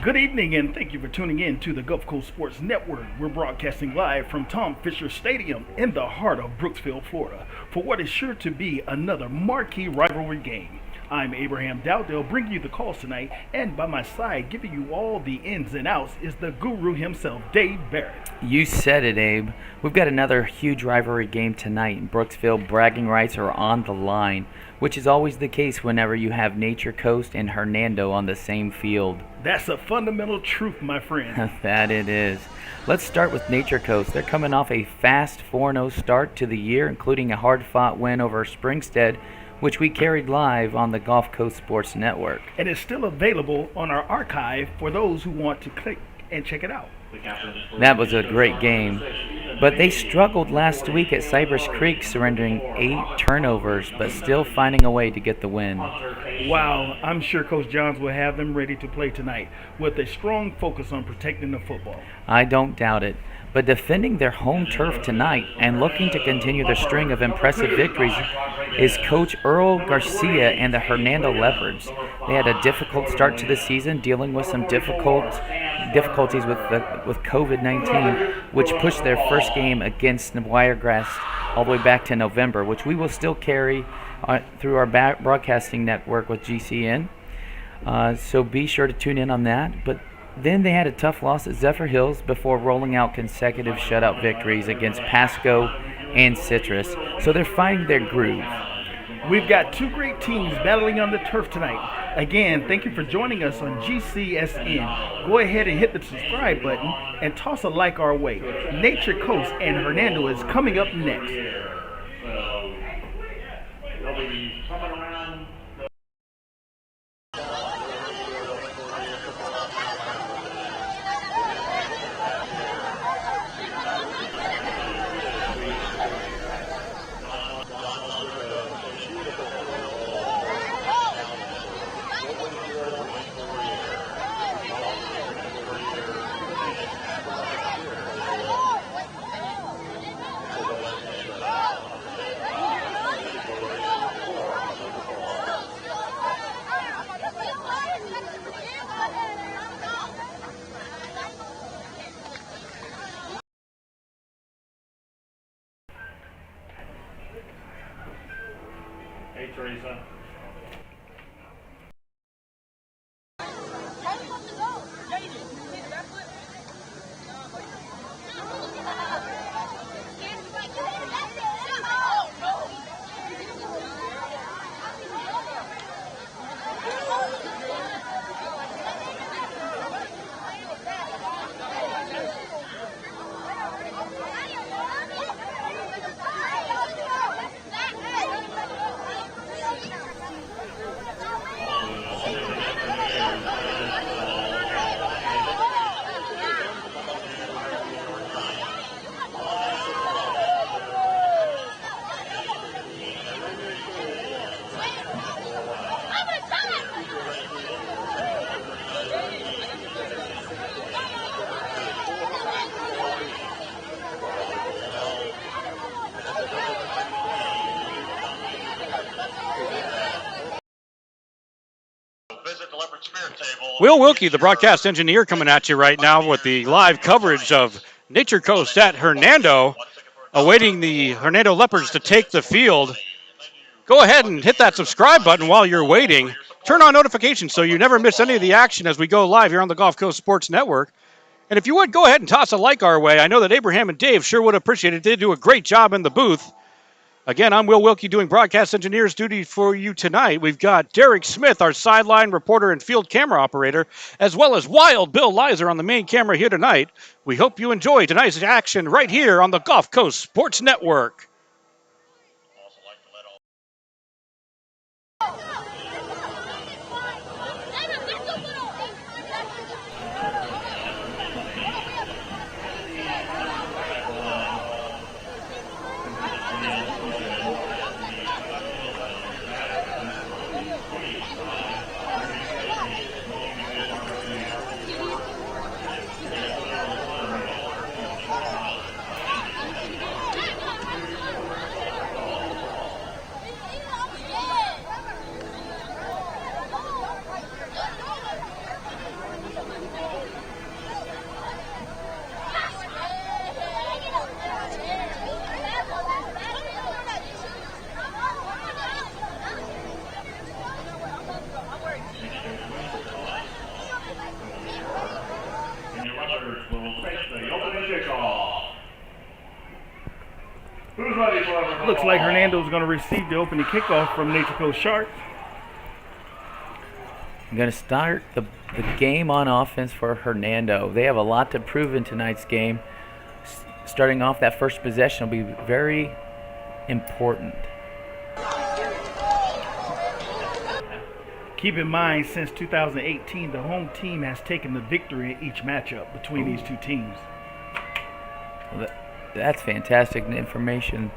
Good evening, and thank you for tuning in to the Gulf Coast Sports Network. We're broadcasting live from Tom Fisher Stadium in the heart of Brooksville, Florida, for what is sure to be another marquee rivalry game. I'm Abraham Dowdell, bringing you the calls tonight, and by my side, giving you all the ins and outs, is the guru himself, Dave Barrett. You said it, Abe. We've got another huge rivalry game tonight in Brooksville. Bragging rights are on the line, which is always the case whenever you have Nature Coast and Hernando on the same field. That's a fundamental truth, my friend. That it is. Let's start with Nature Coast. They're coming off a fast 4-0 start to the year, including a hard-fought win over Springstead, which we carried live on the Gulf Coast Sports Network. And it's still available on our archive for those who want to click and check it out. That was a great game. But they struggled last week at Cypress Creek, surrendering 8 turnovers, but still finding a way to get the win. Wow, I'm sure Coach Johns will have them ready to play tonight with a strong focus on protecting the football. I don't doubt it. But defending their home turf tonight and looking to continue their string of impressive victories is Coach Earl Garcia and the Hernando Leopards. They had a difficult start to the season, dealing with some difficulties with COVID-19, which pushed their first game against Wiregrass all the way back to November, which we will still carry through our broadcasting network with GCN. So be sure to tune in on that. But then they had a tough loss at Zephyr Hills before rolling out consecutive shutout victories against Pasco and Citrus. So they're finding their groove. We've got two great teams battling on the turf tonight. Again, thank you for joining us on GCSN. Go ahead and hit the subscribe button and toss a like our way. Nature Coast and Hernando is coming up next. Hey, Teresa. Will Wilkie, the broadcast engineer, coming at you right now with the live coverage of Nature Coast at Hernando, awaiting the Hernando Leopards to take the field. Go ahead and hit that subscribe button while you're waiting. Turn on notifications so you never miss any of the action as we go live here on the Gulf Coast Sports Network. And if you would, go ahead and toss a like our way. I know that Abraham and Dave sure would appreciate it. They do a great job in the booth. Again, I'm Will Wilkie doing broadcast engineer's duty for you tonight. We've got Derek Smith, our sideline reporter and field camera operator, as well as Wild Bill Lizer on the main camera here tonight. We hope you enjoy tonight's action right here on the Gulf Coast Sports Network. Looks like Hernando's going to receive the opening kickoff from Nature Coast Sharks. I'm going to start the game on offense for Hernando. They have a lot to prove in tonight's game. Starting off that first possession will be very important. Keep in mind, since 2018, the home team has taken the victory in each matchup between these two teams. Well, that's fantastic information.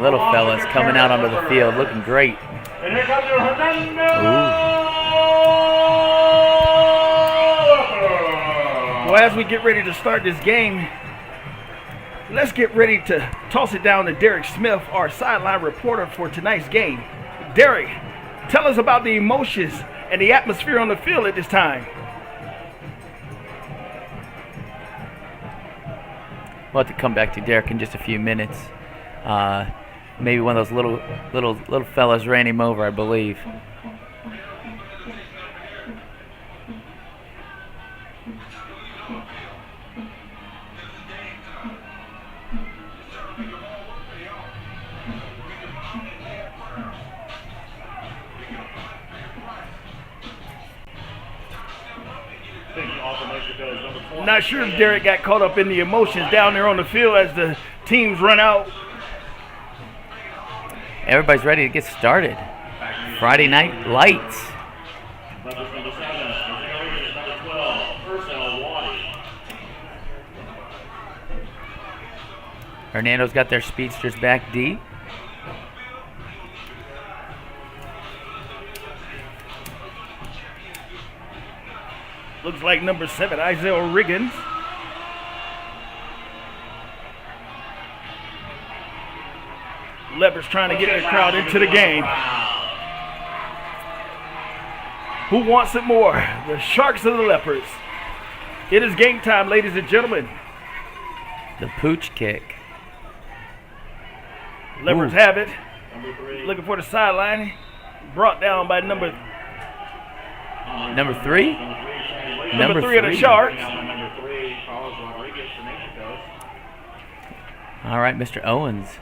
Little fella's coming out onto the field, looking great. And here comes your Hernando. Well, as we get ready to start this game, let's get ready to toss it down to Derek Smith, our sideline reporter for tonight's game. Derek, tell us about the emotions and the atmosphere on the field at this time. We'll have to come back to Derek in just a few minutes. Maybe one of those little fellas ran him over, I believe. Not sure if Derek got caught up in the emotions down there on the field as the teams run out. Everybody's ready to get started. Friday night lights. Hernando's got their speedsters back deep. Looks like number 7, Isaiah Riggins. Leopards trying to get the crowd into the game. Who wants it more? The Sharks or the Leopards? It is game time, ladies and gentlemen. The pooch kick. Leopards have it. Looking for the sideline. Brought down by number 3. Number 3 of the Sharks. All right, Mr. Owens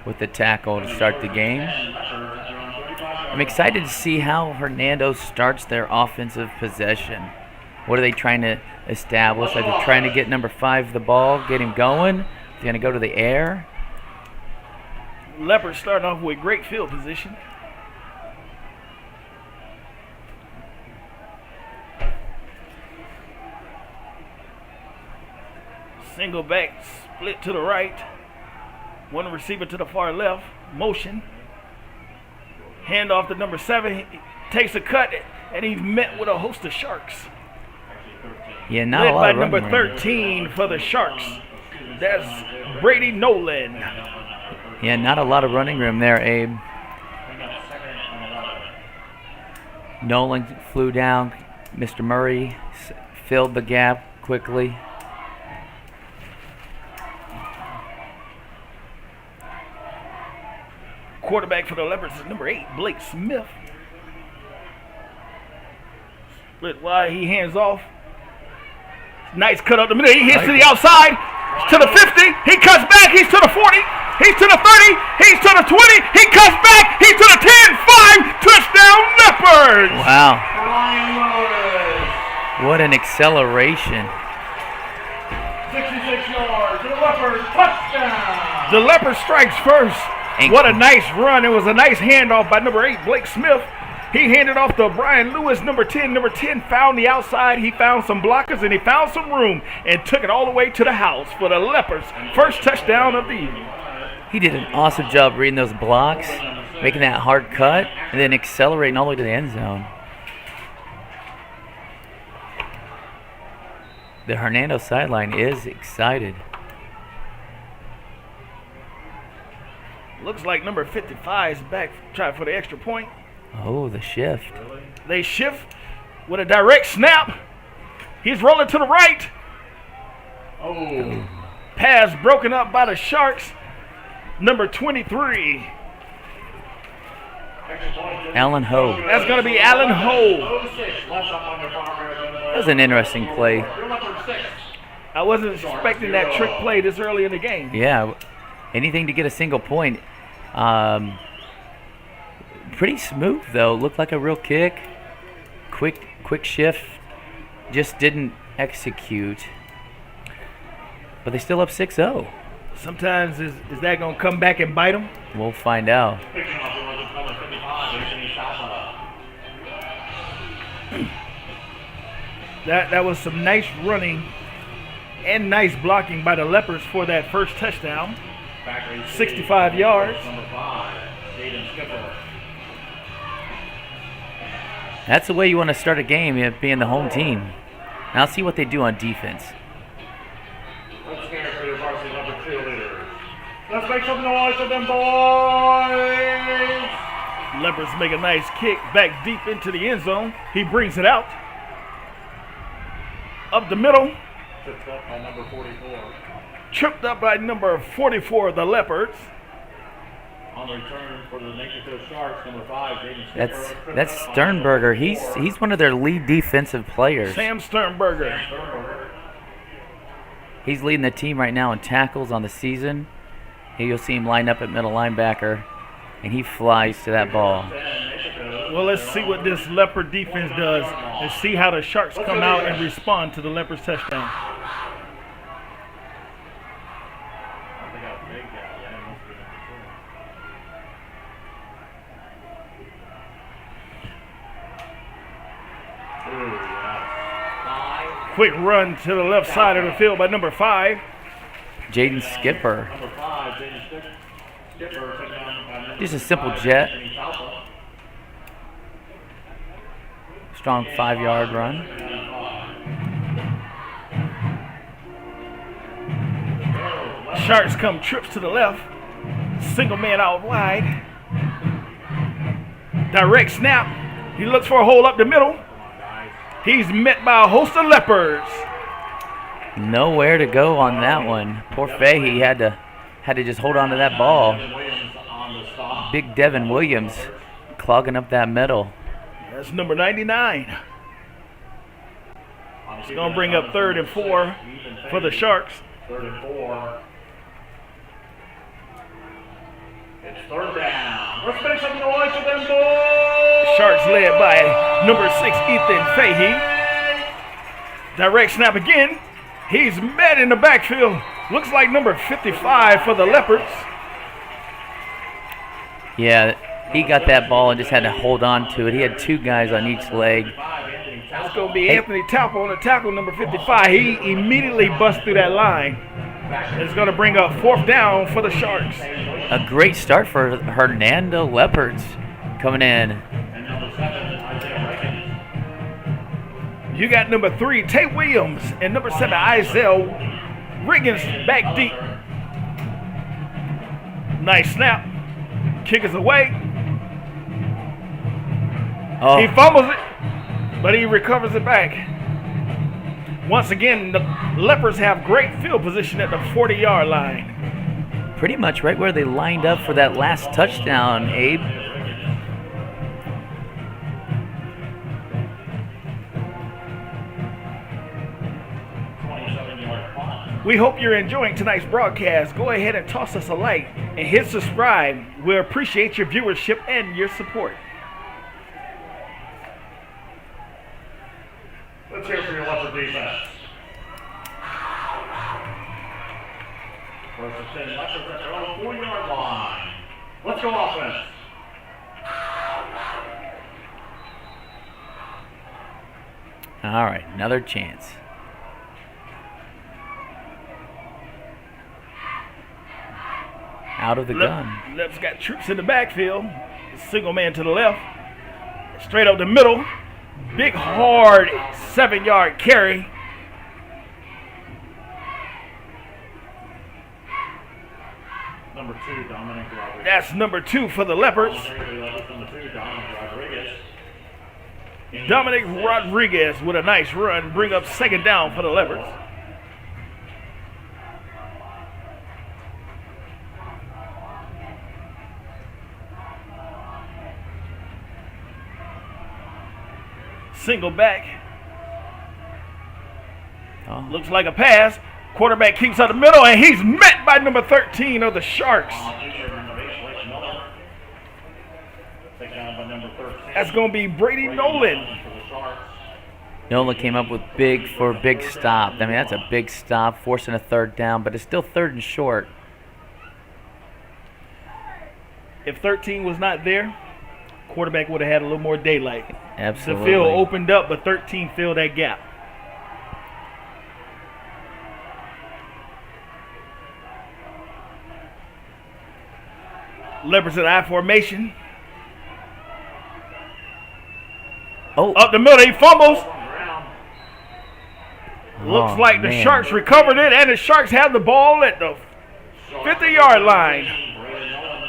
with the tackle to start the game. I'm excited to see how Hernando starts their offensive possession. What are they trying to establish? Are they trying to get number 5 the ball, get him going? They're going to go to the air. Leopards starting off with great field position. Single back split to the right. One receiver to the far left. Motion. Hand off to number 7. He takes a cut, and he's met with a host of Sharks. Yeah, not led a lot by of number running 13 for the Sharks. That's Brady Nolan. Yeah, not a lot of running room there, Abe. Nolan flew down. Mr. Murray filled the gap quickly. Quarterback for the Leopards is number 8, Blake Smith. Split wide, he hands off. Nice cut up the middle. He hits to the outside, to the 50. He cuts back. He's to the 40. He's to the 30. He's to the 20. He cuts back. He's to the 10. 5. Touchdown, Leopards. Wow. What an acceleration. 66 yards. The Leopards touchdown. The Leopard strikes first. What a nice run. It was a nice handoff by number 8, Blake Smith. He handed off to Brian Lewis, number 10. Number 10 found the outside. He found some blockers, and he found some room and took it all the way to the house for the Leopards' first touchdown of the evening. He did an awesome job reading those blocks, making that hard cut, and then accelerating all the way to the end zone. The Hernando sideline is excited. Looks like number 55 is back trying for the extra point. Oh, the shift. They shift with a direct snap. He's rolling to the right. Oh. Pass broken up by the Sharks. Number 23. Alan Ho. That's going to be Alan Ho. That was an interesting play. I wasn't expecting that trick play this early in the game. Yeah, anything to get a single point. Pretty smooth though. Looked like a real kick. Quick shift. Just didn't execute. But they still up 6-0. Sometimes is that going to come back and bite them? We'll find out. That was some nice running and nice blocking by the Leopards for that first touchdown. 65 yards. That's the way you want to start a game, being the home team. Now see what they do on defense. Let's make some noise for them, boys! Leopards make a nice kick back deep into the end zone. He brings it out. Up the middle. Tripped up by number 44. Tripped up by number 44 of the Leopards. On the return for the Nature Coast Sharks, number 5, Jaden That's Sternberger. He's one of their lead defensive players. Sam Sternberger. He's leading the team right now in tackles on the season. Here you'll see him line up at middle linebacker, and he flies to that ball. Well, let's see what this Leopard defense does and see how the Sharks come out and respond to the Leopards touchdown. Quick run to the left side of the field by number 5. Jaden Skipper. Just a simple jet. Strong 5-yard run. Sharks come trips to the left. Single man out wide. Direct snap. He looks for a hole up the middle. He's met by a host of Leopards. Nowhere to go on that one. Poor Fahey had to just hold on to that ball. Big Devin Williams clogging up that middle. That's number 99. It's going to bring up 3rd and 4 for the Sharks. 3rd and 4. It's 3rd down. Let's make some noise for them, boys! Sharks led by number 6, Ethan Fahey. Direct snap again. He's met in the backfield. Looks like number 55 for the Leopards. Yeah, he got that ball and just had to hold on to it. He had 2 guys on each leg. It's going to be Anthony Talpo on the tackle, number 55. He immediately busts through that line. It's going to bring up 4th down for the Sharks. A great start for Hernando Leopards coming in. You got number 3, Tate Williams, and number 7, Isaiah Riggins back deep. Nice snap. Kick is away. Oh. He fumbles it, but he recovers it back. Once again, the Leopards have great field position at the 40-yard line. Pretty much right where they lined up for that last touchdown, Abe. We hope you're enjoying tonight's broadcast. Go ahead and toss us a like and hit subscribe. We appreciate your viewership and your support. Let's hear for your Leopard defense. First and 10, Leopards at their own 4-yard line. Let's go offense. All right, another chance. Out of the gun. Leps got troops in the backfield. Single man to the left. Straight up the middle. Big, hard 7-yard carry. Number 2, Dominic Rodriguez. That's number 2 for the Leopards. Dominic Rodriguez with a nice run. Bring up 2nd down for the Leopards. Single back. Looks like a pass. Quarterback keeps out the middle, and he's met by number 13 of the Sharks. That's going to be Brady Nolan. Nolan came up with for a big stop. I mean, that's a big stop, forcing a third down, but it's still third and short. If 13 was not there, quarterback would have had a little more daylight. Absolutely. The field opened up, but 13 filled that gap. Leopards in I formation. Up the middle, he fumbles. Looks like the Sharks recovered it, and the Sharks have the ball at the 50-yard line.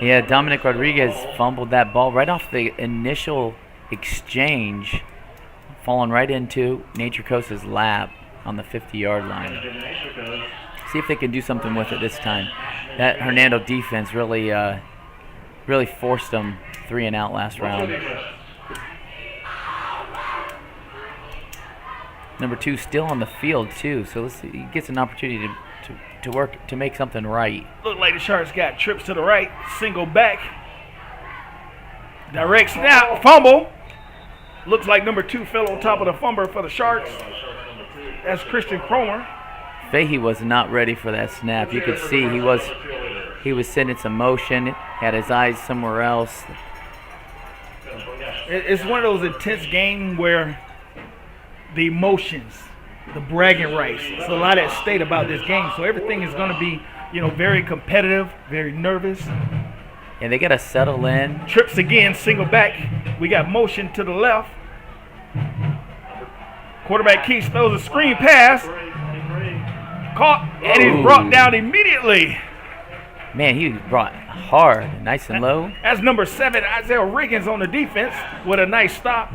Yeah, Dominic Rodriguez fumbled that ball right off the initial exchange, falling right into Nature Coast's lap on the 50-yard line. See if they can do something with it this time. That Hernando defense really forced them 3 and out last round. Number 2 still on the field too, so let's see, he gets an opportunity to work to make something right. Look like the Sharks got trips to the right, single back, direct snap, fumble. Looks like number 2 fell on top of the fumble for the Sharks. That's Christian Cromer. Fahey was not ready for that snap. You could see he was sending some motion, had his eyes somewhere else. It's one of those intense games where the emotions, the bragging rights, it's a lot at stake about this game. So everything is going to be, very competitive, very nervous. And they got to settle in. Trips again, single back. We got motion to the left. Quarterback Keith throws a screen pass. Caught, and he's brought down immediately. Man, he was brought hard, nice and low. That's number 7, Isaiah Riggins on the defense with a nice stop.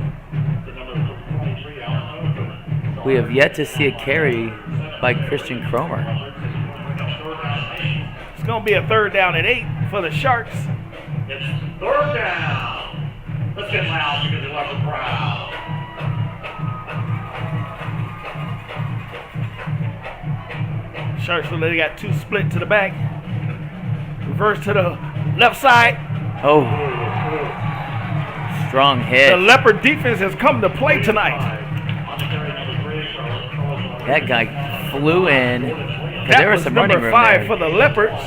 We have yet to see a carry by Christian Cromer. It's going to be a 3rd down and 8 for the Sharks. It's 3rd down. Let's get loud because they love the crowd. Sharks, so they got 2 split to the back. Reverse to the left side. Oh. Strong hit. The Leopard defense has come to play tonight. That guy flew in. There was some running room number 5 there. for the Leopards.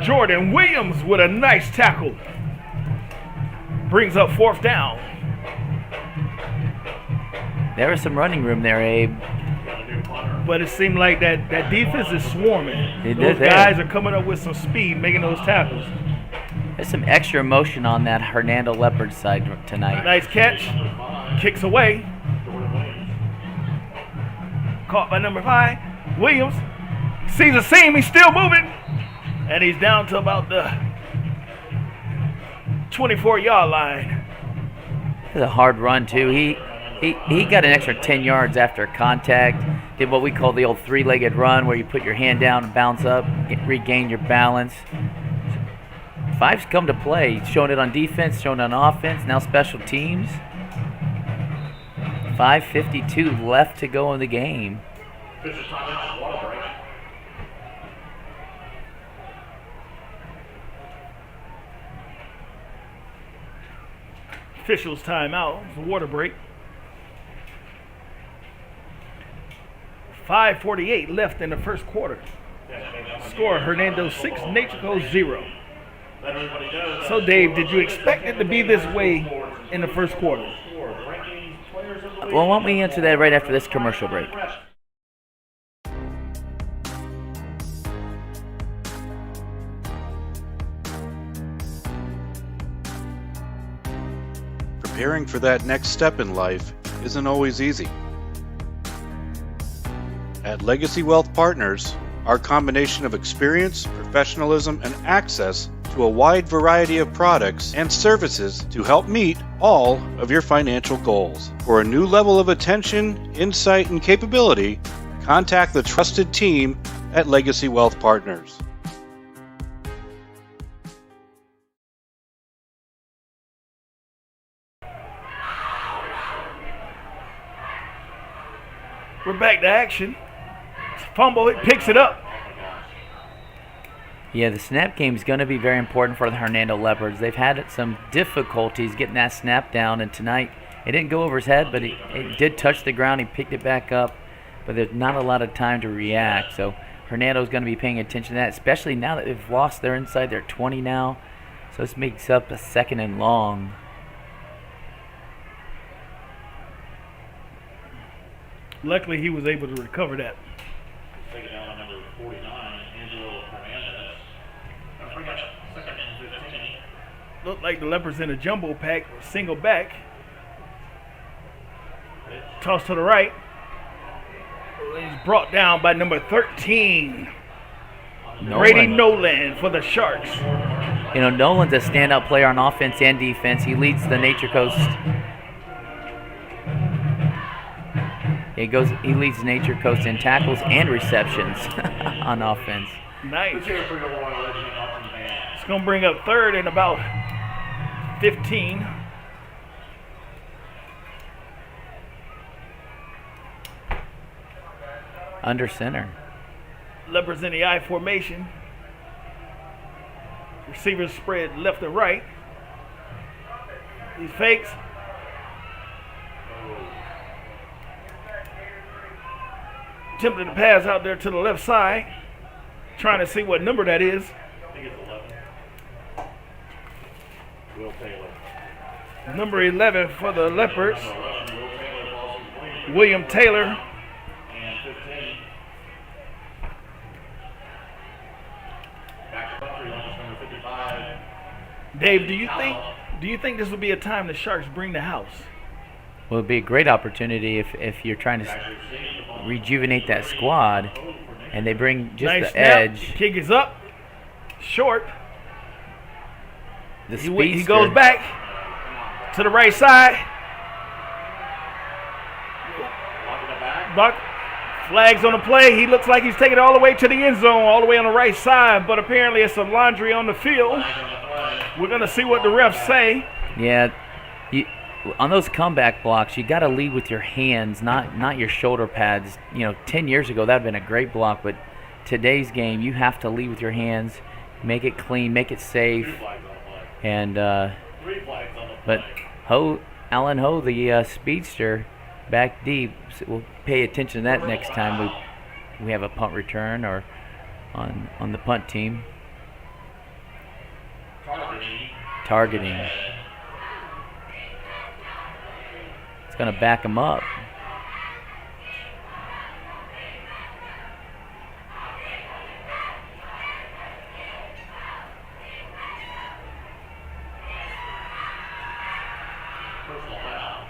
Jordan Williams with a nice tackle. Brings up 4th down. There was some running room there, Abe. But it seemed like that defense is swarming. Those guys are coming up with some speed, making those tackles. There's some extra motion on that Hernando Leopards side tonight. Nice catch. Kicks away. Caught by number 5. Williams sees a seam. He's still moving. And he's down to about the 24-yard line. It's a hard run, too. He got an extra 10 yards after contact. Did what we call the old 3-legged run, where you put your hand down and bounce up, regain your balance. 5's come to play. Showing it on defense, showing it on offense, now special teams. 5:52 left to go in the game. Officials timeout. It's a water break. 5:48 left in the first quarter. Score Hernando 6, Nature Coast 0. So Dave, did you expect it to be this way in the first quarter? Well, why don't we answer that right after this commercial break? Preparing for that next step in life isn't always easy. At Legacy Wealth Partners, our combination of experience, professionalism, and access to a wide variety of products and services to help meet all of your financial goals. For a new level of attention, insight, and capability, contact the trusted team at Legacy Wealth Partners. We're back to action. Fumble, it picks it up. Yeah, the snap game is going to be very important for the Hernando Leopards. They've had some difficulties getting that snap down, and tonight it didn't go over his head, but it did touch the ground. He picked it back up, but there's not a lot of time to react. So Hernando's going to be paying attention to that, especially now that they've lost their inside their 20 now. So this makes up a 2nd and long. Luckily, he was able to recover that. Taking down on number 49, Angelo Hernandez. Bring up 2nd and 15. Looked like the Leopards in a jumbo pack, single back. Toss to the right. He's brought down by number 13. Brady Nolan for the Sharks. You know, Nolan's a standout player on offense and defense. He leads the Nature Coast. He leads Nature Coast in tackles and receptions on offense. Nice. It's going to bring up 3rd and about 15. Under center. Leopards in the I formation. Receivers spread left and right. He fakes. Attempting to pass out there to the left side. Trying to see what number that is. I think it's 11. Will Taylor. Number 11 for the Leopards. William Taylor. And 15. Back to country, number 55. Dave, do you think this would be a time the Sharks bring the house? Well, it'd be a great opportunity if you're trying to rejuvenate that squad, and they bring just nice the snap. edge. Kick is up. Short. The He speedster. goes back to the right side. Buck flags on the play. He looks like he's taking it all the way to the end zone, all the way on the right side, but apparently it's some laundry on the field. We're going to see what the refs say. Yeah, on those comeback blocks, you got to lead with your hands, not your shoulder pads. 10 years ago, that would have been a great block, but today's game, you have to lead with your hands, make it clean, make it safe. And but Alan Ho, the speedster, back deep. So we'll pay attention to that next time we have a punt return or on the punt team. Targeting. It's going to back him up. Personal foul.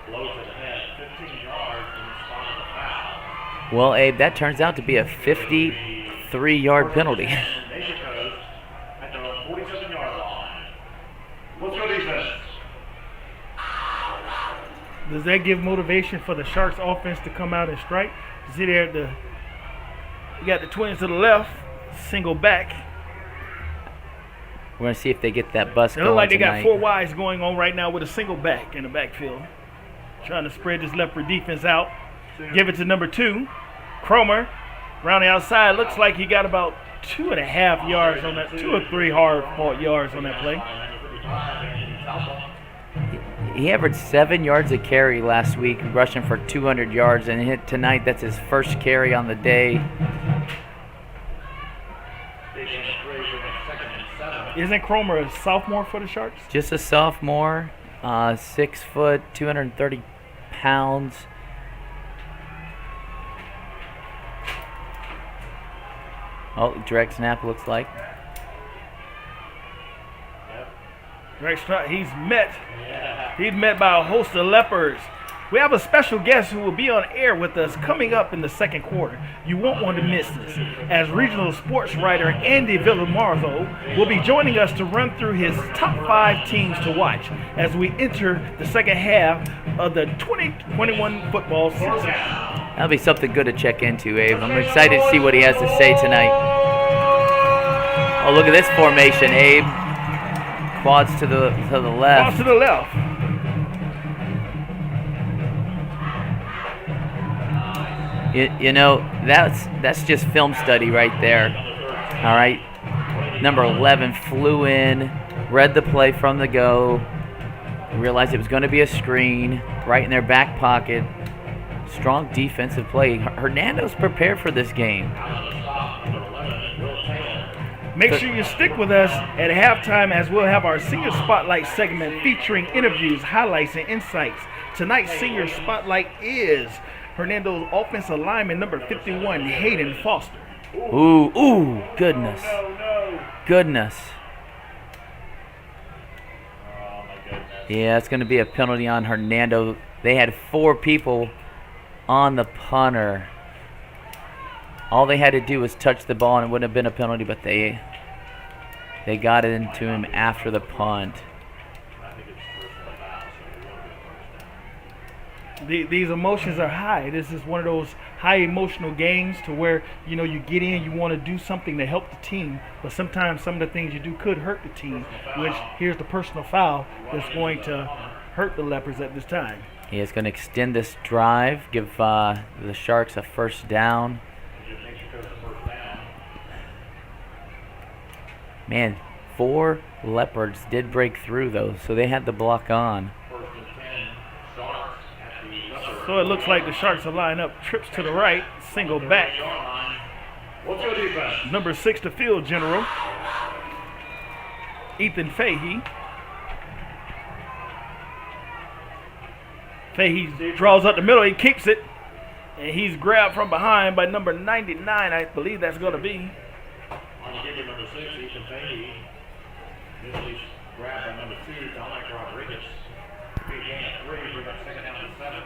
Blow to the head, 15 yards in the spot of the foul. Well, Abe, that turns out to be a 53-yard penalty. Nature Coast at the 47-yard line. Let's go defense. Does that give motivation for the Sharks offense to come out and strike? See there, you got the Twins to the left, single back. We're going to see if they get that bus It going looks like they tonight. got 4 wides going on right now with a single back in the backfield. Trying to spread this Leopard defense out. Give it to number 2, Cromer. Around the outside, looks like he got about 2.5 yards on that, 2 or 3 hard-fought yards on that play. He averaged 7 yards a carry last week, rushing for 200 yards, and tonight that's his first carry on the day. Isn't Cromer a sophomore for the Sharks? Just a sophomore, 6 foot, 230 pounds. Oh, direct snap looks like. Right strike. He's met by a host of Leopards. We have a special guest who will be on air with us coming up in the second quarter. You won't want to miss this, as regional sports writer Andy Villamarzo will be joining us to run through his top 5 teams to watch as we enter the second half of the 2021 football season. That'll be something good to check into, Abe. I'm excited to see what he has to say tonight. Oh, look at this formation, Abe. Quads to the left. Quads to the left. You know, that's just film study right there. All right. Number 11 flew in, read the play from the go, realized it was going to be a screen right in their back pocket. Strong defensive play. Hernando's prepared for this game. Make sure you stick with us at halftime as we'll have our Senior Spotlight segment featuring interviews, highlights, and insights. Tonight's Senior Spotlight is Hernando's offensive lineman number 51, Hayden Foster. Ooh, goodness. Goodness. Yeah, it's going to be a penalty on Hernando. They had 4 people on the punter. All they had to do was touch the ball and it wouldn't have been a penalty, but they got it into him after the punt. These emotions are high. This is one of those high emotional games to where, you know, you get in, you want to do something to help the team, but sometimes some of the things you do could hurt the team, which here's the personal foul that's going to hurt the Leopards at this time. He is going to extend this drive, give the Sharks a first down. Man, 4 Leopards did break through, though, so they had the block on. So it looks like the Sharks are lining up, trips to the right, single back. Number 6, the field general, Ethan Fahey. Fahey draws up the middle, he kicks it, and he's grabbed from behind by number 99, I believe that's going to be. On the keeper, number 6, Ethan Fahey. Initially grabbed by number 2, Dominic Rodriguez. Big gain of 3, bring up second down to 7.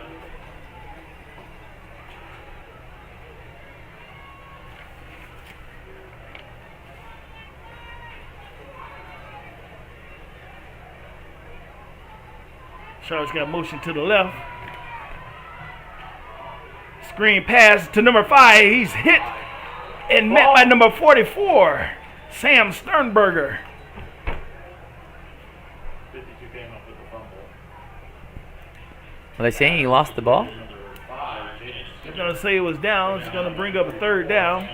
Sharks got motion to the left. Screen pass to number 5. He's hit and met by number 44, Sam Sternberger. 52 came up with the fumble. Are they saying he lost the ball? They're going to say it was down. It's going to bring up a third down.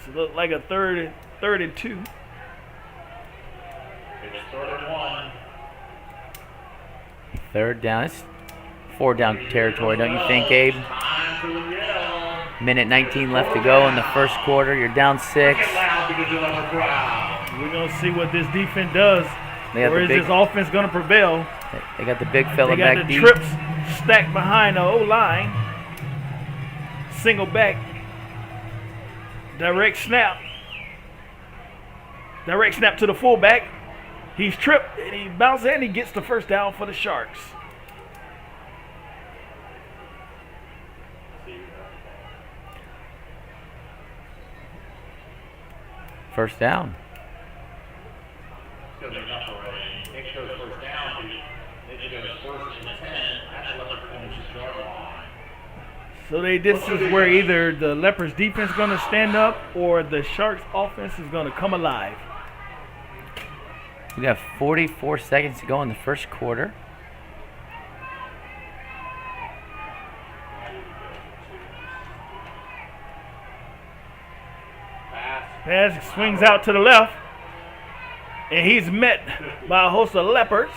So it looked like a third and 2. Third down. It's 4 down territory, don't you think, Abe? Minute 19 left to go in the first quarter. You're down 6. We're going to see what this defense does. Or is this offense going to prevail? They got the big fella They got back the deep. trips stacked behind the O-line. Single back. Direct snap. Direct snap to the fullback. He's tripped, and he bounces, and he gets the first down for the Sharks. First down. So this is where either the Leopards defense is going to stand up or the Sharks offense is going to come alive. We got 44 seconds to go in the first quarter. Pass swings out to the left, and he's met by a host of Leopards.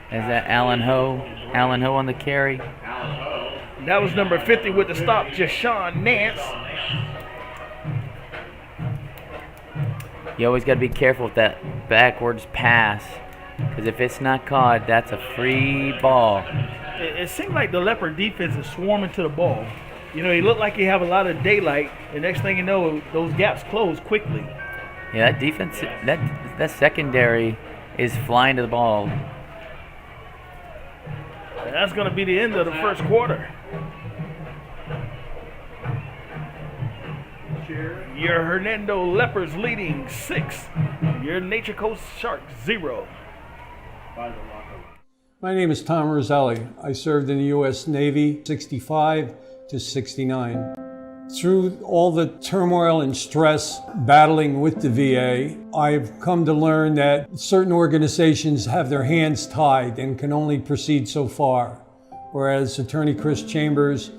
Is that Alan Ho? Alan Ho on the carry. That was number 50 with the stop, Jashawn Nance. You always got to be careful with that backwards pass, because if it's not caught, that's a free ball. It seemed like the Leopard defense is swarming to the ball. You know, he looked like he have a lot of daylight, and next thing you know, those gaps close quickly. Yeah, that defense, that secondary is flying to the ball. And that's going to be the end of the first quarter. Your Hernando Leopards leading 6. Your Nature Coast Sharks 0. My name is Tom Roselli. I served in the U.S. Navy 65 to 69. Through all the turmoil and stress battling with the VA, I've come to learn that certain organizations have their hands tied and can only proceed so far, whereas Attorney Chris Chambers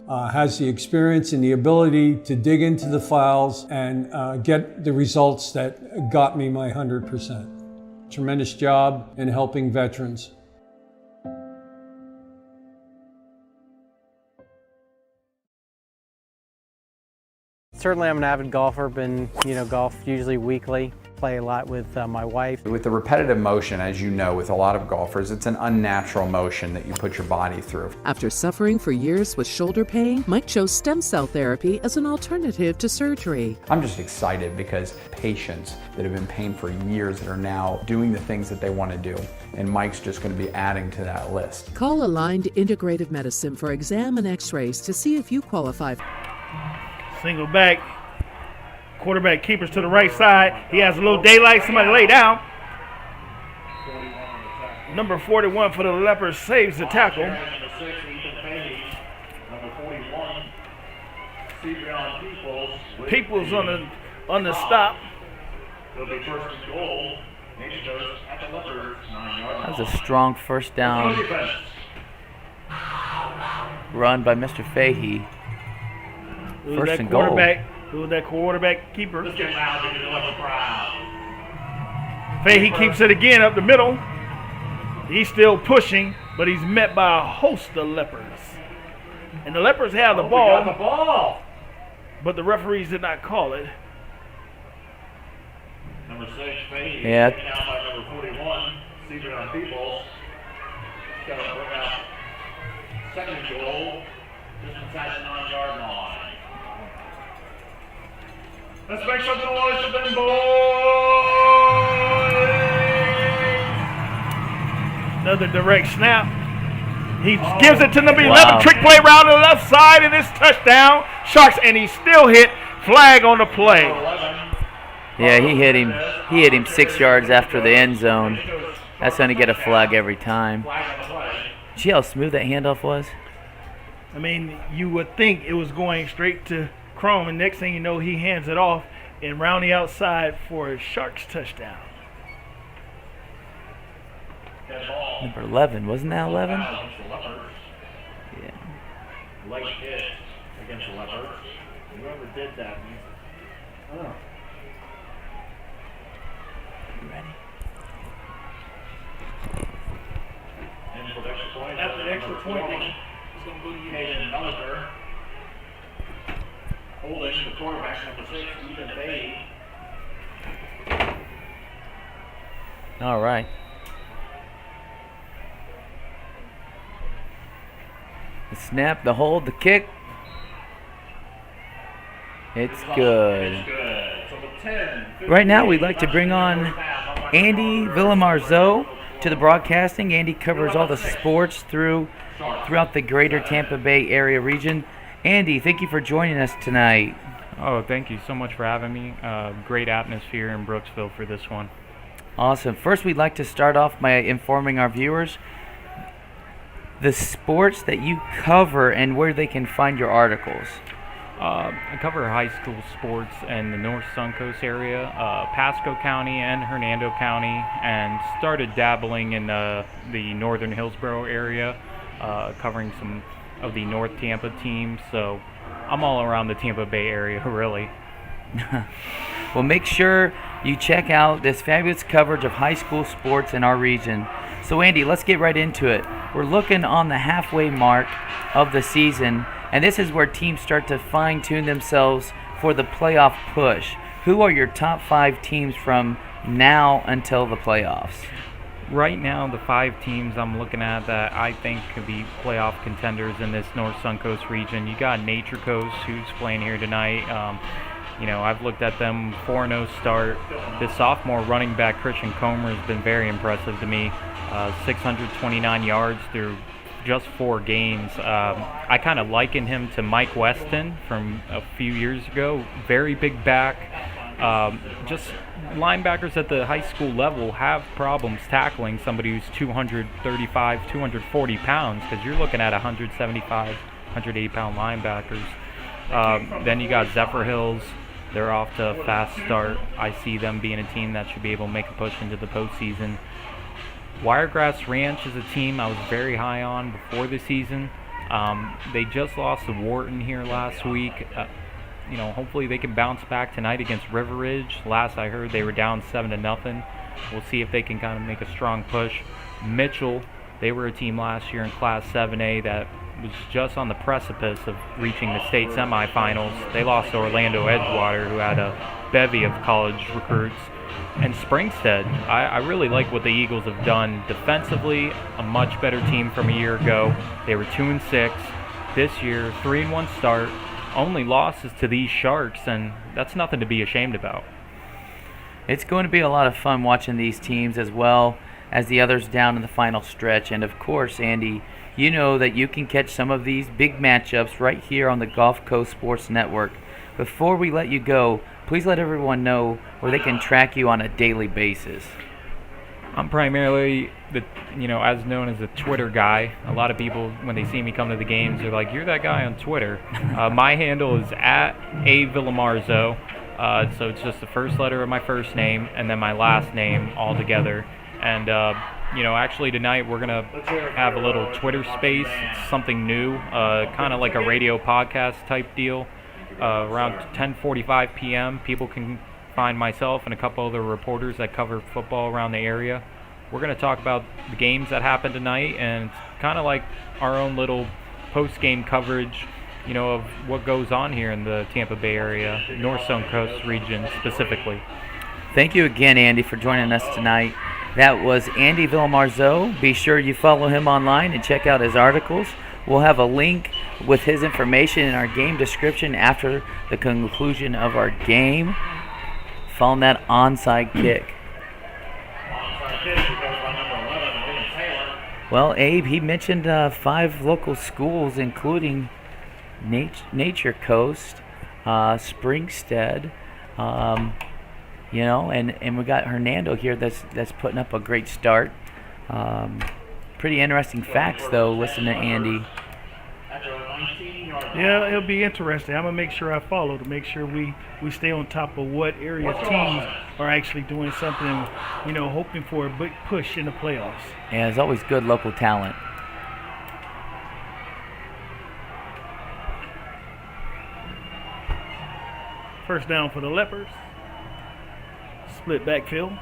has the experience and the ability to dig into the files and get the results that got me my 100%. Tremendous job in helping veterans. Certainly I'm an avid golfer, been, golf usually weekly, play a lot with my wife. With the repetitive motion, as you know, with a lot of golfers, it's an unnatural motion that you put your body through. After suffering for years with shoulder pain, Mike chose stem cell therapy as an alternative to surgery. I'm just excited because patients that have been in pain for years that are now doing the things that they want to do, and Mike's just going to be adding to that list. Call Aligned Integrative Medicine for exam and x-rays to see if you qualify. Single back, quarterback keepers to the right side. He has a little daylight. Somebody lay down. Number 41 for the Leopards saves the tackle. Peoples on the stop. That was a strong first down run by Mr. Fahey. First and goal. Who was that quarterback keeper? Fahey keeps it again up the middle. He's still pushing, but he's met by a host of Leopards. And the Leopards have the ball, but the referees did not call it. Number 6, Fahey. Yeah. Taken out by number 41, Secret on Peoples. Got to bring out second and goal, just inside the 9-yard line. Let's make some noise for them, boys! Another direct snap. He gives it to number 11. Trick play around to the left side, and it's touchdown. Sharks, and he still hit. Flag on the play. Yeah, he hit him. He hit him 6 yards after the end zone. That's going to get a flag every time. See how smooth that handoff was? I mean, you would think it was going straight to Chrome, and next thing you know, he hands it off and round the outside for a Sharks touchdown. Number 11, wasn't that 11? Yeah. Late hit against the Leopards. Whoever did that. Oh. You ready? And for the extra point. That's an extra point. It's going to go to you. Hayden Melliker. Holding the quarterback, number 6, Ethan Fahey. All right. The snap, the hold, the kick. It's good. Right now, we'd like to bring on Andy Villamarzo to the broadcasting. Andy covers all the sports throughout the greater Tampa Bay area region. Andy, thank you for joining us tonight. Oh, thank you so much for having me. Great atmosphere in Brooksville for this one. Awesome. First, we'd like to start off by informing our viewers the sports that you cover and where they can find your articles. I cover high school sports in the North Suncoast area, Pasco County and Hernando County, and started dabbling in the northern Hillsborough area, covering some of the North Tampa teams. So I'm all around the Tampa Bay area, really. Well, make sure you check out this fabulous coverage of high school sports in our region. So, Andy, let's get right into it. We're looking on the halfway mark of the season, and this is where teams start to fine-tune themselves for the playoff push. Who are your top 5 teams from now until the playoffs? Right now, the 5 teams I'm looking at that I think could be playoff contenders in this North Suncoast region. You got Nature Coast, who's playing here tonight. I've looked at them 4-0 start. The sophomore running back Christian Comer has been very impressive to me. 629 yards through just 4 games. I kind of liken him to Mike Weston from a few years ago. Very big back. Just linebackers at the high school level have problems tackling somebody who's 235, 240 pounds, because you're looking at 175, 180-pound linebackers. Then you got Zephyr Hills. They're off to a fast start. I see them being a team that should be able to make a push into the postseason. Wiregrass Ranch is a team I was very high on before the season. They just lost to Wharton here last week. Hopefully they can bounce back tonight against River Ridge. Last I heard, they were down 7-0. We'll see if they can kind of make a strong push. Mitchell, they were a team last year in Class 7A that was just on the precipice of reaching the state semifinals. They lost to Orlando Edgewater, who had a bevy of college recruits. And Springstead, I really like what the Eagles have done defensively. A much better team from a year ago. They were 2-6. This year, 3-1 start. Only losses to these Sharks, and that's nothing to be ashamed about. It's going to be a lot of fun watching these teams as well as the others down in the final stretch. And of course, Andy, you know that you can catch some of these big matchups right here on the Gulf Coast Sports Network. Before we let you go, please let everyone know where they can track you on a daily basis. I'm primarily as known as the Twitter guy. A lot of people, when they see me come to the games, they're like, "You're that guy on Twitter." My handle is @avillamarzo. So it's just the first letter of my first name and then my last name all together. And actually tonight we're gonna have a little Twitter space. It's something new, kind of like a radio podcast type deal. Around 10:45 p.m. people can find myself and a couple other reporters that cover football around the area. We're going to talk about the games that happened tonight, and it's kind of like our own little post-game coverage, of what goes on here in the Tampa Bay area, North Suncoast region specifically. Thank you again, Andy, for joining us tonight. That was Andy Villamarzo. Be sure you follow him online and check out his articles. We'll have a link with his information in our game description after the conclusion of our game. Following that onside kick. Well, Abe, he mentioned 5 local schools, including Nature Coast, Springstead, and we got Hernando here that's putting up a great start. Pretty interesting facts, though, listening to Andy. Yeah, it'll be interesting. I'm going to make sure I follow to make sure we stay on top of what area teams are actually doing something, hoping for a big push in the playoffs. Yeah, there's always good local talent. First down for the Leopards. Split backfield.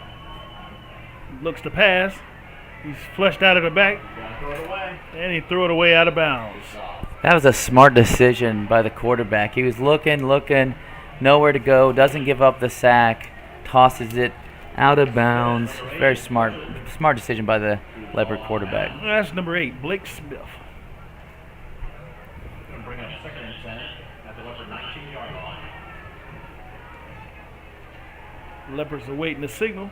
Looks to pass. He's flushed out of the back. And he threw it away out of bounds. That was a smart decision by the quarterback. He was looking, nowhere to go, doesn't give up the sack, tosses it out of bounds. Very smart decision by the Leopard quarterback. That's number 8, Blake Smith. Bring up 2nd and 10 at the Leopard 19-yard line. Leopards are waiting the signal.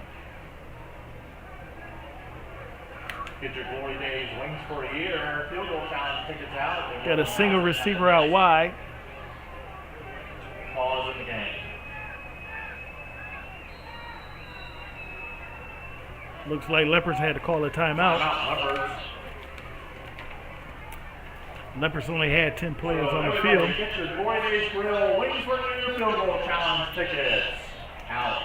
Get your glory days, wings for a year. Field goal challenge tickets out. Got a single receiver out wide. Pause in the game. Looks like Leopards had to call a timeout. Leopards only had 10 players on the field. Get your glory days grill, wings for a year field goal challenge tickets out.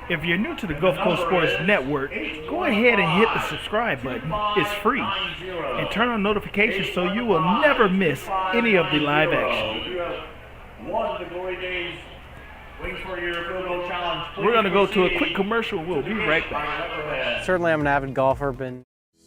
If you're new to the Gulf Coast Sports Network, go ahead and hit the subscribe button. It's free. And turn on notifications so you will never miss any of the live action. We're going to go to a quick commercial. We'll be right back. Certainly I'm an avid golfer.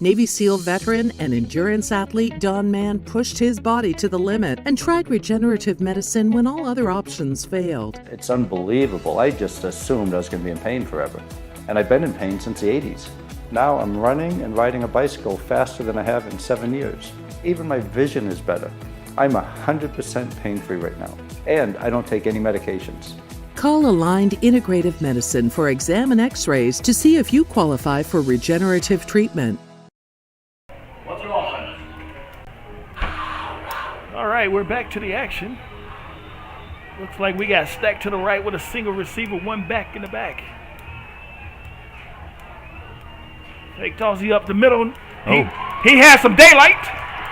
Navy SEAL veteran and endurance athlete Don Mann pushed his body to the limit and tried regenerative medicine when all other options failed. It's unbelievable. I just assumed I was going to be in pain forever. And I've been in pain since the 80s. Now I'm running and riding a bicycle faster than I have in 7 years. Even my vision is better. I'm 100% pain-free right now. And I don't take any medications. Call Aligned Integrative Medicine for exam and x-rays to see if you qualify for regenerative treatment. All right, we're back to the action. Looks like we got stacked to the right with a single receiver, one back in the back. Fake toss up the middle. He has some daylight.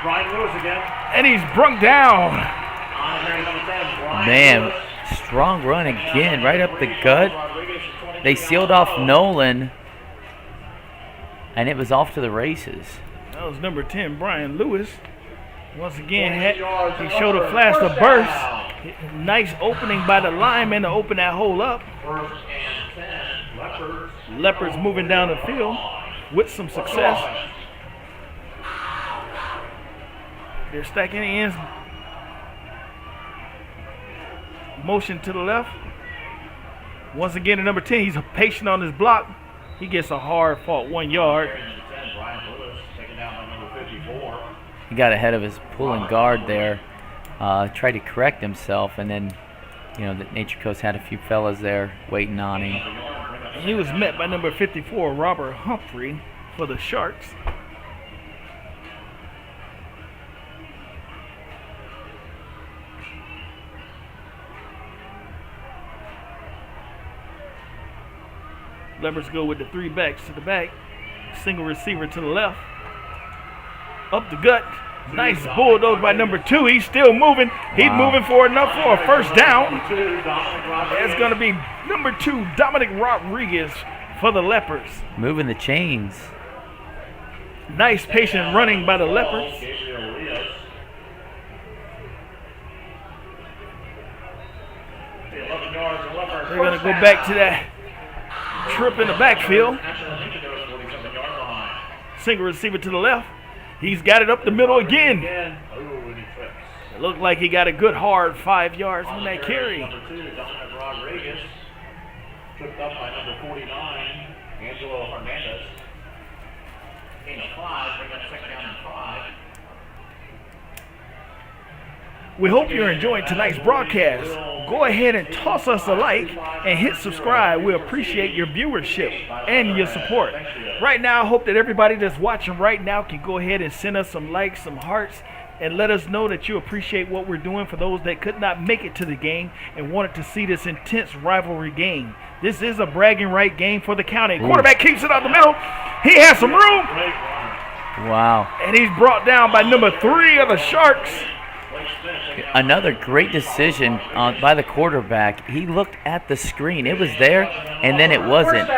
Brian Lewis again. And he's brung down. Man, strong run again, right up the gut. They sealed off Nolan, and it was off to the races. That was number 10, Brian Lewis. Once again, he showed a flash of burst. Nice opening by the lineman to open that hole up. Leopards moving down the field with some success. They're stacking the ends. Motion to the left. Once again, at number 10, he's patient on his block. He gets a hard fought 1 yard. He got ahead of his pulling guard there, tried to correct himself, and then, the Nature Coast had a few fellas there waiting on him. He was met by number 54, Robert Humphrey, for the Sharks. Leopards go with the 3 backs to the back. Single receiver to the left. Up the gut. Nice bulldoze by number 2. He's still moving. He's moving for enough for a first down. It's going to be number 2, Dominic Rodriguez for the Leopards. Moving the chains. Nice patient running by the Leopards. They're going to go back to that trip in the backfield. Single receiver to the left. He's got it up the middle again. It looked like he got a good hard 5 yards on that carry. Number 2, Dominic Rodriguez. Tripped up by number 49, Angelo Hernandez. Gain of 5, bring up second down and 5. We hope you're enjoying tonight's broadcast. Go ahead and toss us a like and hit subscribe. We appreciate your viewership and your support. Right now, I hope that everybody that's watching right now can go ahead and send us some likes, some hearts, and let us know that you appreciate what we're doing for those that could not make it to the game and wanted to see this intense rivalry game. This is a bragging right game for the county. Quarterback keeps it out the middle. He has some room. Wow. And he's brought down by number 3 of the Sharks. Another great decision by the quarterback. He looked at the screen. It was there, and then it wasn't.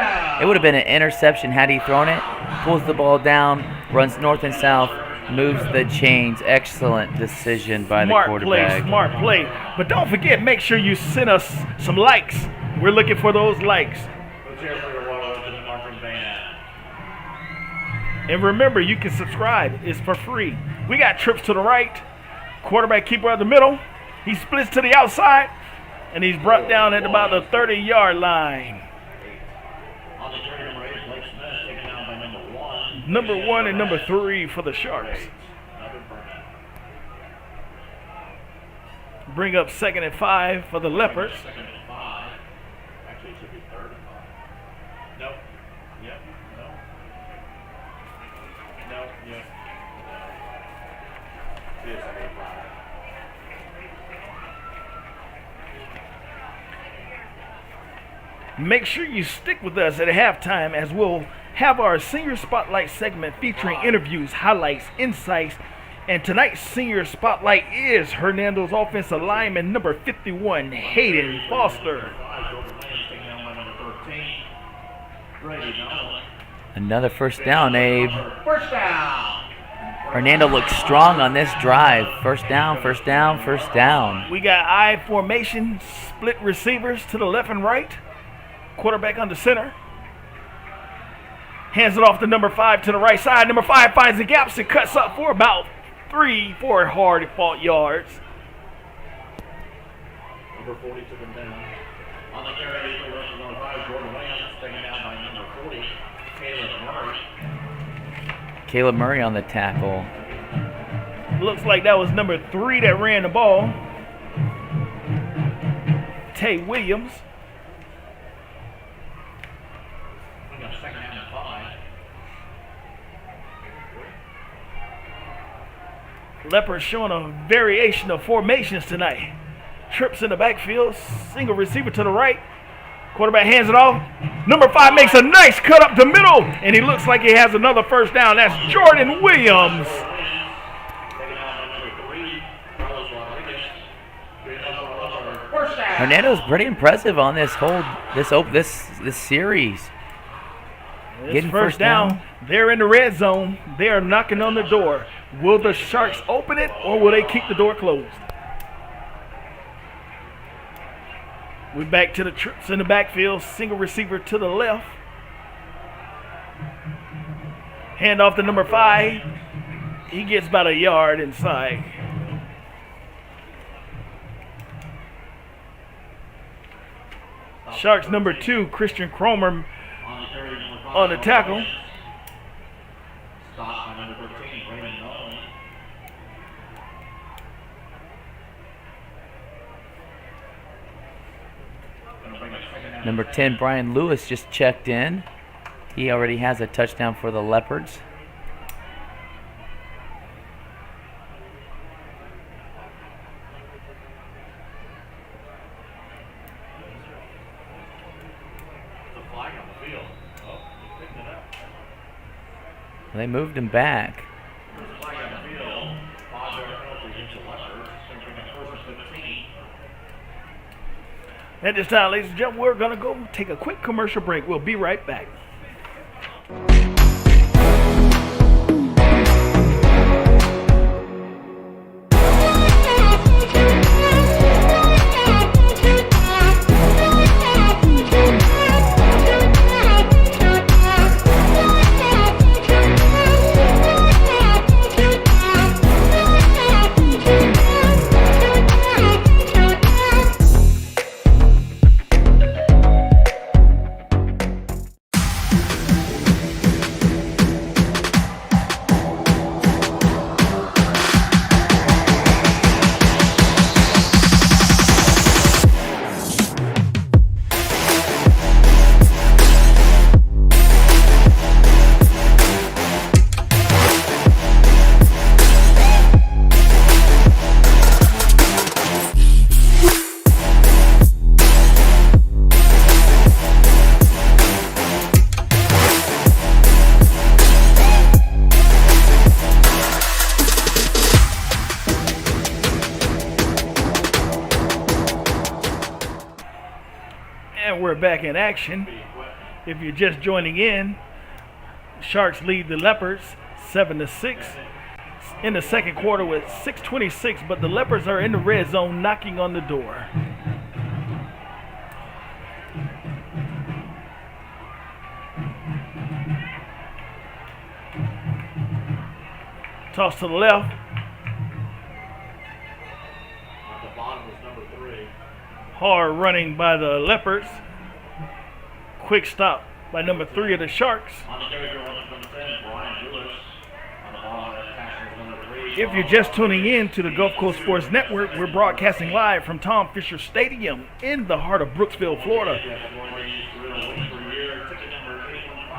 It would have been an interception had he thrown it. Pulls the ball down, runs north and south, moves the chains. Excellent decision by the quarterback. Smart play. But don't forget, make sure you send us some likes. We're looking for those likes. And remember, you can subscribe. It's for free. We got trips to the right. Quarterback keeper at the middle. He splits to the outside, and he's brought down at about the 30-yard line. Number 1 and number 3 for the Sharks. Bring up 2nd and 5 for the Leopards. Actually, it should be 3rd and 5. Nope. Yep. No. No. Yep. It is 5. Make sure you stick with us at halftime as we'll have our Senior Spotlight segment featuring interviews, highlights, insights. And tonight's Senior Spotlight is Hernando's offensive lineman, number 51, Hayden Foster. Another first down, Abe. First down. Hernando looks strong on this drive. First down, first down, first down. We got I formation, split receivers to the left and right. Quarterback on the center. Hands it off to number 5 to the right side. Number 5 finds the gaps and cuts up for about 3-4 hard fought yards. Number 40 took him down. On the carry, number 5, Jordan Williams, taken down by number 40, Caleb Murray. Caleb Murray on the tackle. Looks like that was number 3 that ran the ball. Tay Williams. Second down and 5. Leopards showing a variation of formations tonight. Trips in the backfield, single receiver to the right. Quarterback hands it off. Number 5 makes a nice cut up the middle, and he looks like he has another first down. That's Jordan Williams. Hernando's pretty impressive on this series. It's Getting first down. They're in the red zone. They are knocking on the door. Will the Sharks open it, or will they keep the door closed? We're back to the trips in the backfield. Single receiver to the left. Hand off to number 5. He gets about a yard inside. Sharks number 2, Christian Cromer on the tackle. Stop by number 13, Raymond Nolan. Number 10, Brian Lewis, just checked in. He already has a touchdown for the Leopards. They moved him back. At this time, ladies and gentlemen, we're going to go take a quick commercial break. We'll be right back. We're back in action. If you're just joining in, Sharks lead the Leopards 7-6 in the second quarter with 6:26, but the Leopards are in the red zone knocking on the door. Toss to the left. At the bottom is number 3. Hard running by the Leopards. Quick stop by number 3 of the Sharks. On the carry, number 10, Brian Lewis. On the ball, tackle is number 3. If you're just tuning in to the Gulf Coast Sports Network, we're broadcasting live from Tom Fisher Stadium in the heart of Brooksville, Florida.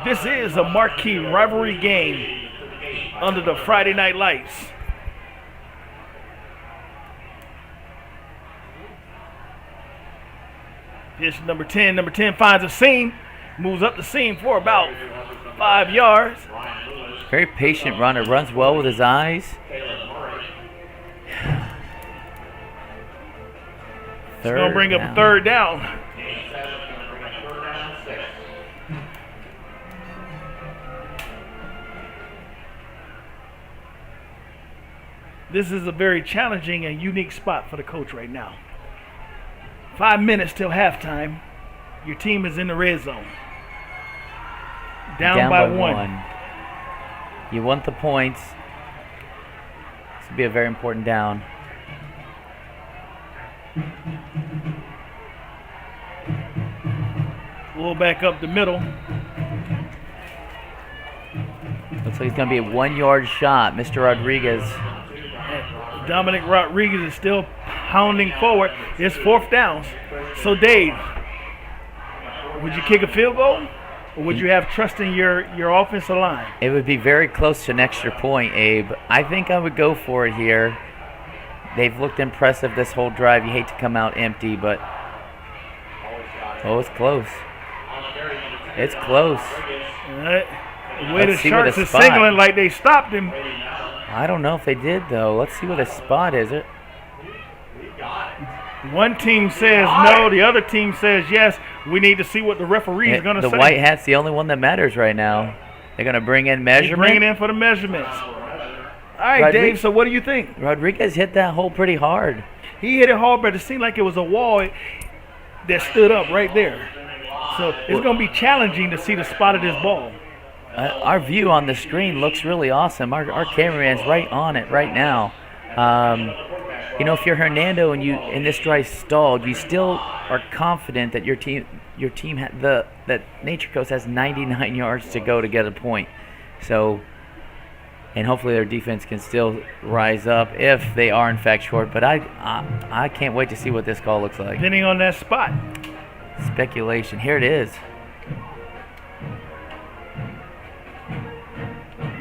This is a marquee rivalry game under the Friday night lights. Here's number 10. Number 10 finds a seam, moves up the seam for about 5 yards. Very patient runner, runs well with his eyes. It's going to bring up a third down. This is a very challenging and unique spot for the coach right now. 5 minutes till halftime. Your team is in the red zone. Down by one. You want the points. This would be a very important down. We'll back up the middle. Looks like it's going to be a 1-yard shot. Mr. Rodriguez. Dominic Rodriguez is still pounding forward. It's 4th down. So, Dave, would you kick a field goal, or would you have trust in your offensive line? It would be very close to an extra point, Abe. I think I would go for it here. They've looked impressive this whole drive. You hate to come out empty, but it's close. It's close. The way the Sharks are signaling like they stopped him. I don't know if they did, though. Let's see what the spot is. One team says no, the other team says yes. We need to see what the referee is going to say. The white hat's the only one that matters right now. They're going to bring in measurement. He's bringing in for the measurements. All right, Dave, so what do you think? Rodriguez hit that hole pretty hard. He hit it hard, but it seemed like it was a wall that stood up right there. So it's going to be challenging to see the spot of this ball. Our view on the screen looks really awesome. Our cameraman's right on it right now. You know, if you're Hernando and this drive stalled, you still are confident that your team that Nature Coast has 99 yards to go to get a point. So, and hopefully their defense can still rise up if they are in fact short. But I can't wait to see what this call looks like. Depending on that spot. Speculation. Here it is.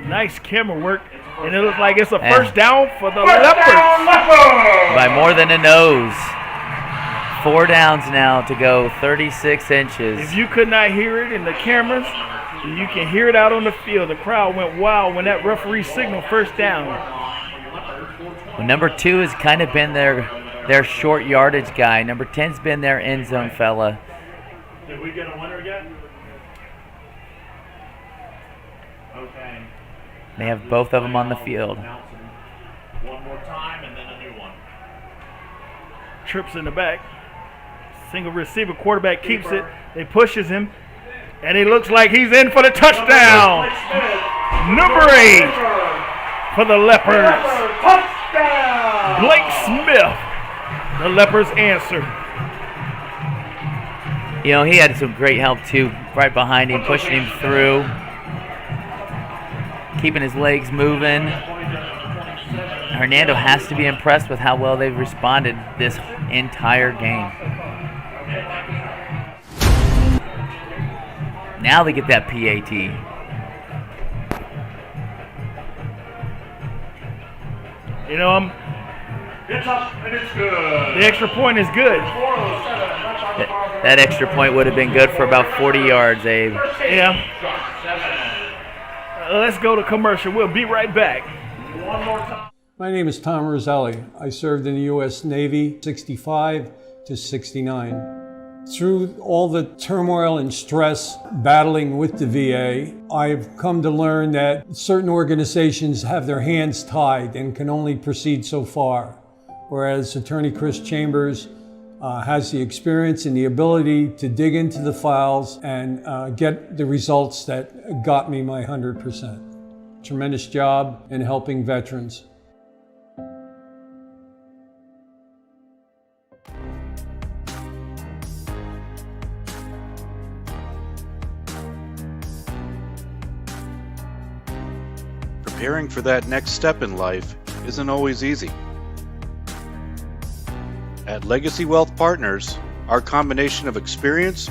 Nice camera work. And it looks like it's a first down for the Leopards. By more than a nose. 4 downs now to go, 36 inches. If you could not hear it in the cameras, you can hear it out on the field. The crowd went wild when that referee signaled first down. Well, number 2 has kind of been their short yardage guy. Number 10's been their end zone fella. Did we get a winner yet? Okay. They have both of them on the field. One more time and then a new one. Trips in the back. Single receiver, quarterback keeps it. They pushes him. And he looks like he's in for the touchdown. Number 8 for the Leopards. Touchdown! Blake Smith. The Leopards answer. You know, he had some great help too, right behind him, pushing him through. Keeping his legs moving. Hernando has to be impressed with how well they've responded this entire game. Now they get that PAT. You know, It's up and it's good. the extra point is good. That extra point would have been good for about 40 yards, Abe. Yeah. Let's go to commercial. We'll be right back. One more time. My name is Tom Roselli. I served in the U.S. Navy 65 to 69. Through all the turmoil and stress battling with the VA, I've come to learn that certain organizations have their hands tied and can only proceed so far, whereas Attorney Chris Chambers has the experience and the ability to dig into the files and get the results that got me my 100%. Tremendous job in helping veterans. Preparing for that next step in life isn't always easy. At Legacy Wealth Partners, our combination of experience,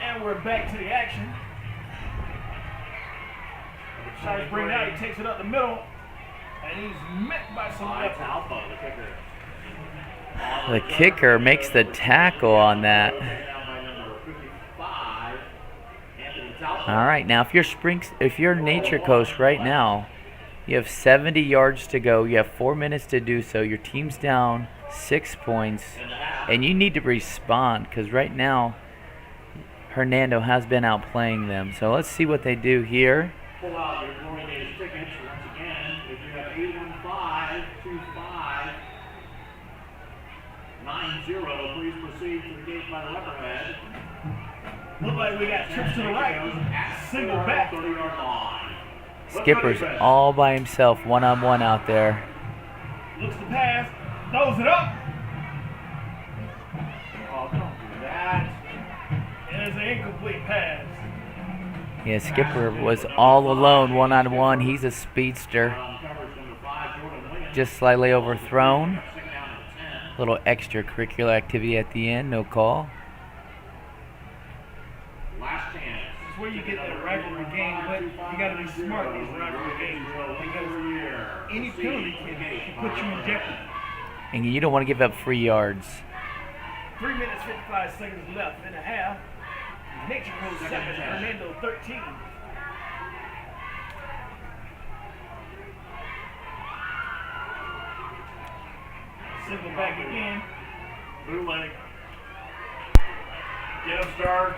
And we're back to the action. Tries to bring it out. He takes it up the middle. And he's met by some Alpha, The kicker makes the tackle on that. All right, now if you're Nature Coast right now, you have 70 yards to go. You have 4 minutes to do so. Your team's down 6 points, and you need to respond because right now Hernando has been outplaying them. So let's see what they do here. Pull out your coordinated tickets once again. If you have 815-25-90, please proceed to the gate by the Leopardhead. Look like we got trips to the right. Single back. 30-yard line. Skipper's all by himself, one-on-one out there. Looks to pass. Throws it up. Oh, don't do that. And it's an incomplete pass. Yeah, Skipper was all alone, one-on-one. He's a speedster. Just slightly overthrown. Little extracurricular activity at the end, no call. Last chance. It's where you get that rivalry game, but you got to be smart in these rivalry games because any penalty can put you in jeopardy. And you don't want to give up free yards. 3 minutes, 55 seconds left in the half. Nature Coast 7, Hernando 13. Single back again. Bootleg. Get him started.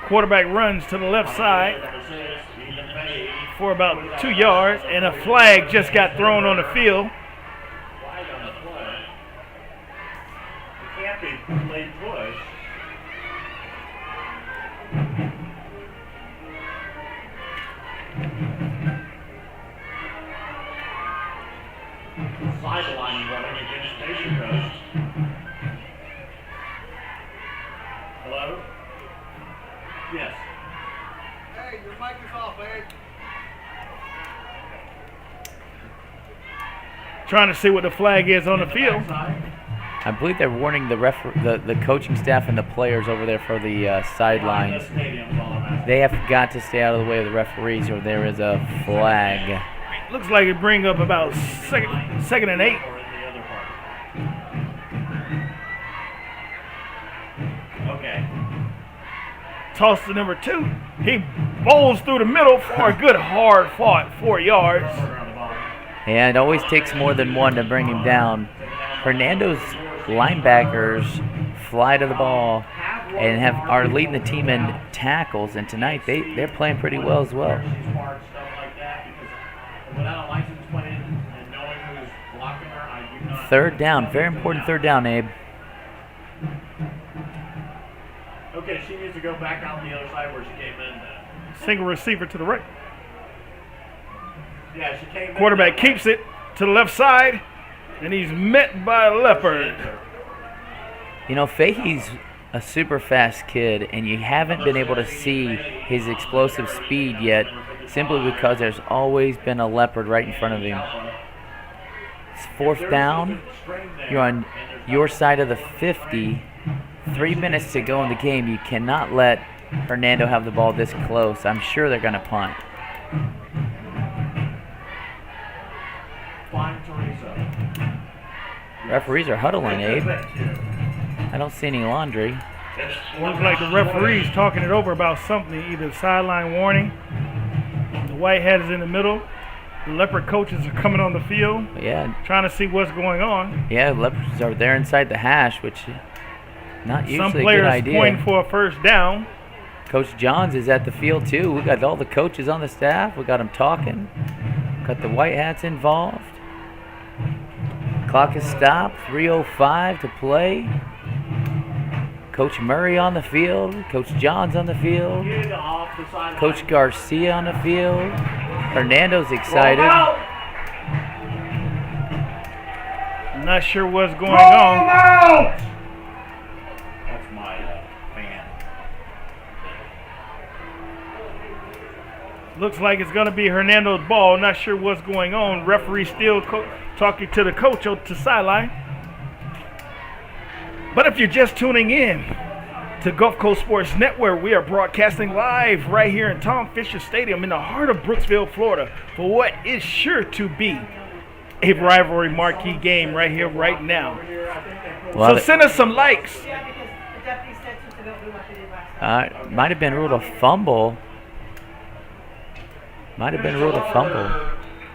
Quarterback runs to the left side Number 6, Ethan Page. for about 2 yards, and a flag just got thrown on the field. Flag on the play. It can't be late push. Sideline running against Nature Coast. Hello? Yes. Hey, your mic is off, Ed. Trying to see what the flag is on the field. I believe they're warning the coaching staff and the players over there for the sidelines. They have got to stay out of the way of the referees, or there is a flag. Looks like it bring up about second and 8. Okay. Toss to number 2. He bowls through the middle for a good hard fought 4 yards. Yeah, it always takes more than one to bring him down. Hernando's linebackers fly to the ball and are leading the team in tackles, and tonight they're playing pretty well as well. Third down, very important third down, Abe. Okay, she needs to go back out the other side where she came in then. Single receiver to the right. Yeah, she came in. Quarterback keeps it to the left side, and he's met by a Leopard. You know, Fahey's a super fast kid, and you haven't been able to see his explosive speed yet, simply because there's always been a Leopard right in front of him. It's fourth down. You're on your side of the 50. 3 minutes to go in the game. You cannot let Hernando have the ball this close. I'm sure they're going to punt. Referees are huddling, Abe. I don't see any laundry. Looks like the referee's talking it over about something, either sideline warning. The white hat is in the middle. The Leopard coaches are coming on the field, Yeah, trying to see what's going on. yeah, Leopards are there inside the hash, which not usually Some a good players idea. pointing for a first down. Coach Johns is at the field too. We got all the coaches on the staff. We got them talking. Got the white hats involved. Clock is stopped. 3:05 to play. Coach Murray on the field. Coach Johns on the field. Coach Garcia on the field. Hernando's excited. I'm not sure what's going on. That's my fan. Looks like it's going to be Hernando's ball. Not sure what's going on. Referee still talking to the coach on the sideline. But if you're just tuning in to Gulf Coast Sports Network, we are broadcasting live right here in Tom Fisher Stadium in the heart of Brooksville, Florida, for what is sure to be a rivalry marquee game right here, right now. So send us some likes. Might have been ruled a fumble. Might have been ruled a fumble.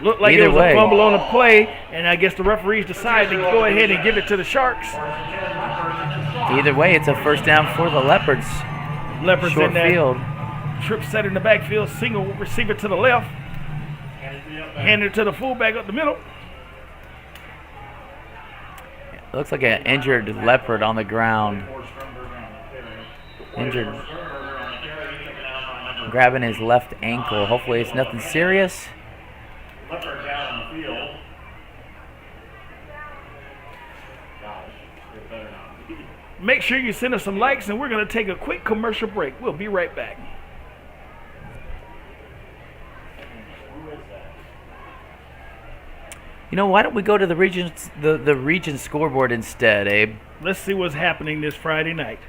Looked like Either it was way. a fumble on the play, and I guess the referees decided to go ahead and give it to the Sharks. Either way, it's a first down for the Leopards. Leopards Short in that field. trip set in the backfield, single receiver to the left, handed to the fullback up the middle. Looks like an injured Leopard on the ground. Injured. Grabbing his left ankle. Hopefully it's nothing serious. Leopard down on the field. Make sure you send us some likes, and we're going to take a quick commercial break. We'll be right back. You know, why don't we go to the region scoreboard instead, Abe? Let's see what's happening this Friday night.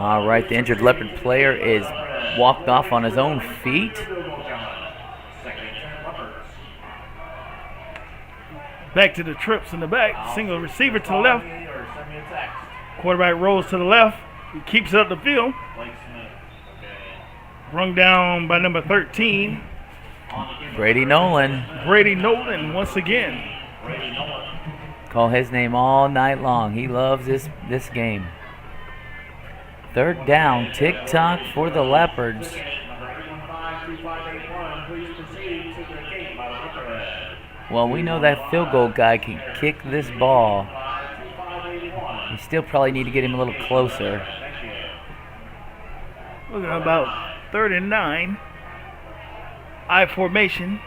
All right, the injured Leopard player is walked off on his own feet. Back to the trips in the back. Single receiver to the left. Quarterback rolls to the left. He keeps it up the field. Rung down by number 13. Brady Nolan. Brady Nolan once again. Call his name all night long. He loves this game. Third down, tick-tock for the Leopards. Well, we know that field goal guy can kick this ball. We still probably need to get him a little closer. Looking at about 3rd and 9. I formation.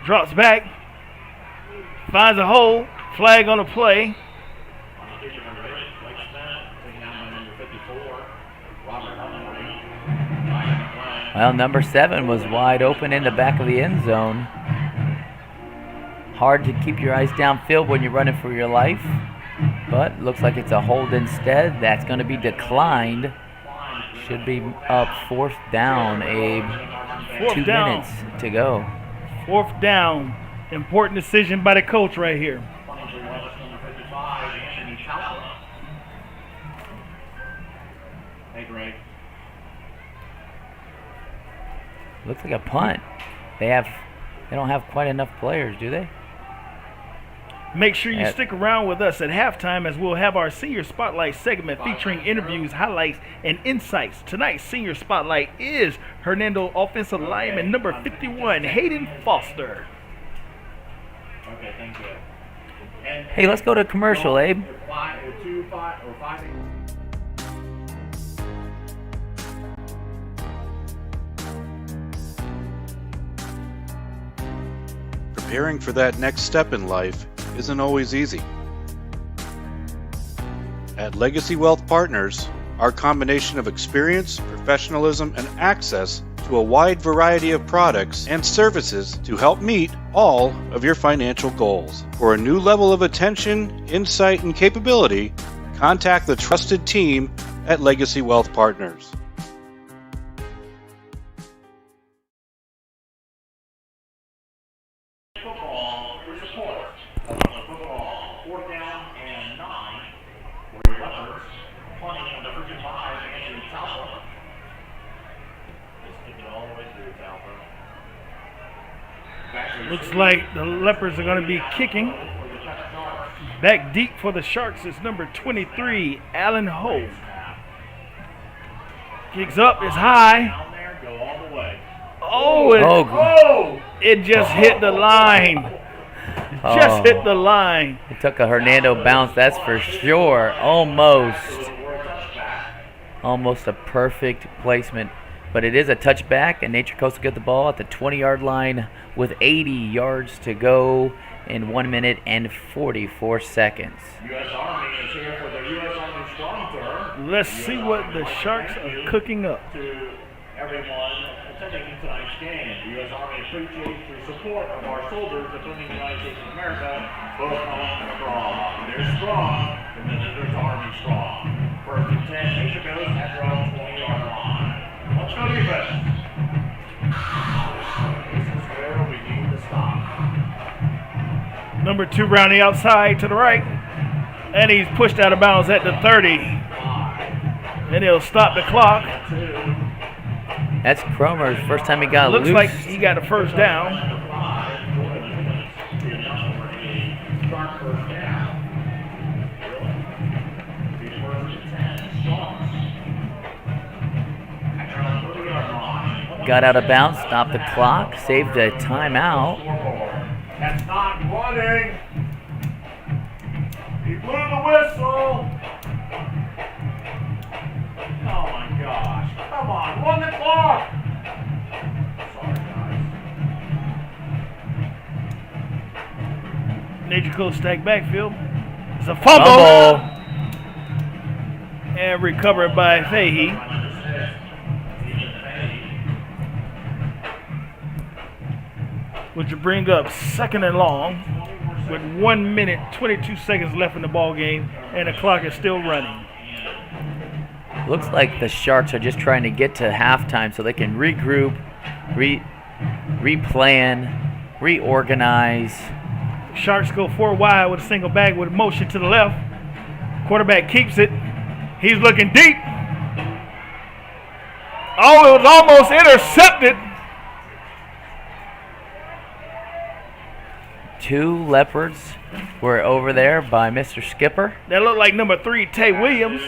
Drops back. Finds a hole. Flag on the play. Well, number 7 was wide open in the back of the end zone. Hard to keep your eyes downfield when you're running for your life. But looks like it's a hold instead. That's going to be declined. Should be up 4th down, Abe. 2 minutes to go. 4th down. Important decision by the coach right here. Looks like a punt. They don't have quite enough players, do they? Make sure you stick around with us at halftime as we'll have our Senior Spotlight segment featuring interviews, highlights, and insights. Tonight's Senior Spotlight is Hernando offensive lineman number 51, Hayden Foster. Okay, thank you. Hey, let's go to commercial, Abe. Preparing for that next step in life isn't always easy. At Legacy Wealth Partners, our combination of experience, professionalism, and access to a wide variety of products and services to help meet all of your financial goals. For a new level of attention, insight, and capability, contact the trusted team at Legacy Wealth Partners. Looks like the Leopards are going to be kicking. Back deep for the Sharks is number 23, Alan Holt. Kicks up, is high. It just hit the line. Just hit the line. It took a Hernando bounce, that's for sure. Almost a perfect placement. But it is a touchback, and Nature Coast will get the ball at the 20-yard line with 80 yards to go in 1 minute and 44 seconds. U.S. Army is here for the U.S. Army Strong Term. Let's see what the Sharks are cooking up. To everyone attending tonight's game, the U.S. Army appreciates the support of our soldiers defending the United States of America, both home and abroad. They're strong, and the U.S. Army strong. First and 10, Nature Coast at their own 20-yard line. Let's go defense. This is where we need to stop. Number 2 round the outside to the right. And he's pushed out of bounds at the 30. And he'll stop the clock. That's Cromer's first time he got loose. Looks like he got a first down. Got out of bounds, stopped the clock, saved a timeout. That's not running. He blew the whistle. Oh my gosh. Come on, run the clock. Sorry, guys. Nature Coast stack backfield. It's a fumble. And recovered by Fahey. Which will bring up 2nd and long with 1 minute, 22 seconds left in the ball game, and the clock is still running. Looks like the Sharks are just trying to get to halftime so they can regroup, replan, reorganize. Sharks go 4 wide with a single bag with a motion to the left. Quarterback keeps it. He's looking deep. Oh, it was almost intercepted. 2 Leopards were over there by Mr. Skipper. That looked like number 3, Tay Williams.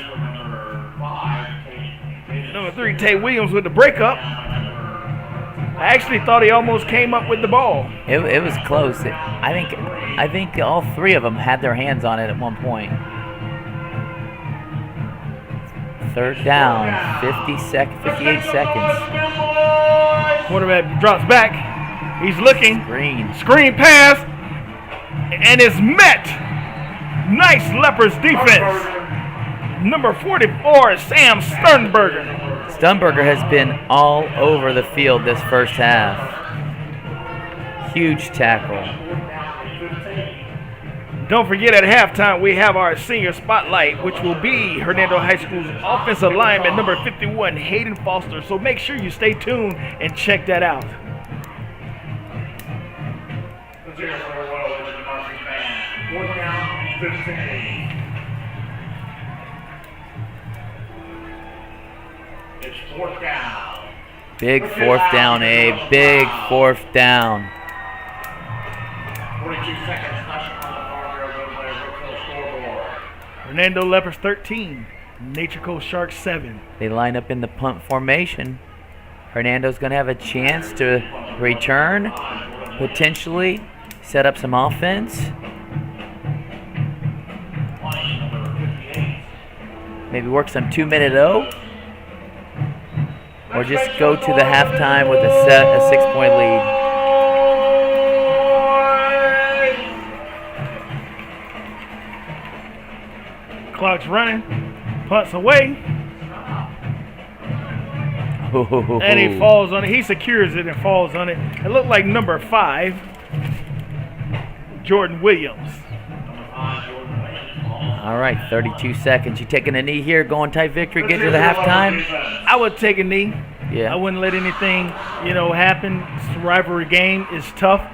Number 3, Tay Williams with the breakup. I actually thought he almost came up with the ball. It was close. I think all 3 of them had their hands on it at one point. 3rd down, 58 seconds. Quarterback drops back. He's looking. Screen pass. And is met. Nice Leopards defense. Number 44, Sam Sternberger. Sternberger has been all over the field this first half. Huge tackle. Don't forget, at halftime, we have our senior spotlight, which will be Hernando High School's offensive lineman, number 51, Hayden Foster. So make sure you stay tuned and check that out. It's 4th down. Big 4th down, Abe. Big 4th down. 42 seconds left on the Fargo Brooksville scoreboard. Hernando Leopards 13, Nature Coast Sharks 7. They line up in the punt formation. Hernando's going to have a chance to return, potentially set up some offense. Maybe work some 2-minute O. Or just go to the halftime with a 6-point lead. Clock's running. Punts away. And he falls on it. He secures it and falls on it. It looked like number 5, Jordan Williams. All right, 32 seconds. You taking a knee here, going tight victory, get to the halftime? I would take a knee. Yeah. I wouldn't let anything, happen. It's a rivalry game. It's tough.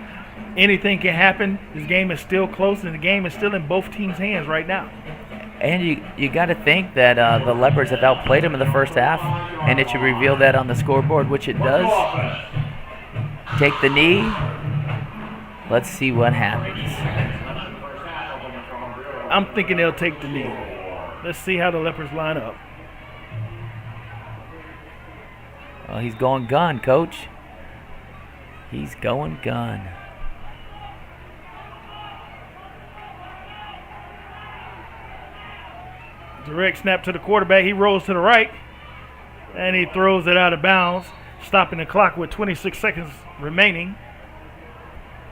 Anything can happen. This game is still close, and the game is still in both teams' hands right now. And you got to think that the Leopards have outplayed them in the first half, and it should reveal that on the scoreboard, which it does. Take the knee. Let's see what happens. I'm thinking they'll take the knee. Let's see how the Leopards line up. Well, he's going gun, Coach. He's going gun. Direct snap to the quarterback. He rolls to the right, and he throws it out of bounds, stopping the clock with 26 seconds remaining.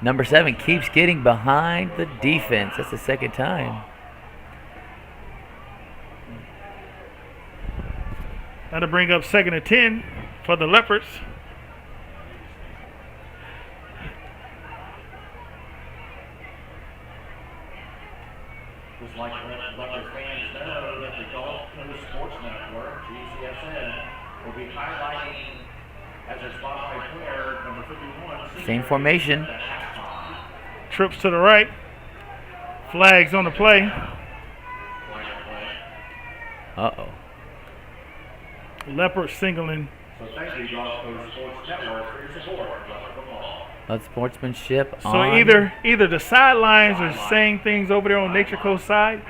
Number 7 keeps getting behind the defense. That's the second time. That'll bring up 2nd and 10 for the Leopards. Just like Leopard fans know that the Gulf Coast Sports Network, GCSN, will be highlighting as a spotlight player number 51. Same formation. Trips to the right. Flags on the play. Uh-oh. Leopard singling. So thank you, Gulf Coast Sports Network, for your support of football. That's sportsmanship. So on. either the sidelines are saying things over there on Nature Coast side,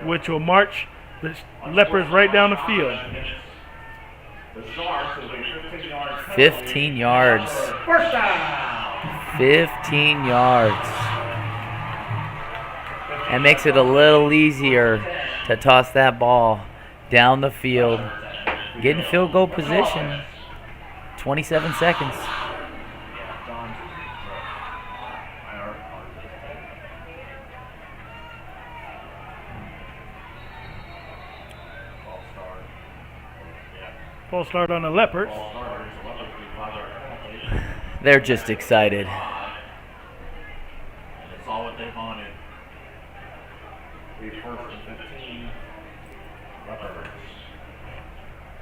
which will march the Leopards right down the field. The Sharks will be 15 yards. 15 yards. First down. 15 yards. That makes it a little easier to toss that ball down the field. Get in field goal position. 27 seconds. Full start on the Leopards. They're just excited. It's all what they wanted. be first and 15. Leopards.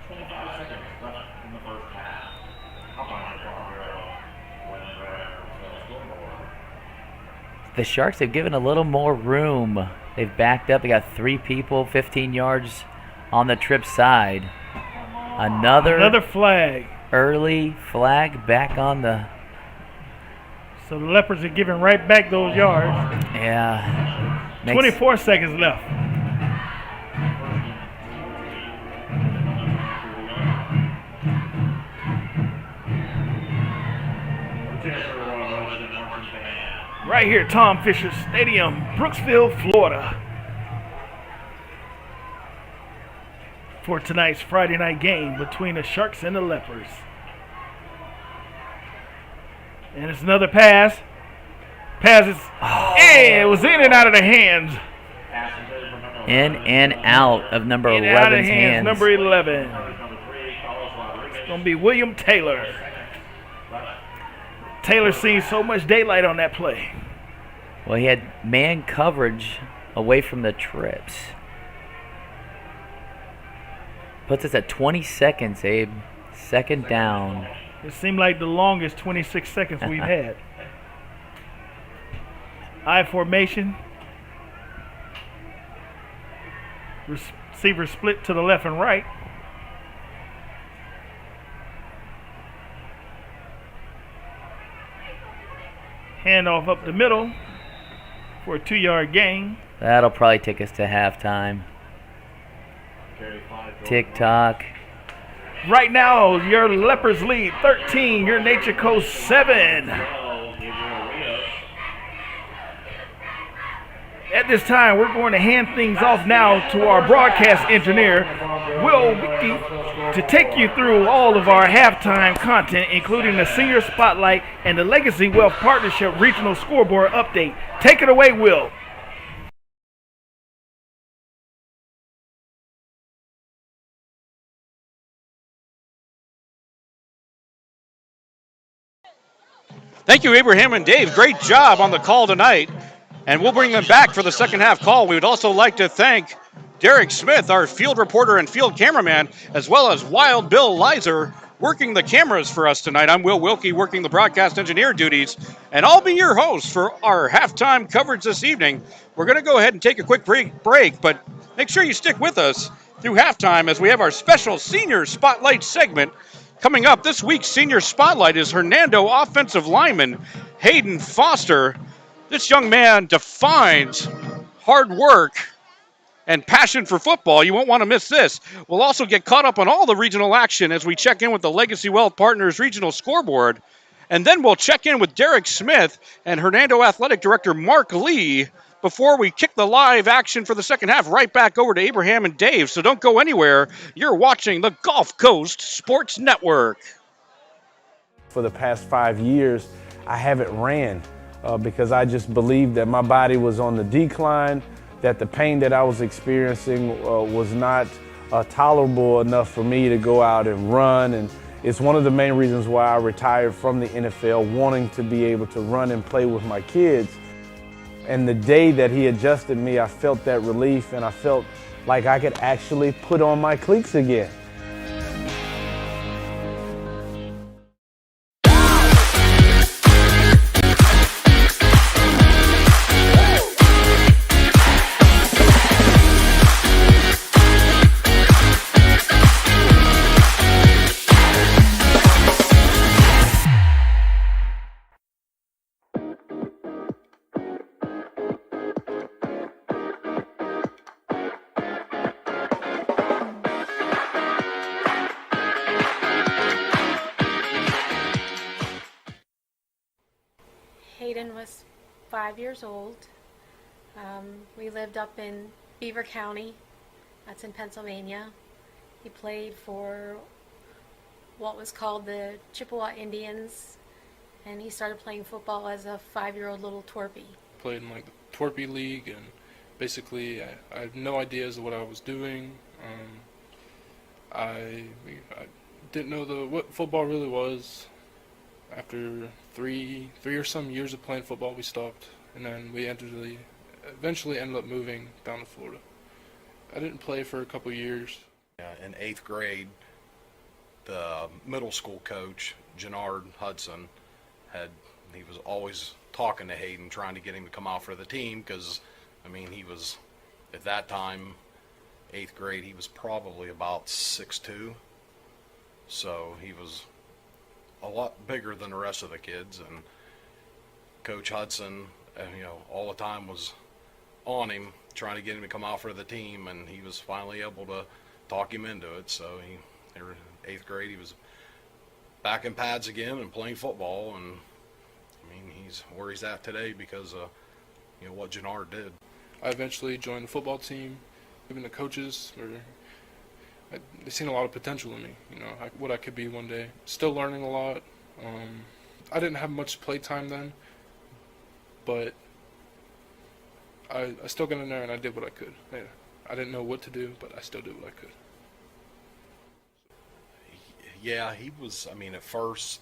25 seconds left in the first half. Up on your Fargo. When the scoreboard. The Sharks have given a little more room. They've backed up. They got 3 people, 15 yards on the trip side. Another flag. Early flag back on the... So the Leopards are giving right back those yards. Yeah. 24 seconds left. Right here, Tom Fisher Stadium, Brooksville, Florida. For tonight's Friday night game between the Sharks and the Leopards. And it's another pass. Pass is, it was in and out of the hands. In and out of number 11's hands. Number 11. It's going to be William Taylor. Taylor's seen so much daylight on that play. Well, he had man coverage away from the trips. Puts us at 20 seconds, Abe. Second down. It seemed like the longest 26 seconds we've had. I formation. Receiver split to the left and right. Handoff up the middle for a 2-yard gain. That'll probably take us to halftime. Tick-tock. Right now, your Leopards lead 13, your Nature Coast 7. At this time, we're going to hand things off now to our broadcast engineer, Will Wiki, to take you through all of our halftime content, including the Senior Spotlight and the Legacy Wealth Partnership Regional Scoreboard Update. Take it away, Will. Thank you, Abraham and Dave. Great job on the call tonight. And we'll bring them back for the second half call. We would also like to thank Derek Smith, our field reporter and field cameraman, as well as Wild Bill Lizer, working the cameras for us tonight. I'm Will Wilkie, working the broadcast engineer duties, and I'll be your host for our halftime coverage this evening. We're going to go ahead and take a quick break, but make sure you stick with us through halftime as we have our special Senior Spotlight segment. Coming up, this week's Senior Spotlight is Hernando offensive lineman Hayden Foster. This young man defines hard work and passion for football. You won't want to miss this. We'll also get caught up on all the regional action as we check in with the Legacy Wealth Partners regional scoreboard. And then we'll check in with Derek Smith and Hernando Athletic Director Mark Lee before we kick the live action for the second half right back over to Abraham and Dave. So don't go anywhere. You're watching the Gulf Coast Sports Network. For the past 5 years, I haven't ran because I just believed that my body was on the decline, that the pain that I was experiencing was not tolerable enough for me to go out and run. And it's one of the main reasons why I retired from the NFL, wanting to be able to run and play with my kids. And the day that he adjusted me, I felt that relief and I felt like I could actually put on my cleats again. Hayden was 5 years old. We lived up in Beaver County, that's in Pennsylvania. He played for what was called the Chippewa Indians, and he started playing football as a 5-year-old little torpy. Played in like the torpy league, and basically I had no idea as to what I was doing. I didn't know what football really was. After three or some years of playing football, we stopped, and then we entered the eventually ended up moving down to Florida. I didn't play for a couple years. In 8th grade, the middle school coach, Jannard Hudson, he was always talking to Hayden, trying to get him to come out for the team because, I mean, he was, at that time, 8th grade, he was probably about 6'2", so he was a lot bigger than the rest of the kids, and Coach Hudson, all the time was on him, trying to get him to come out for the team, and he was finally able to talk him into it. So in 8th grade, he was back in pads again and playing football, and I mean, he's where he's at today because of what Jannard did. I eventually joined the football team. Even the coaches, they seen a lot of potential in me, what I could be one day. Still learning a lot. I didn't have much play time then, but I still got in there and I did what I could. I didn't know what to do, but I still did what I could. Yeah, he was, at first,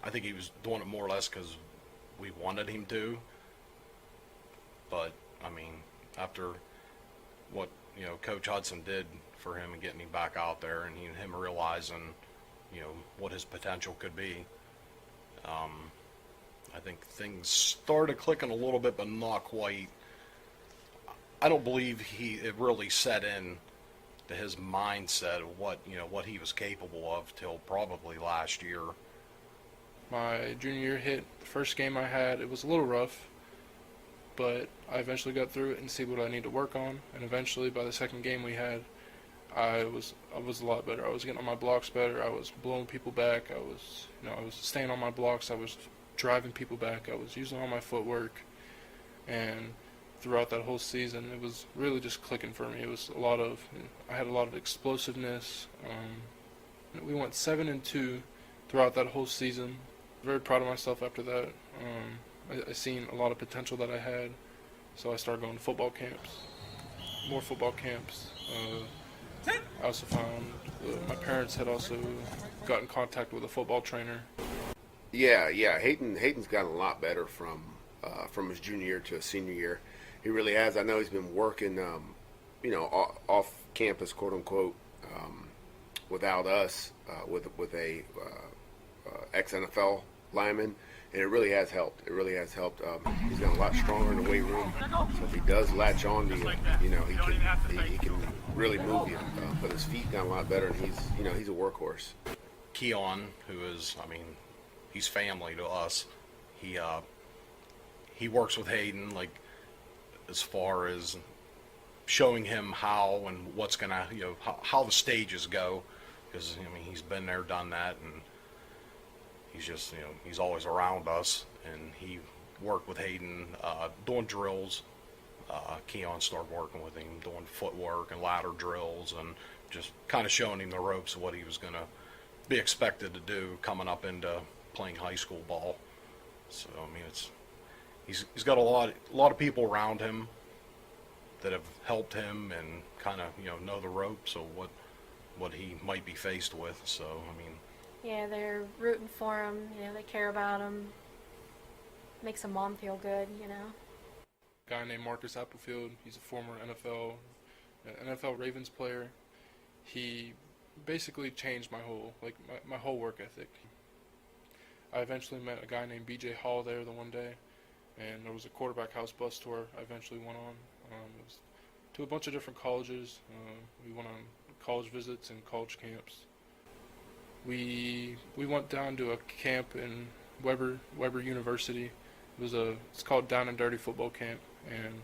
I think he was doing it more or less because we wanted him to, but, after what, Coach Hudson did for him and getting him back out there and him realizing, what his potential could be, I think things started clicking a little bit, but not quite. I don't believe it really set in to his mindset of what he was capable of till probably last year. My junior year hit, the first game I had, it was a little rough, but I eventually got through it and see what I need to work on. And eventually, by the second game we had, I was a lot better. I was getting on my blocks better. I was blowing people back. I was staying on my blocks. I was driving people back. I was using all my footwork, and throughout that whole season, it was really just clicking for me. It was I had a lot of explosiveness. We went 7-2 throughout that whole season. Very proud of myself after that. I seen a lot of potential that I had, so I started going to football camps, more football camps. I also found my parents had also got in contact with a football trainer. Yeah. Hayden's gotten a lot better from his junior year to his senior year. He really has. I know he's been working, off campus, quote unquote, without us, with a ex-NFL lineman, and it really has helped. He's gotten a lot stronger in the weight room. So if he does latch on to you, he can really move you. But his feet gotten a lot better, and he's a workhorse. Keon, who is, he's family to us. He works with Hayden, as far as showing him how and what's gonna, how the stages go, because he's been there, done that, and he's just, he's always around us. And he worked with Hayden doing drills. Keon started working with him doing footwork and ladder drills, and just kind of showing him the ropes of what he was gonna be expected to do coming up into playing high school ball. So he's got a lot of people around him that have helped him and kind of know the ropes of what he might be faced with. So yeah, they're rooting for him. They care about him. Makes a mom feel good. A guy named Marcus Applefield. He's a former NFL Ravens player. He basically changed my whole work ethic. I eventually met a guy named BJ Hall there the one day, and there was a quarterback house bus tour I eventually went on. It was to a bunch of different colleges. We went on college visits and college camps. We went down to a camp in Weber University. It's called Down and Dirty Football Camp, and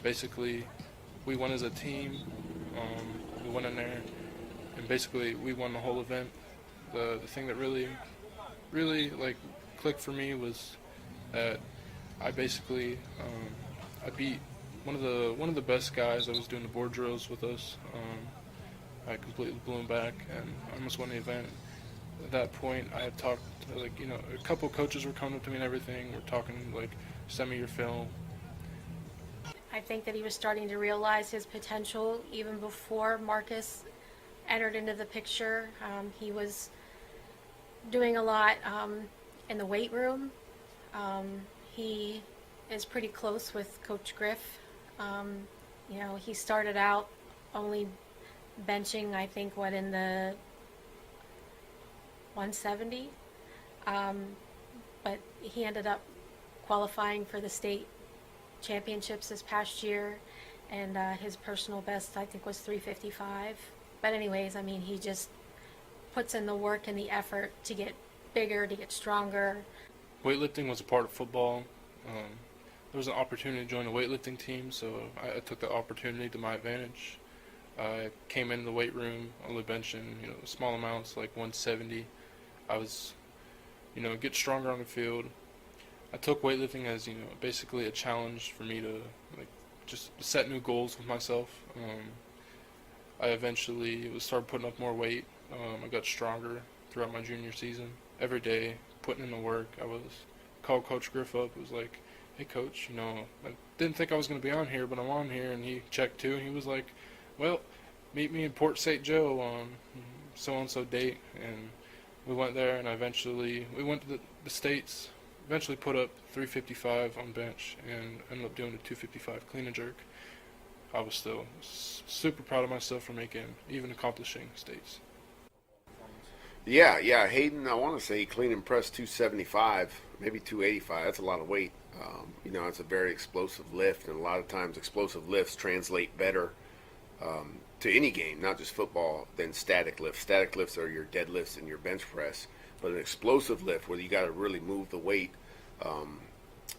basically we went as a team. We went in there, and basically we won the whole event. The thing that really clicked for me was that I basically I beat one of the best guys that was doing the board drills with us. I completely blew him back and I almost won the event. At that point, I had talked, a couple of coaches were coming up to me and everything. We're talking, send me your film. I think that he was starting to realize his potential even before Marcus entered into the picture. He was doing a lot in the weight room. He is pretty close with Coach Griff. You know, he started out only benching, I think, in the 170. But he ended up qualifying for the state championships this past year, and his personal best, I think, was 355. But anyways, I mean, he just puts in the work and the effort to get bigger, to get stronger. Weightlifting was a part of football. There was an opportunity to join a weightlifting team, so I took the opportunity to my advantage. I came in the weight room only benching, small amounts like 170. I was, get stronger on the field. I took weightlifting as, basically a challenge for me to just set new goals with myself. I eventually started putting up more weight. I got stronger throughout my junior season. Every day, putting in the work. I called Coach Griff up. It was like, hey, Coach, I didn't think I was going to be on here, but I'm on here. And he checked too, and he was like, well, meet me in Port St. Joe on so-and-so date. And we went there, and we went to the States, eventually put up 355 on bench, and ended up doing a 255 clean and jerk. I was still super proud of myself for accomplishing States. Yeah, Hayden, I want to say he clean and pressed 275, maybe 285. That's a lot of weight. It's a very explosive lift, and a lot of times explosive lifts translate better to any game, not just football, than static lifts. Static lifts are your deadlifts and your bench press, but an explosive lift where you got to really move the weight,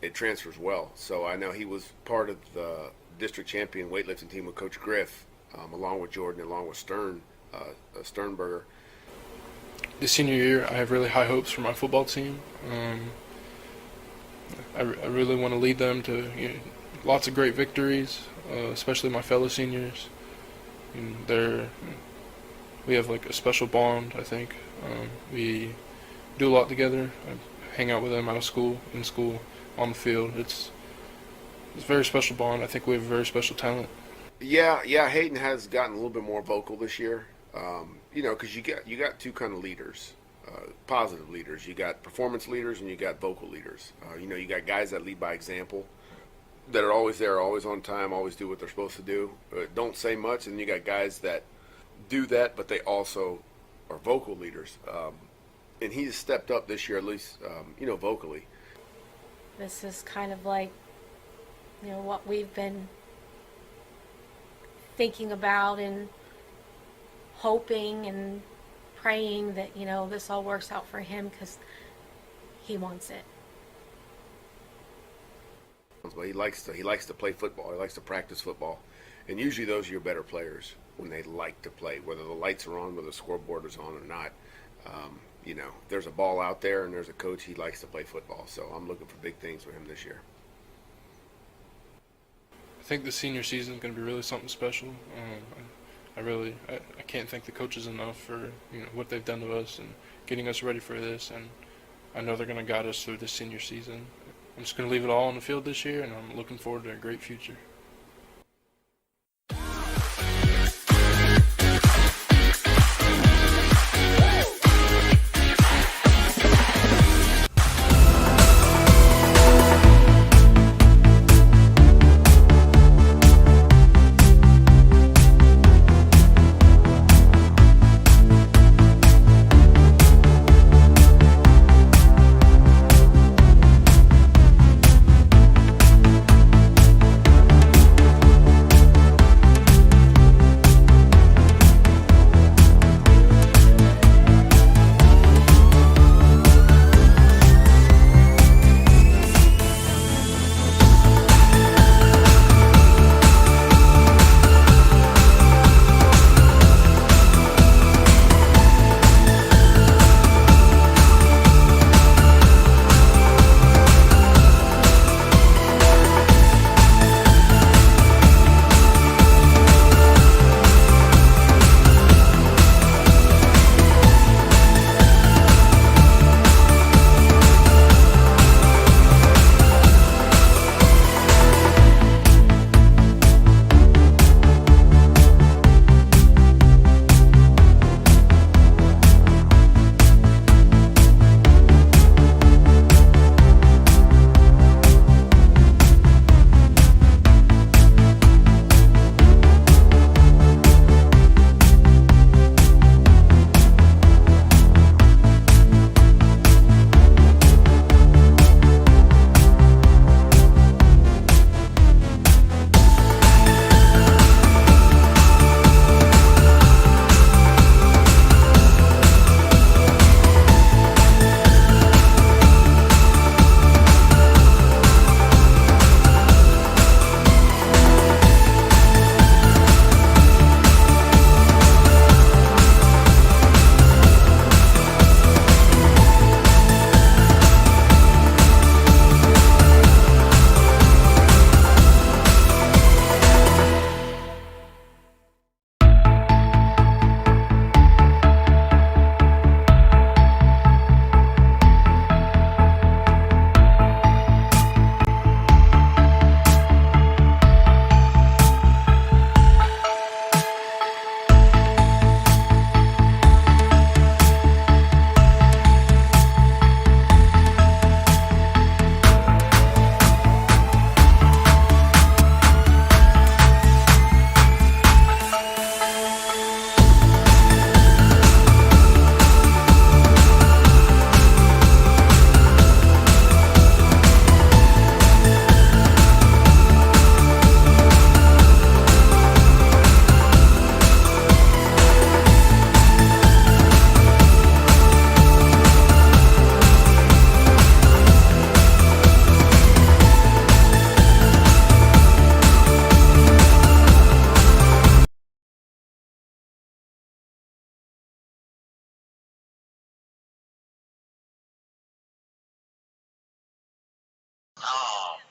it transfers well. So I know he was part of the district champion weightlifting team with Coach Griff, along with Jordan, along with Sternberger. This senior year, I have really high hopes for my football team. I really want to lead them to lots of great victories, especially my fellow seniors. We have a special bond, I think. We do a lot together. I hang out with them out of school, in school, on the field. It's a very special bond. I think we have a very special talent. Yeah, Hayden has gotten a little bit more vocal this year. Because you got two kind of leaders, positive leaders. You got performance leaders and you got vocal leaders. You got guys that lead by example, that are always there, always on time, always do what they're supposed to do, don't say much. And you got guys that do that, but they also are vocal leaders. And he's stepped up this year, at least, vocally. This is kind of like, what we've been thinking about and hoping and praying that, this all works out for him because he wants it. But he likes to play football. He likes to practice football. And usually those are your better players when they like to play, whether the lights are on, whether the scoreboard is on or not. There's a ball out there and there's a coach, he likes to play football. So I'm looking for big things for him this year. I think the senior season is going to be really something special. I can't thank the coaches enough for what they've done to us and getting us ready for this, and I know they're going to guide us through this senior season. I'm just going to leave it all on the field this year, and I'm looking forward to a great future.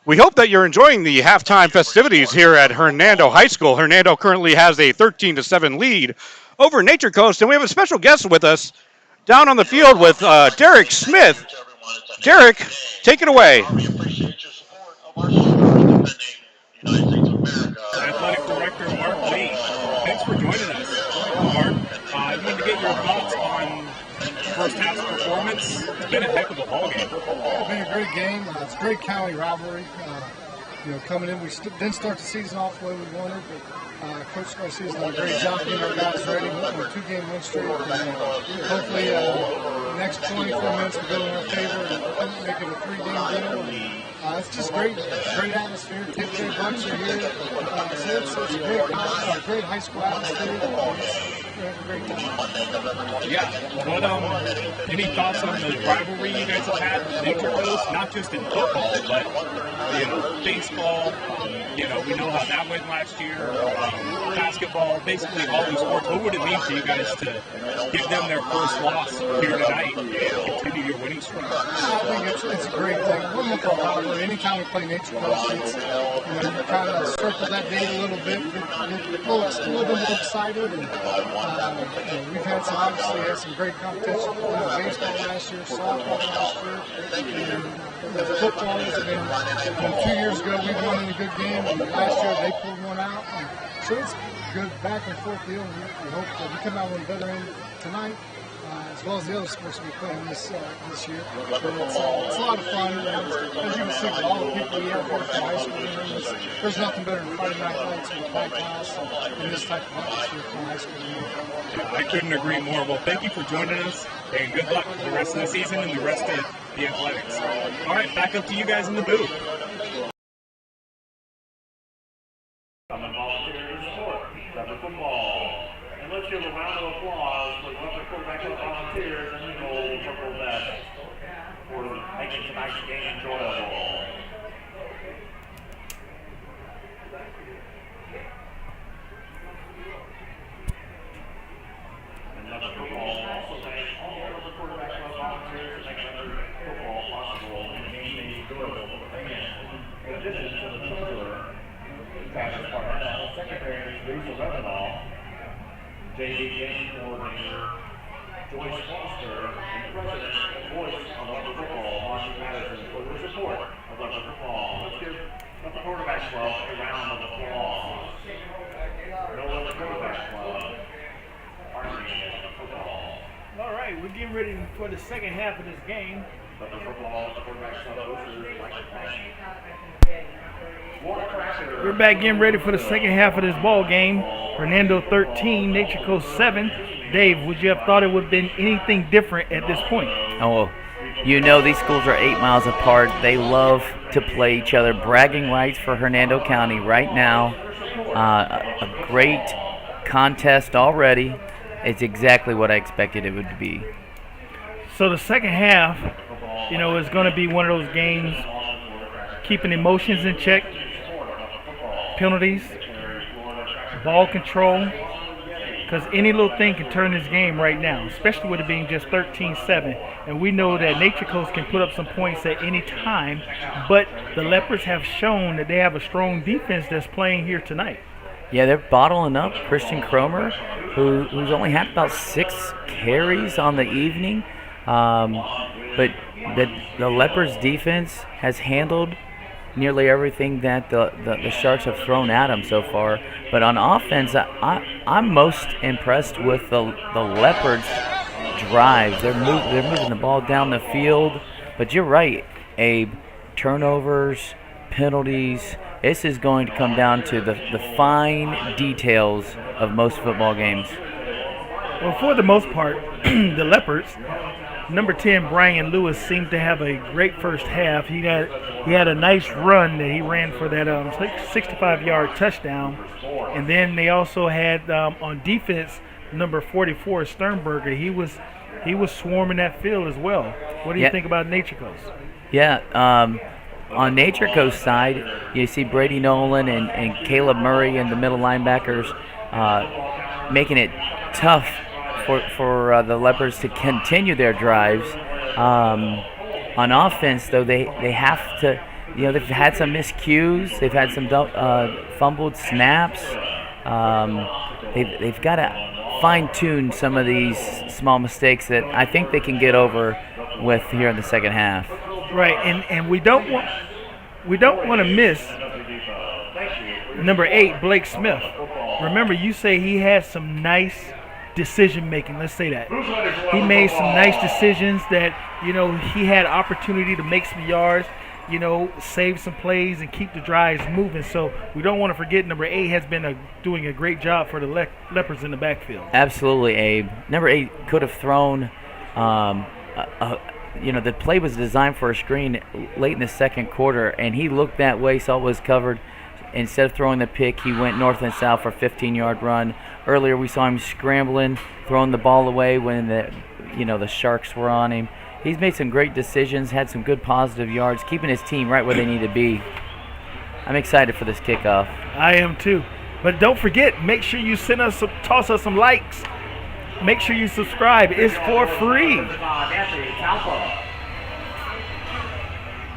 We hope that you're enjoying the halftime festivities here at Hernando High School. Hernando currently has a 13-7 lead over Nature Coast, and we have a special guest with us down on the field with Derek Smith. Derek, take it away. Athletic Director Mark Lee. Thanks for joining us, Mark. I wanted to get your thoughts on first half performance. It's been a heck of a ball game. It's been a great game. It's a great county rivalry. Coming in, we didn't start the season off the way we wanted, but Coach Garcia's done a great job getting our guys ready. We're 2-game win streak. Hopefully, the next 24 minutes will go in our favor and make it a 3-game deal. It's just great atmosphere. Tip J Bucks are here. So it's a great high school atmosphere. We have a great time. Yeah. What, any thoughts on the rivalry you guys have had with Nature Coast? Not just in football, but baseball. We know how that went last year. Basketball, basically all these sports. What would it mean to you guys to give them their first loss here tonight and continue your winning streak? I think it's a great thing. We're looking for rivalry. Anytime we play Nature Coast, it's, you kind of circle that date a little bit, get a little bit more excited. And we've had some great competition. Baseball last year, softball last year, and football has been 2 years ago we won in a good game, and last year they pulled one out. And so it's a good back and forth deal. We hope that we come out with a better end tonight, as well as the other sports we're playing this year. But it's a lot of fun. As you can see, with all the people we have here from high school, there's nothing better than Friday night lights with a packed house and this type of atmosphere from high school. I couldn't agree more. Well, thank you for joining us, and good luck for the rest of the season and the rest of the athletics. All right, back up to you guys in the booth. Volunteers support Leopard football. And let's give a round of applause for Leopard quarterback volunteers and the gold purple vest for making tonight's game enjoyable. And Leopard football also thanks all of the quarterback club volunteers for making Leopard football possible and game enjoyable for the fans. In addition to the treasurer, Pastor Parnell, Secretary Lisa Revenall, JV Game Coordinator Joyce Foster, and President and Voice of Leopard Football, Marcy Madison, for their support of Leopard Football. Let's give Leopard Quarterback Club a round of applause. No Leopard Quarterback Club, arguing Leopard Football. All right, we're getting ready for the second half of this game. Leopard Football, the Quarterback Club hosters like the bank. We're back getting ready for the second half of this ball game. Hernando 13, Nature Coast 7. Dave, would you have thought it would have been anything different at this point? Oh, these schools are 8 miles apart. They love to play each other. Bragging rights for Hernando County right now. A great contest already. It's exactly what I expected it would be. So the second half, is going to be one of those games keeping emotions in check. Penalties, ball control, because any little thing can turn this game right now, especially with it being just 13-7. And we know that Nature Coast can put up some points at any time, but the Leopards have shown that they have a strong defense that's playing here tonight. Yeah, they're bottling up Christian Cromer, who's only had about 6 carries on the evening. But the Leopards defense has handled nearly everything that the Sharks have thrown at them so far. But on offense, I'm most impressed with the Leopards' drives. They're moving the ball down the field. But you're right, Abe. Turnovers, penalties. This is going to come down to the fine details of most football games. Well, for the most part, the Leopards, number 10, Brian Lewis, seemed to have a great first half. He had a nice run that he ran for that 65-yard touchdown. And then they also had on defense, number 44, Sternberger. He was swarming that field as well. What do you think about Nature Coast? Yeah, on Nature Coast side, you see Brady Nolan and Caleb Murray and the middle linebackers making it tough for the Leopards to continue their drives. On offense, though, they have to they've had some miscues. They've had some fumbled snaps. They've got to fine-tune some of these small mistakes that I think they can get over with here in the second half. Right, and we don't want to miss number 8, Blake Smith. Remember, you say he had some nice decision making. Let's say that he made some nice decisions that he had opportunity to make some yards, save some plays and keep the drives moving. So we don't want to forget number 8 has been doing a great job for the Leopards in the backfield. Absolutely, Abe. Number 8 could have thrown. The play was designed for a screen late in the second quarter, and he looked that way, saw it was covered. Instead of throwing the pick, he went north and south for a 15-yard run. Earlier, we saw him scrambling, throwing the ball away when the Sharks were on him. He's made some great decisions, had some good positive yards, keeping his team right where they need to be. I'm excited for this kickoff. I am too. But don't forget, make sure you toss us some likes. Make sure you subscribe. It's for free.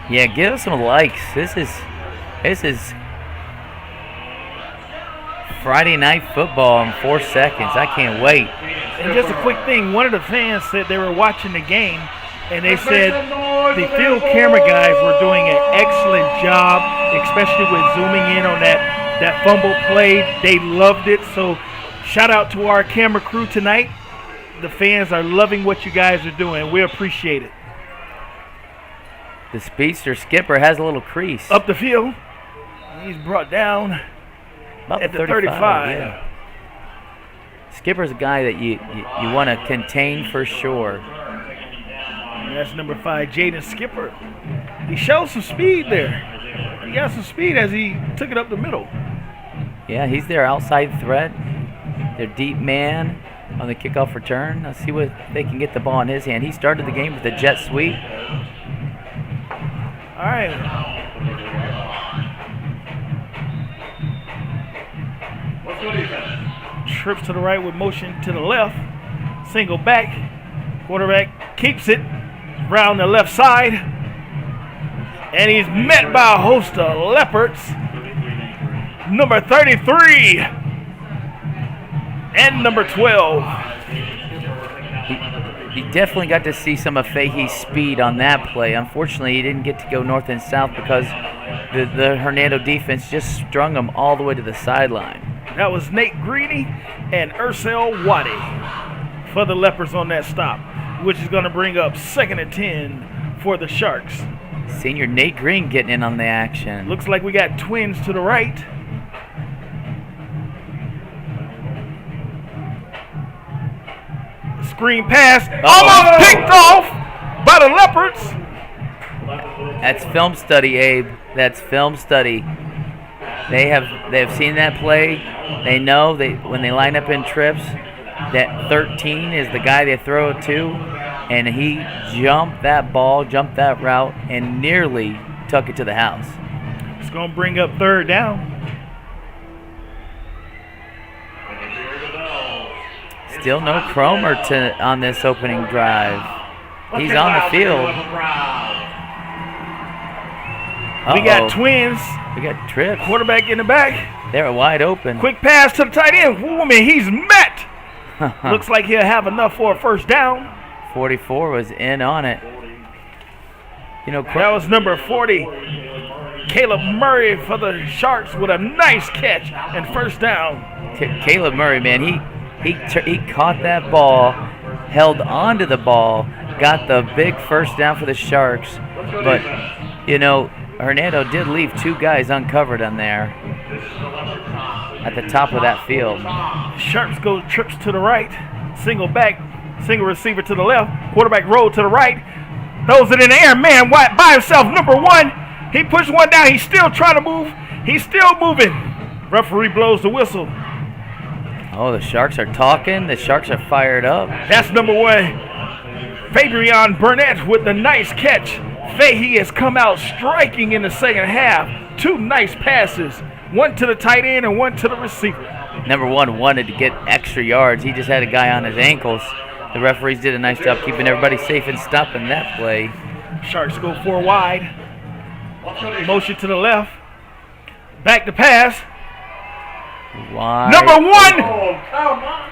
Yeah, give us some likes. This is Friday Night Football in 4 seconds. I can't wait. And just a quick thing, one of the fans said they were watching the game, and they said the field camera guys were doing an excellent job, especially with zooming in on that fumble play. They loved it. So shout out to our camera crew tonight. The fans are loving what you guys are doing. We appreciate it. The speedster Skipper has a little crease. Up the field. He's brought down about at the 35. Yeah. Skipper's a guy that you want to contain for sure. That's number 5, Jaden Skipper. He showed some speed there. He got some speed as he took it up the middle. Yeah, he's their outside threat, their deep man on the kickoff return. Let's see what they can get the ball in his hand. He started the game with a jet sweep. All right. Trips to the right with motion to the left. Single back. Quarterback keeps it around the left side. And he's met by a host of Leopards. Number 33 and number 12. He definitely got to see some of Fahey's speed on that play. Unfortunately, he didn't get to go north and south because the Hernando defense just strung him all the way to the sideline. That was Nate Greedy and Ursel Waddy for the Leopards on that stop, which is going to bring up 2nd and 10 for the Sharks. Senior Nate Green getting in on the action. Looks like we got twins to the right. Screen pass, almost picked off by the Leopards. That's film study, Abe. That's film study. They have seen that play. They know when they line up in trips that 13 is the guy they throw it to, and he jumped that ball, jumped that route, and nearly took it to the house. It's going to bring up 3rd down. Still no Cromer on this opening drive. He's on the field. We got twins. We got trips. Quarterback in the back. They're wide open. Quick pass to the tight end. Woman, he's met. Looks like he'll have enough for a 1st down. 44 was in on it. That was number 40. Caleb Murray for the Sharks with a nice catch and 1st down. Caleb Murray, man, he caught that ball, held onto the ball, got the big 1st down for the Sharks. But, Hernando did leave 2 guys uncovered on there at the top of that field. Sharks go trips to the right, single back, single receiver to the left, quarterback roll to the right, throws it in the air, man by himself, number 1. He pushed one down, he's still trying to move, he's still moving. Referee blows the whistle. Oh, the Sharks are talking, the Sharks are fired up. That's number 1. Fabian Burnett with the nice catch. Fahey has come out striking in the second half. 2 nice passes, one to the tight end and one to the receiver. Number 1 wanted to get extra yards. He just had a guy on his ankles. The referees did a nice job keeping everybody safe and stopping that play. Sharks go 4 wide. Motion to the left. Back to pass. Wide. Number 1. Oh, come on.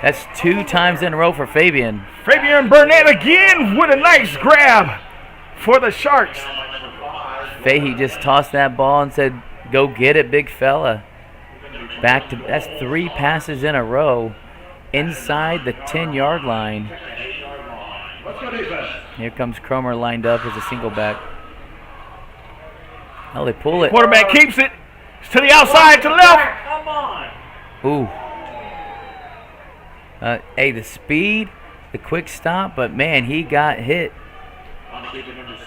That's 2 times in a row for Fabian. Fabian Burnett again with a nice grab for the Sharks. Fahey just tossed that ball and said, go get it, big fella. Back to, that's 3 passes in a row inside the 10-yard line. Here comes Cromer lined up as a single back. Oh, they pull it. Quarterback keeps it. It's to the outside, to the left. Come on. Ooh. Hey, the speed, the quick stop, but man, he got hit.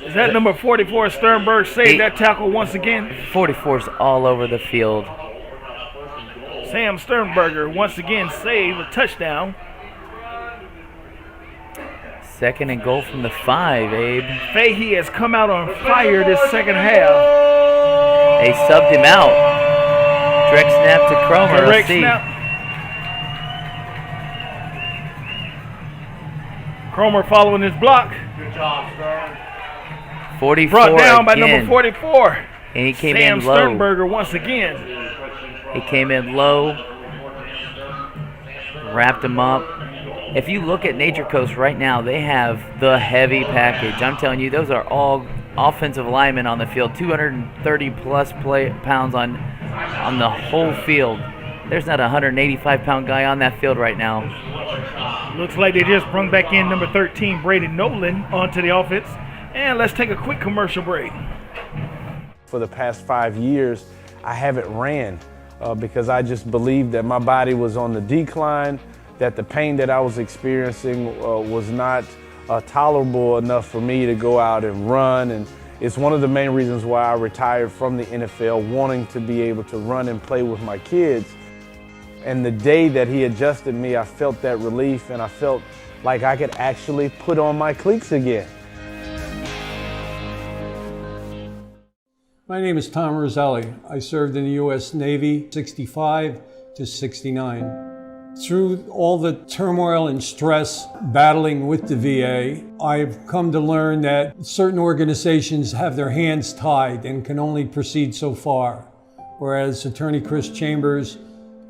Is that number 44, Sternberg, saved that tackle once again? 44's all over the field. Sam Sternberger once again saved a touchdown. 2nd and goal from the 5, Abe. Fahey has come out on fire this second half. They subbed him out. Direct snap to Cromer. Direct Let's see. snap. Cromer following his block. Good job, Stern. 44 Brought down by again. number 44. And he came Sam in low. Sternberger once again. He came in low. Wrapped him up. If you look at Nature Coast right now, they have the heavy package. I'm telling you, those are all offensive linemen on the field. 230-plus pounds on the whole field. There's not a 185-pound guy on that field right now. Looks like they just brought back in number 13, Brady Nolan, onto the offense. And let's take a quick commercial break. For the past 5 years, I haven't ran because I just believed that my body was on the decline, that the pain that I was experiencing was not tolerable enough for me to go out and run. And it's one of the main reasons why I retired from the NFL, wanting to be able to run and play with my kids. And the day that he adjusted me, I felt that relief, and I felt like I could actually put on my cleats again. My name is Tom Roselli. I served in the U.S. Navy 65 to 69. Through all the turmoil and stress battling with the VA, I've come to learn that certain organizations have their hands tied and can only proceed so far, whereas Attorney Chris Chambers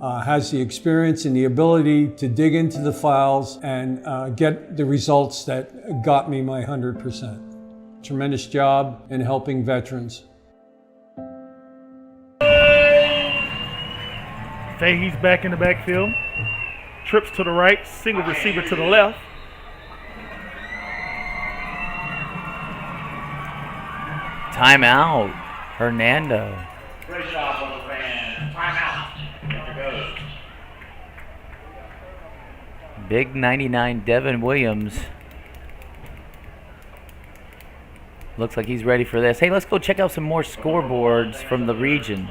has the experience and the ability to dig into the files and get the results that got me my 100%. Tremendous job in helping veterans. Fahey's back in the backfield. Trips to the right, single receiver to the left. Timeout, Hernando. Great job on the fan. Timeout. There goes. Big 99 Devin Williams. Looks like he's ready for this. Hey, let's go check out some more scoreboards from the region.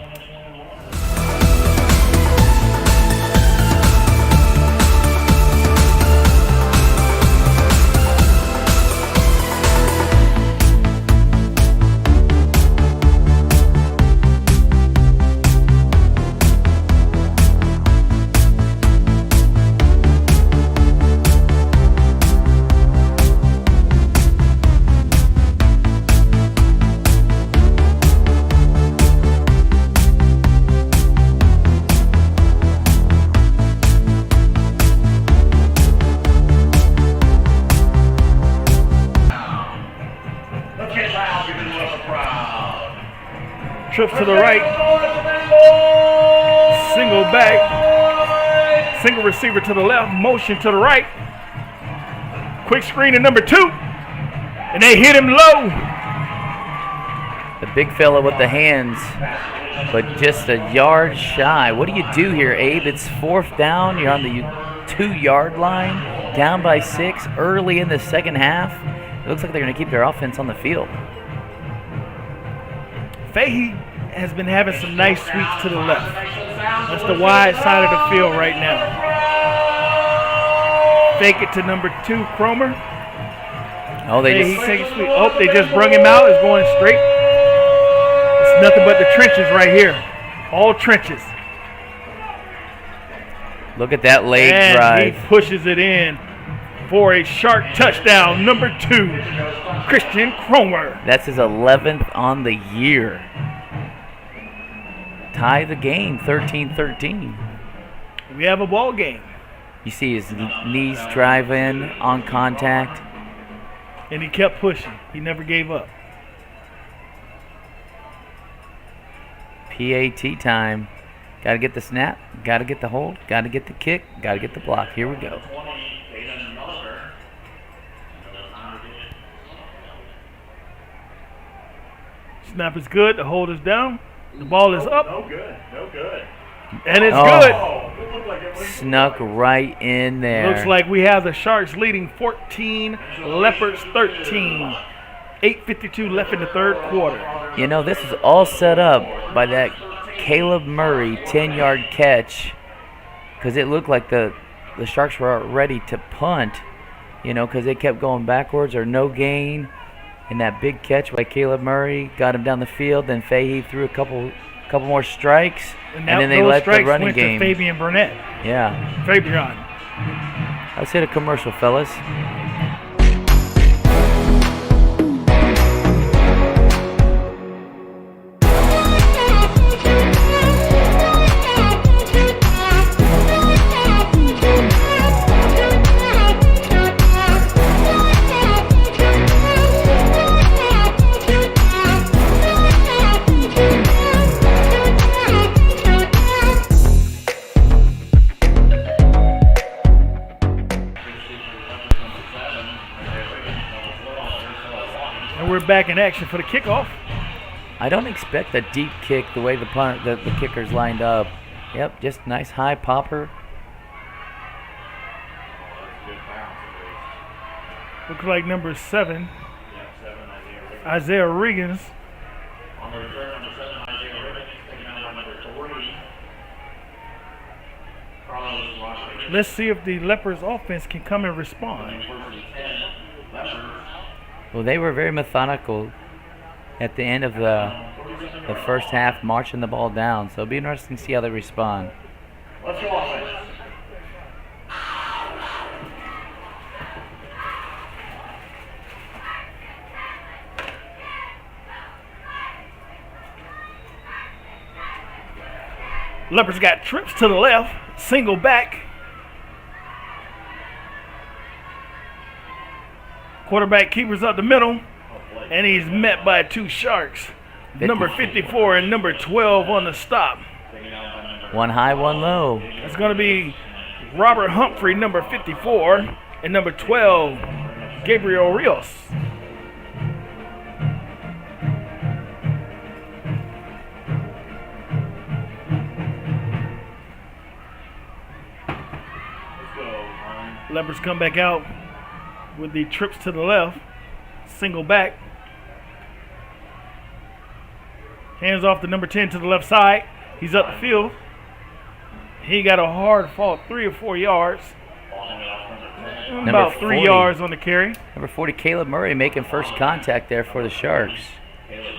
Trips to the right. Single back. Single receiver to the left. Motion to the right. Quick screen to number 2. And they hit him low. The big fella with the hands, but just a yard shy. What do you do here, Abe? It's 4th down. You're on the 2-yard line. Down by 6 early in the second half. It looks like they're going to keep their offense on the field. Fahey has been having some nice sweeps to the left. That's the wide side of the field right now. Fake it to number 2, Cromer. Oh, Fahey takes sweep. Oh, they just brung him out. It's going straight. It's nothing but the trenches right here. All trenches. Look at that late and drive. He pushes it in. for a Shark touchdown. Number 2, Christian Cromer. That's his 11th on the year. Tie the game, 13-13. We have a ball game. You see his knees drive in on contact. And he kept pushing. He never gave up. PAT time. Got to get the snap, got to get the hold, got to get the kick, got to get the block. Here we go. Snap is good. The hold is down. The ball is up. No good. No good. And it's good. Snuck right in there. Looks like we have the Sharks leading 14, Leopards 13. 8:52 left in the third quarter. You know, this is all set up by that Caleb Murray 10-yard catch, because it looked like the Sharks were ready to punt, you know, because they kept going backwards or no gain. And that big catch by Caleb Murray got him down the field. Then Fahey threw a couple more strikes, and then they let the running game. To Fabian Burnett. Yeah. Fabian. Let's hit a commercial, fellas. Back in action for the kickoff. I don't expect a deep kick the way the kicker's lined up. Yep, just nice high popper. Looks like number 7, Isaiah Riggins. Let's see if the Leopards offense can come and respond. Well, they were very methodical at the end of the first half, marching the ball down. So it'll be interesting to see how they respond. Let's go offense. Leopards got trips to the left, single back. Quarterback keepers up the middle, and he's met by 2 Sharks. Number 54 and number 12 on the stop. One high, one low. It's going to be Robert Humphrey, number 54, and number 12, Gabriel Rios. Leopards come back out with the trips to the left, single back. Hands off to number 10 to the left side. He's up the field. He got a hard fall, 3 or 4 yards. About 3 yards on the carry. Number 40, Caleb Murray, making first contact there for the Sharks. It's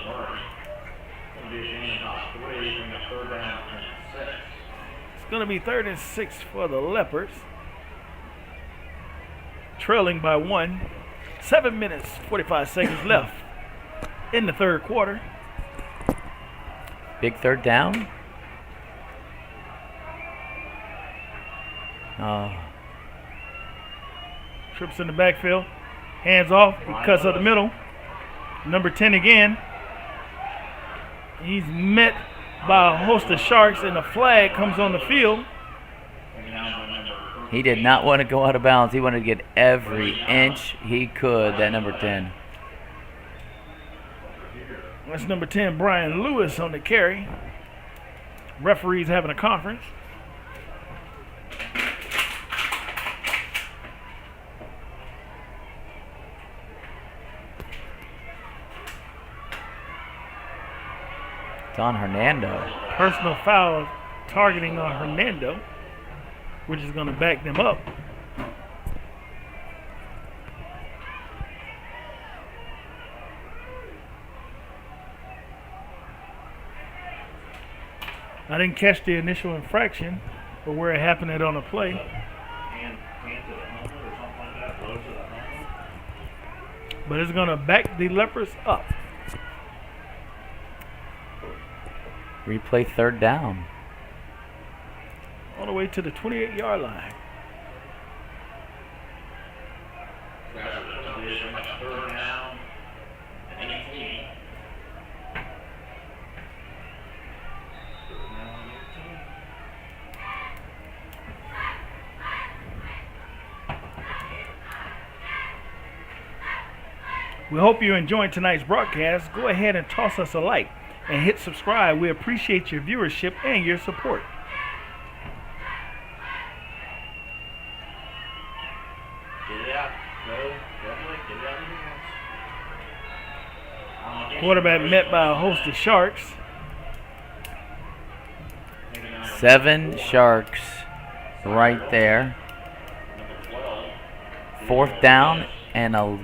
going to be 3rd and 6 for the Leopards. Trailing by 1. 7 minutes, 45 seconds left in the third quarter. Big third down. Trips in the backfield. Hands off. He cuts up the middle. Number 10 again. He's met by a host of Sharks, and a flag comes on the field. He did not want to go out of bounds. He wanted to get every inch he could, that number 10. That's number 10, Brian Lewis, on the carry. Referees having a conference. It's on Hernando. Personal foul targeting on Hernando, which is going to back them up. I didn't catch the initial infraction or where it happened on a play. but it's going to back the Leopards up. Replay third down. All the way to the 28-yard line. Third down and 18. We hope you're enjoying tonight's broadcast. Go ahead and toss us a like and hit subscribe. We appreciate your viewership and your support. Get it out. Go. Definitely get it out of your hands. Quarterback met by a host of Sharks. 7 Sharks right there. Fourth down and a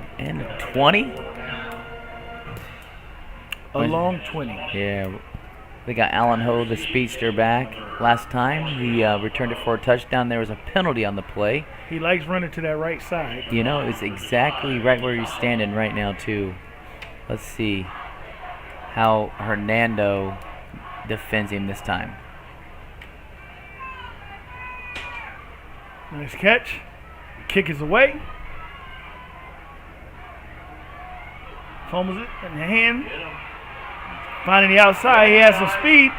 20. A long 20. Yeah. They got Allen Ho, the speedster, back. Last time he returned it for a touchdown. There was a penalty on the play. He likes running to that right side. You know, it's exactly right where he's standing right now, too. Let's see how Hernando defends him this time. Nice catch. Kick is away. Fumbles it in the hand. Finding the outside. He has some speed.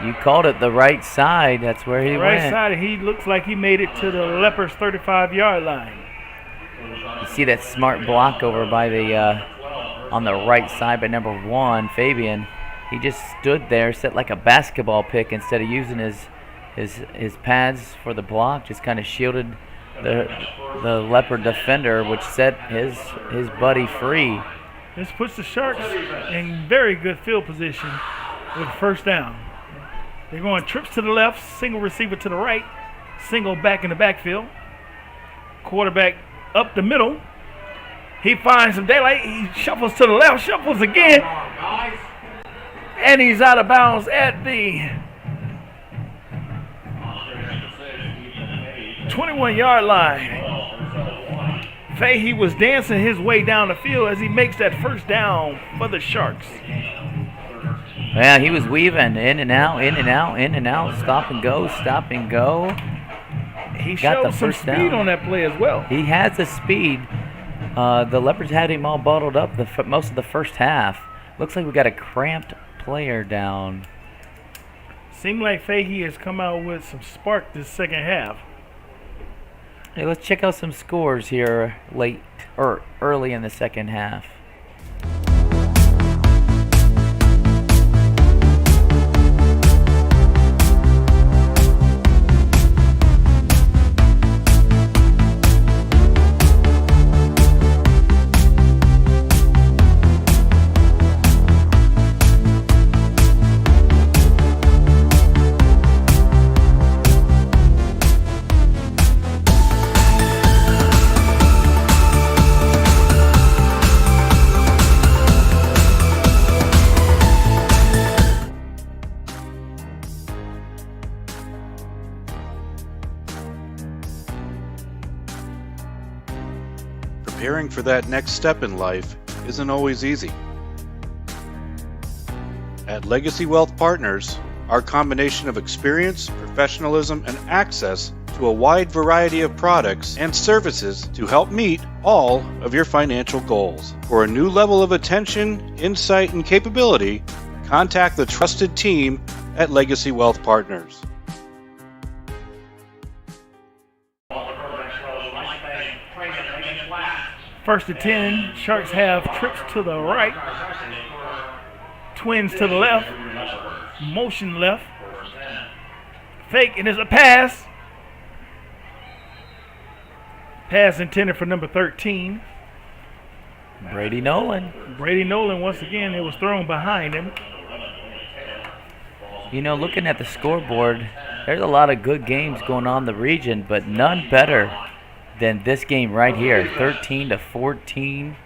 You called it the right side. That's where he Right went. side. He looks like he made it to the Leopards' 35-yard line. You see that smart block over by the on the right side by number 1, Fabian. He just stood there, set like a basketball pick instead of using his pads for the block. Just kind of shielded the Leopard defender, which set his buddy free. This puts the Sharks in very good field position with first down. They're going trips to the left, single receiver to the right, single back in the backfield. Quarterback up the middle. He finds some daylight. He shuffles to the left, shuffles again. And he's out of bounds at the 21-yard line. Fahey was dancing his way down the field as he makes that first down for the Sharks. Yeah, he was weaving in and out, in and out, in and out, stop and go, stop and go. He got showed the some first speed down on that play as well. He has the speed. The Leopards had him all bottled up most of the first half. Looks like we got a cramped player down. Seemed like Fahey has come out with some spark this second half. Hey, let's check out some scores here early in the second half. Preparing for that next step in life isn't always easy. At Legacy Wealth Partners, our combination of experience, professionalism, and access to a wide variety of products and services to help meet all of your financial goals. For a new level of attention, insight, and capability, contact the trusted team at Legacy Wealth Partners. First and 10, Sharks have trips to the right, twins to the left, motion left, fake, and there's a pass. Pass intended for number 13. Brady Nolan. Brady Nolan, once again, it was thrown behind him. You know, looking at the scoreboard, there's a lot of good games going on in the region, but none better than this game right here, 13-14.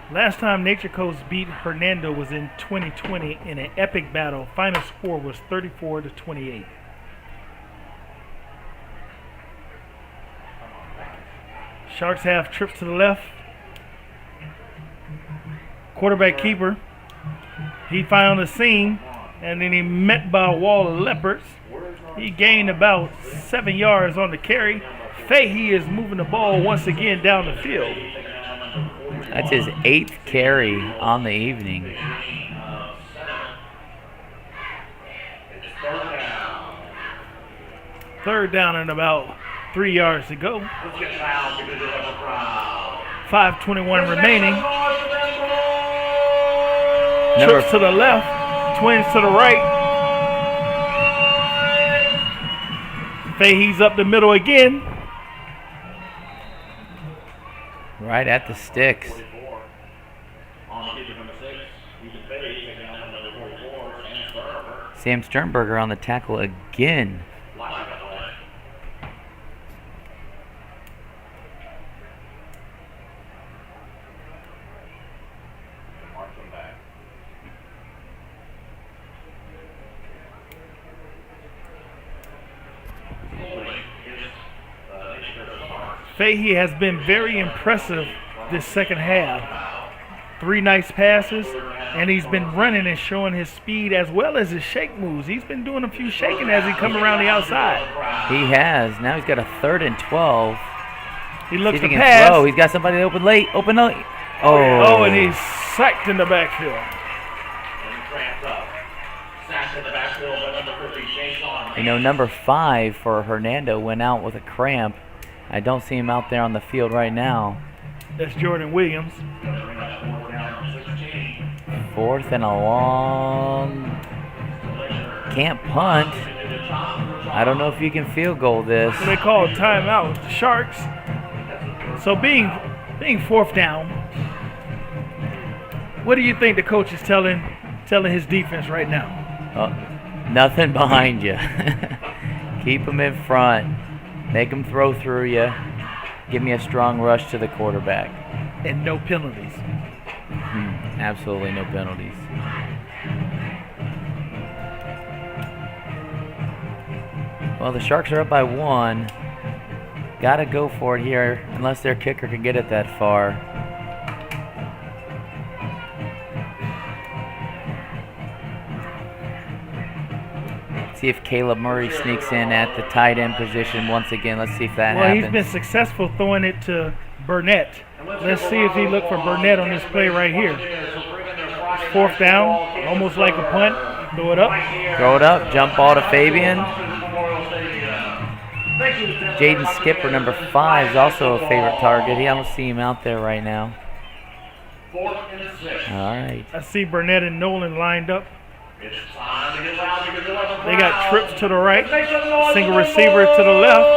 Last time Nature Coast beat Hernando was in 2020 in an epic battle. Final score was 34-28. Sharks have trips to the left, quarterback keeper. He found the seam, and then he met by a wall of leopards. He gained about 7 yards on the carry. Fahey is moving the ball once again down the field. That's his 8th carry on the evening. Third down and about 3 yards to go. 5:21 remaining. Trips to the left, twins to the right. Fahey's up the middle again. Right at the sticks. Sam Sternberger on the tackle again. Fahey has been very impressive this second half. 3 nice passes, and he's been running and showing his speed as well as his shake moves. He's been doing a few shaking as he come around the outside. He has. Now he's got a 3rd and 12. He looks to to pass. throw. He's got somebody open late. Oh. Oh, and he's sacked in the backfield. You know, number 5 for Hernando went out with a cramp. I don't see him out there on the field right now. That's Jordan Williams. 4th and a long. Can't punt. I don't know if you can field goal this. So they call timeout. The Sharks. So being 4th down, what do you think the coach is telling his defense right now? Nothing behind you. Keep them in front. Make them throw through you. Give me a strong rush to the quarterback. And no penalties. Absolutely no penalties. Well, the Sharks are up by 1. Got to go for it here, unless their kicker can get it that far. See if Caleb Murray sneaks in at the tight end position once again. Let's see if that happens. Well, he's been successful throwing it to Burnett. Let's see if he look for Burnett on this play right here. 4th down, almost like a punt. Throw it up. Throw it up. Jump ball to Fabian. Jaden Skipper, number 5, is also a favorite target. I don't see him out there right now. All right. I see Burnett and Nolan lined up. They got trips to the right, single receiver to the left.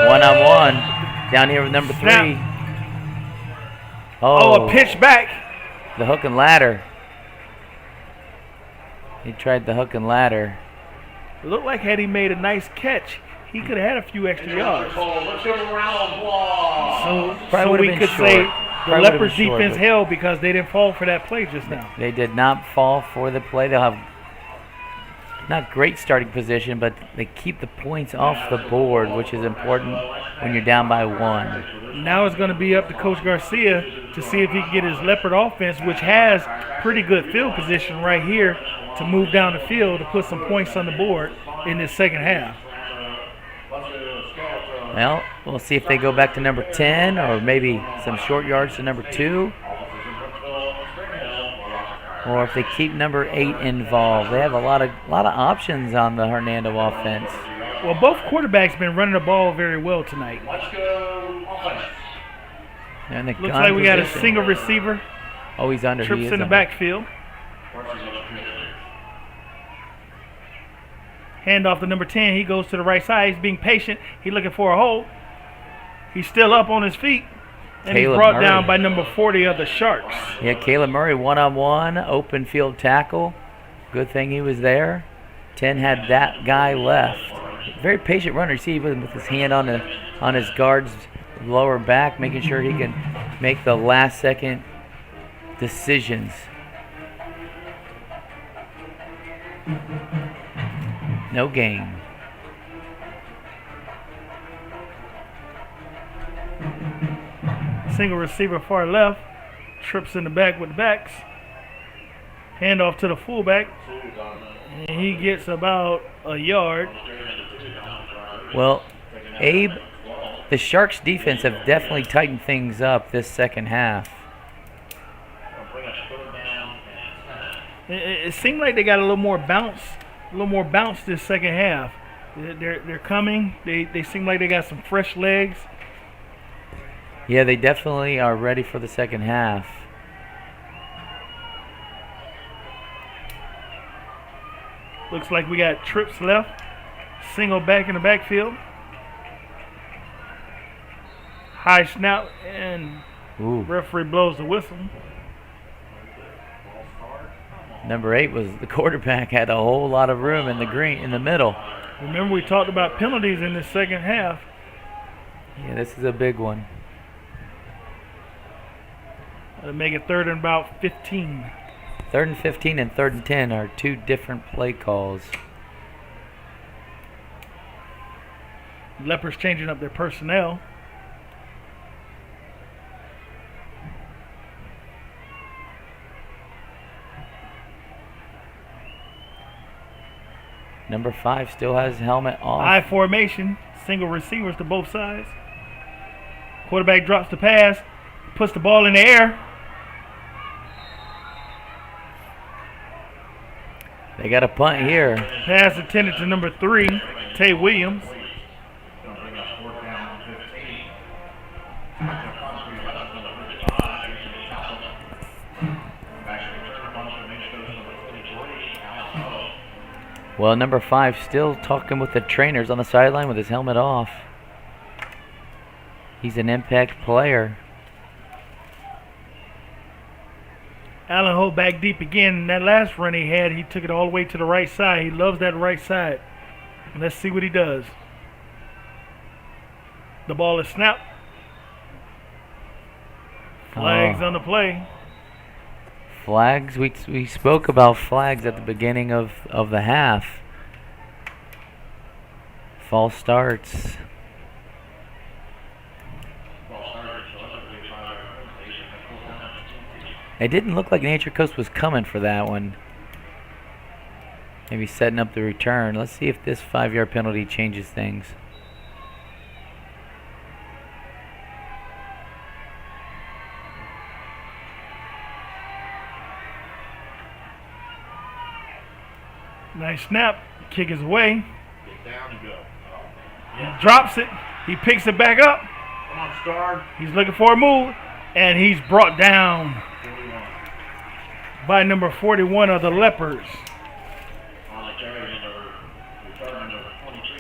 1-on-1 down here with number 3. Oh, a pitch back. The hook and ladder. He tried the hook and ladder. It looked like had he made a nice catch, he could have had a few extra yards. So we could say the Leopards defense held because they didn't fall for that play just now. They did not fall for the play. They'll have not great starting position, but they keep the points off the board, which is important when you're down by 1. Now it's going to be up to Coach Garcia to see if he can get his Leopard offense, which has pretty good field position right here, to move down the field to put some points on the board in this second half. Well, we'll see if they go back to number 10 or maybe some short yards to number 2. Or if they keep number 8 involved. They have a lot of options on the Hernando offense. Well, both quarterbacks been running the ball very well tonight. And the looks like we got a single receiver. Oh, he's under. Trips in the backfield. Hand off to number 10. He goes to the right side. He's being patient. He's looking for a hole. He's still up on his feet. And he's brought down by number 40 of the Sharks. Yeah, Caleb Murray, 1-on-1, open field tackle. Good thing he was there. 10 had that guy left. Very patient runner. You see with his hand on his guard's lower back, making sure he can make the last-second decisions. No gain. Single receiver far left. Trips in the back with the backs. Handoff to the fullback. And he gets about a yard. Well, Abe, the Sharks defense have definitely tightened things up this second half. It seemed like they got a little more bounce this second half. They're coming. They seem like they got some fresh legs. Yeah, they definitely are ready for the second half. Looks like we got trips left. Single back in the backfield. High snap, and referee blows the whistle. Number 8 was the quarterback, had a whole lot of room in the middle. Remember, we talked about penalties in the second half. Yeah, this is a big one. That'll make it 3rd and about 15. 3rd and 15 and 3rd and 10 are two different play calls. Leopards changing up their personnel. Number 5 still has his helmet off. I formation, single receivers to both sides. Quarterback drops the pass, puts the ball in the air. They got a punt here. Pass intended to number 3, Tay Williams. Well, number 5 still talking with the trainers on the sideline with his helmet off. He's an impact player. Allen Holt back deep again. That last run he had, he took it all the way to the right side. He loves that right side. Let's see what he does. The ball is snapped. Flags on the play. Flags, we spoke about flags at the beginning of the half. False starts. It didn't look like Nature Coast was coming for that one. Maybe setting up the return. Let's see if this 5-yard penalty changes things. Nice snap. Kick is away. Get down and go. He drops it. He picks it back up. Come on, Star. He's looking for a move, and he's brought down by number 41 of the Leopards.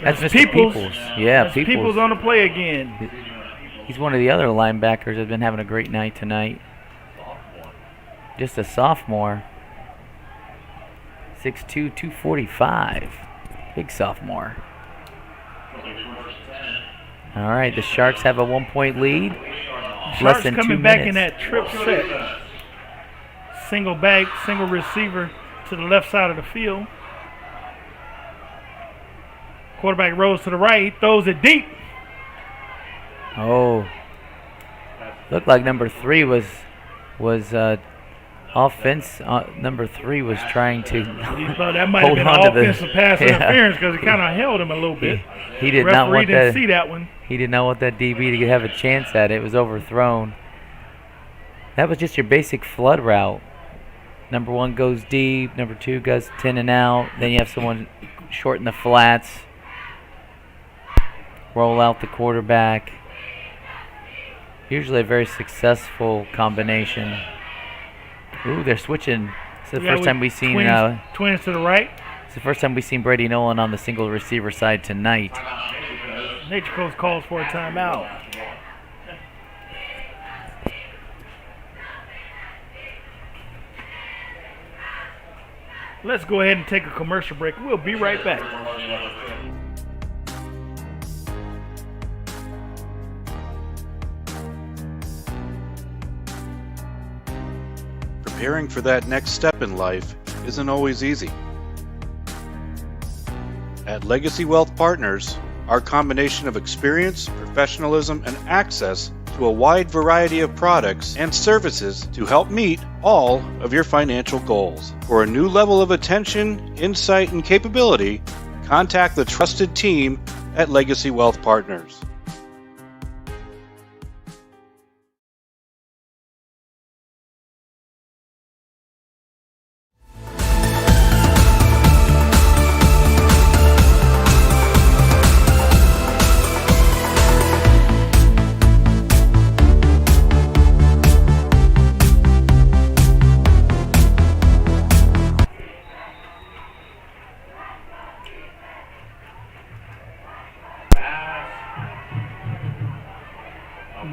That's Mr. Peoples. Yeah, That's Peoples on the play again. He's one of the other linebackers that's been having a great night tonight. Just a sophomore. 6'2", 245. Big sophomore. All right, the Sharks have a 1-point lead. Less than 2 minutes. Coming back in that trip set. Single back, single receiver to the left side of the field. Quarterback rolls to the right. He throws it deep. Oh. Looked like number 3 was offense. Number 3 was trying to that might have been an offensive pass interference because it kind of held him a little bit. He did not want didn't see that one. He did not want that DB to have a chance at it. It was overthrown. That was just your basic flood route. Number 1 goes deep. Number 2 goes 10 and out. Then you have someone short in the flats. Roll out the quarterback. Usually a very successful combination. Ooh, they're switching. It's the first time we've seen twins to the right. It's the first time we've seen Brady Nolan on the single receiver side tonight. Nature Coast calls for a timeout. Let's go ahead and take a commercial break. We'll be right back. Preparing for that next step in life isn't always easy. At Legacy Wealth Partners, our combination of experience, professionalism, and access to to a wide variety of products and services to help meet all of your financial goals. For a new level of attention, insight, and capability, contact the trusted team at Legacy Wealth Partners.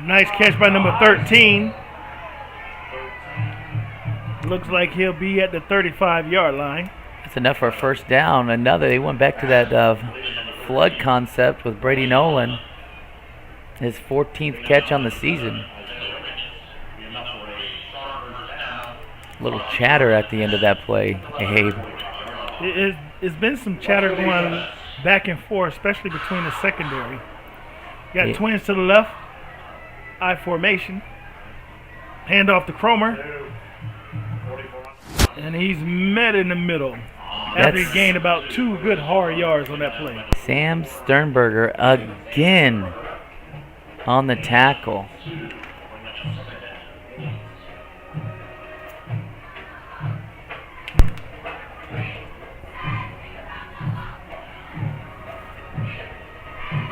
Nice catch by number 13. Looks like he'll be at the 35-yard line. That's enough for a first down. They went back to that flood concept with Brady Nolan. His 14th catch on the season. A little chatter at the end of that play, Abe. It's been some chatter going back and forth, especially between the secondary. You got Twins to the left. I formation. Hand off to Cromer. And he's met in the middle. After he gained about 2 good hard yards on that play. Sam Sternberger again on the tackle.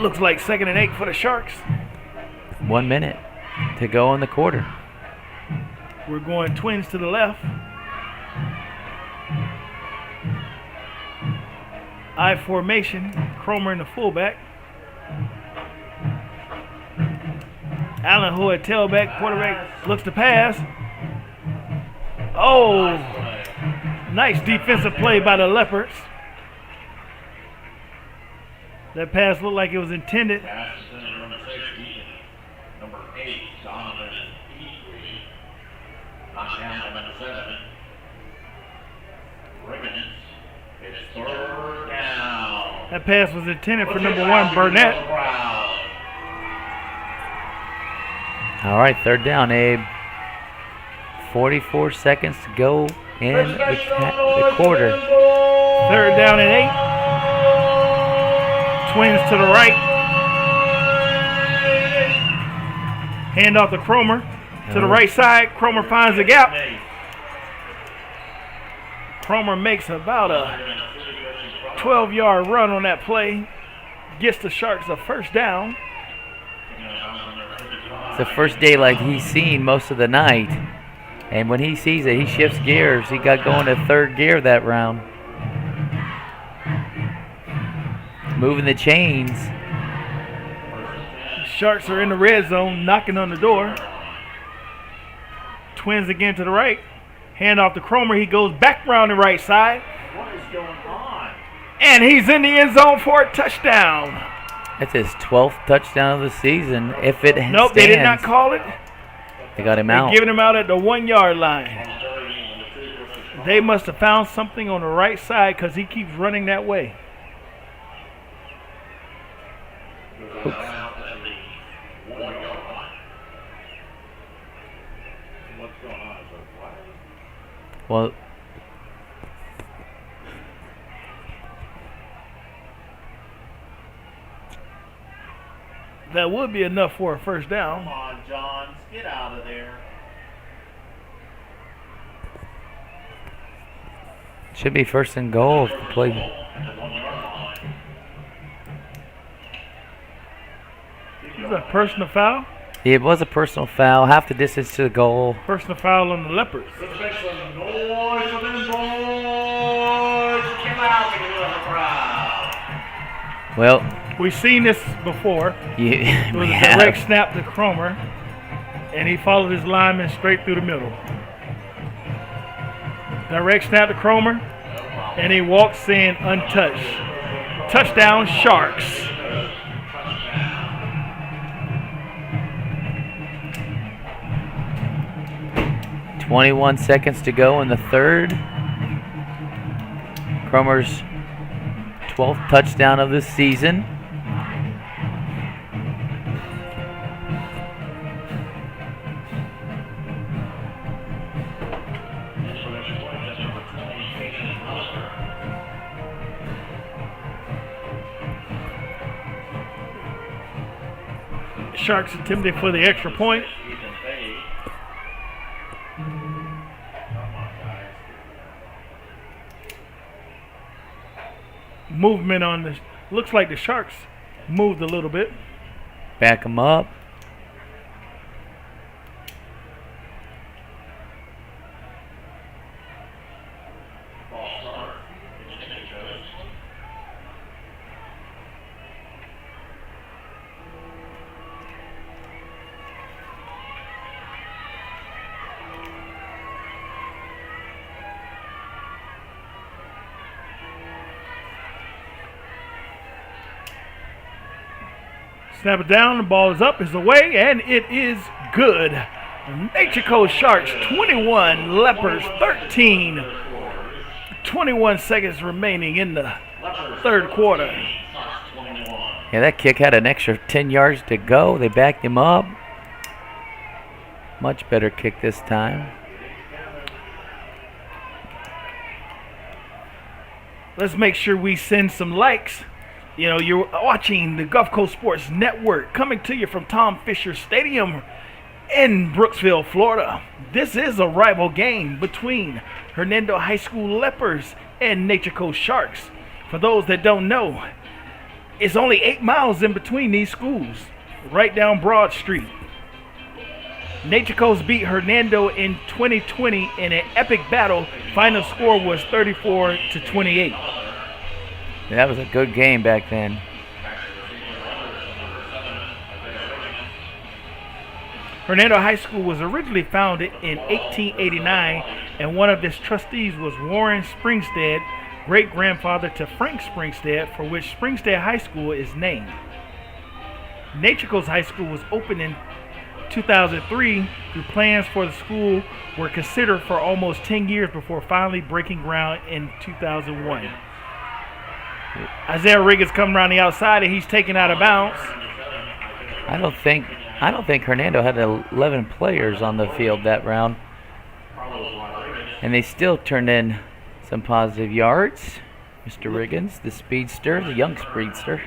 Looks like 2nd and 8 for the Sharks. 1 minute to go in the quarter. We're going Twins to the left. I formation. Cromer in the fullback. Allen Hood tailback. Quarterback looks to pass. Oh! Nice defensive play by the Leopards. That pass looked like it was intended. That pass was intended for number 1, Burnett. All right, 3rd down, Abe. 44 seconds to go in the quarter. 3rd down and 8. Twins to the right. Hand off to Cromer. To the right side. Cromer finds the gap. Cromer makes about a 12-yard run on that play. Gets the Sharks a first down. It's the first daylight he's seen most of the night. And when he sees it, he shifts gears. He got going to 3rd gear that round. Moving the chains. Sharks are in the red zone, knocking on the door. Twins again to the right. Hand off to Cromer. He goes back around the right side. What is going on? And he's in the end zone for a touchdown. That's his 12th touchdown of the season. If it Nope, stands, they did not call it. They got him They're out. giving him out at the 1-yard line. They must have found something on the right side because he keeps running that way. Well, that would be enough for a first down. Come on, Johns, get out of there. should be 1st and goal if the play. Is that a personal foul? It was a personal foul, half the distance to the goal. Personal foul on the Leopards. Let's make some noise for them boys. Come out and give us a crowd. Well, we've seen this before. Yeah, it was a direct snap to Cromer, and he followed his lineman straight through the middle. Direct snap to Cromer, and he walks in untouched. Touchdown, Sharks. .21 seconds to go in the 3rd. Cromer's 12th touchdown of the season. Sharks attempting for the extra point. Movement on the, looks like the Sharks moved a little bit. Back them up. Snap it down, the ball is up, is away, and it is good. Nature Coast Sharks 21, Leopards 13. 21 seconds remaining in the third quarter. Yeah, that kick had an extra 10 yards to go. They backed him up. Much better kick this time. Let's make sure we send some likes. You know, you're watching the Gulf Coast Sports Network coming to you from Tom Fisher Stadium in Brooksville, Florida. This is a rival game between Hernando High School Leopards and Nature Coast Sharks. For those that don't know, it's only 8 miles in between these schools, right down Broad Street. Nature Coast beat Hernando in 2020 in an epic battle. Final score was 34-28. That was a good game back then. Hernando High School was originally founded in 1889, and one of its trustees was Warren Springstead, great-grandfather to Frank Springstead, for which Springstead High School is named. Nature Coast High School was opened in 2003. The plans for the school were considered for almost 10 years before finally breaking ground in 2001. Isaiah Riggins coming around the outside, and he's taken out of bounds. I don't think Hernando had 11 players on the field that round, and they still turned in some positive yards. Mr. Riggins, the speedster, the young speedster.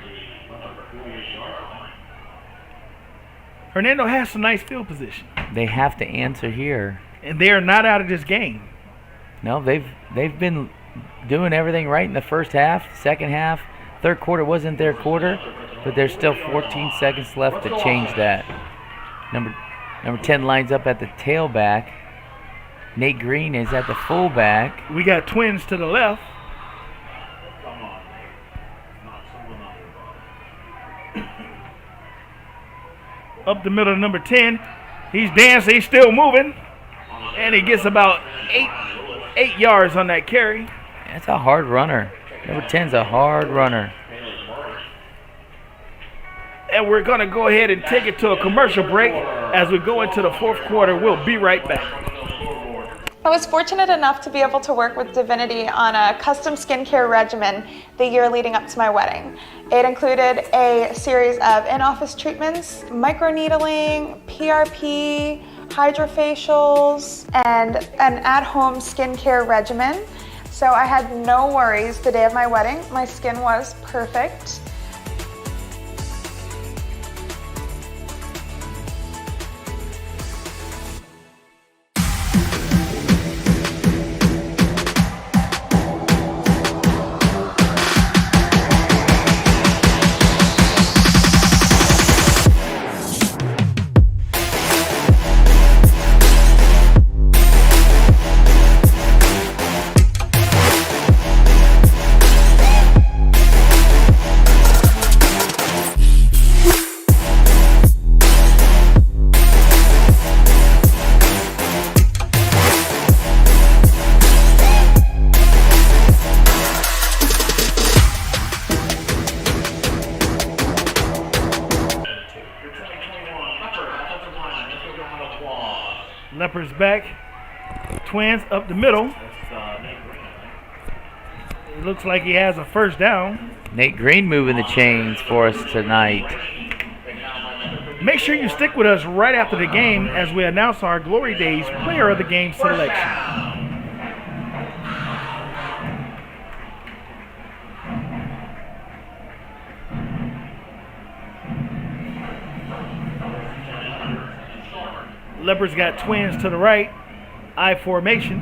Hernando has some nice field position. They have to answer here, and they are not out of this game. No, they've been doing everything right in the first half, second half. Third quarter wasn't their quarter, but there's still 14 seconds left to change that. Number 10 lines up at the tailback. Nate Green is at the fullback. We got twins to the left. Up the middle, number 10. He's dancing, he's still moving. And he gets about eight yards on that carry. That's a hard runner. Number 10's a hard runner. And we're going to go ahead and take it to a commercial break. As we go into the fourth quarter, we'll be right back. I was fortunate enough to be able to work with Divinity on a custom skincare regimen the year leading up to my wedding. It included a series of in-office treatments, microneedling, PRP, hydrofacials, and an at-home skincare regimen. So I had no worries the day of my wedding. My skin was perfect. Leopards back. Twins up the middle. It looks like he has a first down. Nate Green moving the chains for us tonight. Make sure you stick with us right after the game as we announce our Glory Days Player of the Game selection. Leopards got twins to the right. I formation.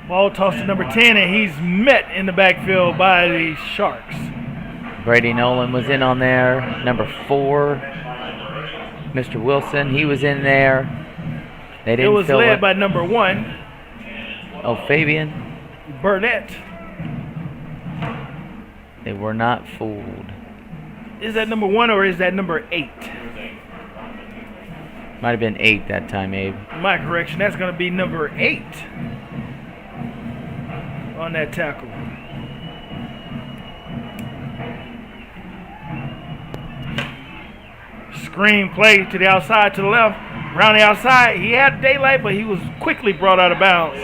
Ball tossed to number 10, and he's met in the backfield by the Sharks. Brady Nolan was in on there. Number 4, Mr. Wilson, he was in there. They didn't It was fill led it. by number 1, Oh, Fabian. Burnett. They were not fooled. Is that number 1 or is that number 8? Might have been 8 that time, Abe. My correction, that's going to be number 8 on that tackle. Screen play to the outside, to the left. Around the outside, he had daylight, but he was quickly brought out of bounds.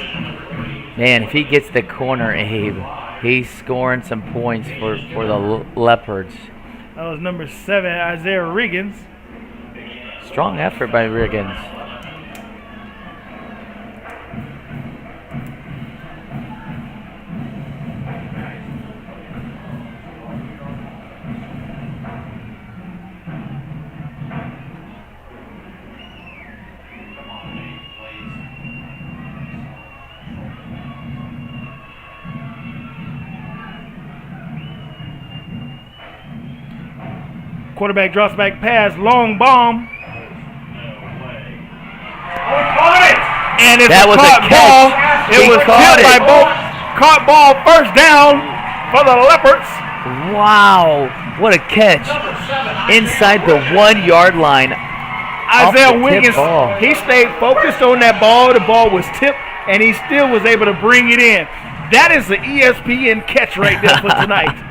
Man, if he gets the corner, Abe, he's scoring some points for the Leopards. That was number 7, Isaiah Riggins. Strong effort by Riggins. Quarterback drops back pass, long bomb. And it's That was a caught catch. ball. It He was caught tipped by it. both. Caught ball, first down for the Leopards. Wow, what a catch. Inside the 1-yard line. Isaiah Off the tip Wiggins, ball. he stayed focused on that ball. The ball was tipped, and he still was able to bring it in. That is the ESPN catch right there for tonight.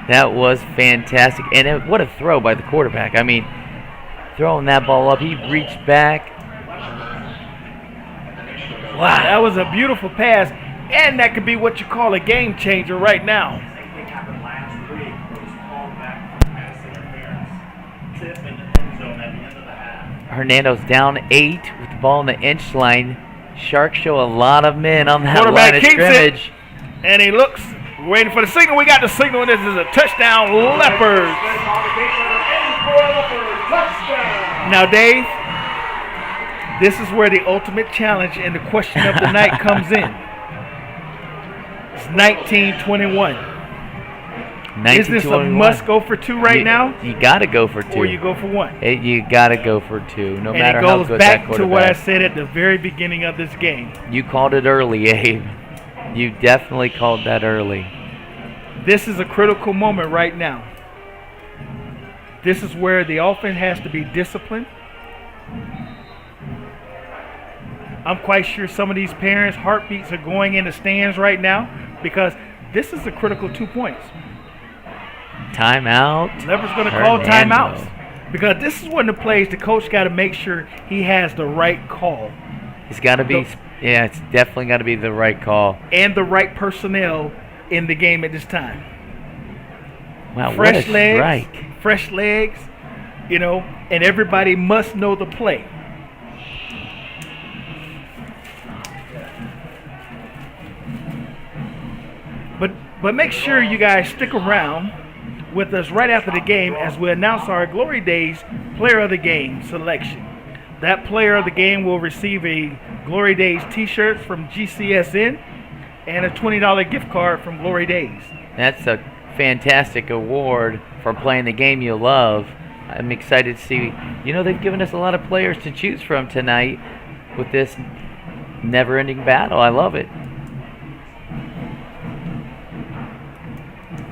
That was fantastic. And what a throw by the quarterback. I mean, throwing that ball up, he reached back. Wow, that was a beautiful pass, and that could be what you call a game changer right now. Hernando's down 8 with the ball on the inch line. Sharks show a lot of men on that Quarterback line of keeps scrimmage. it, and he looks. We're waiting for the signal. We got the signal, and this is a touchdown, Leopards. Now, Dave, this is where the ultimate challenge and the question of the night comes in. It's 19-21. Is this a must go for 2 right now? You got to go for 2. Or you go for 1? You got to go for 2, no And matter it how goes good that back quarterback. to what I said at the very beginning of this game. You called it early, Abe. You definitely called that early. This is a critical moment right now. This is where the offense has to be disciplined. I'm quite sure some of these parents' heartbeats are going in the stands right now because this is a critical 2 points. Timeout. Leopards going to call Hernando. timeouts because this is one of the plays the coach got to make sure he has the right call. It's got to be, yeah, it's definitely got to be the right call. And the right personnel in the game at this time. Wow, fresh what a legs, strike. fresh legs, you know, and everybody must know the play. But make sure you guys stick around with us right after the game as we announce our Glory Days Player of the Game selection. That player of the game will receive a Glory Days t-shirt from GCSN and a $20 gift card from Glory Days. That's a fantastic award for playing the game you love. I'm excited to see. You know, they've given us a lot of players to choose from tonight with this never-ending battle. I love it.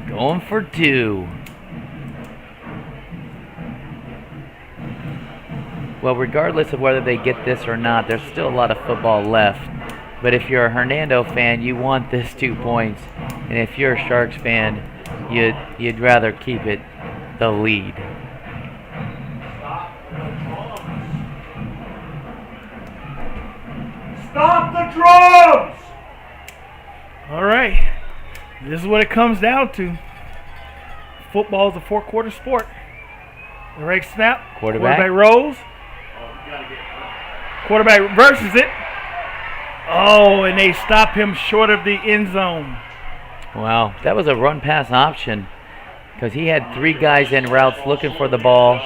Going for 2. Well, regardless of whether they get this or not, there's still a lot of football left. But if you're a Hernando fan, you want this 2 points. And if you're a Sharks fan, you'd rather keep it the lead. Stop the drums! All right. This is what it comes down to. Football is a 4-quarter sport. The right snap. Quarterback rolls. Quarterback reverses it. Oh, and they stop him short of the end zone. Wow, that was a run-pass option. because he had 3 guys en routes looking for the ball.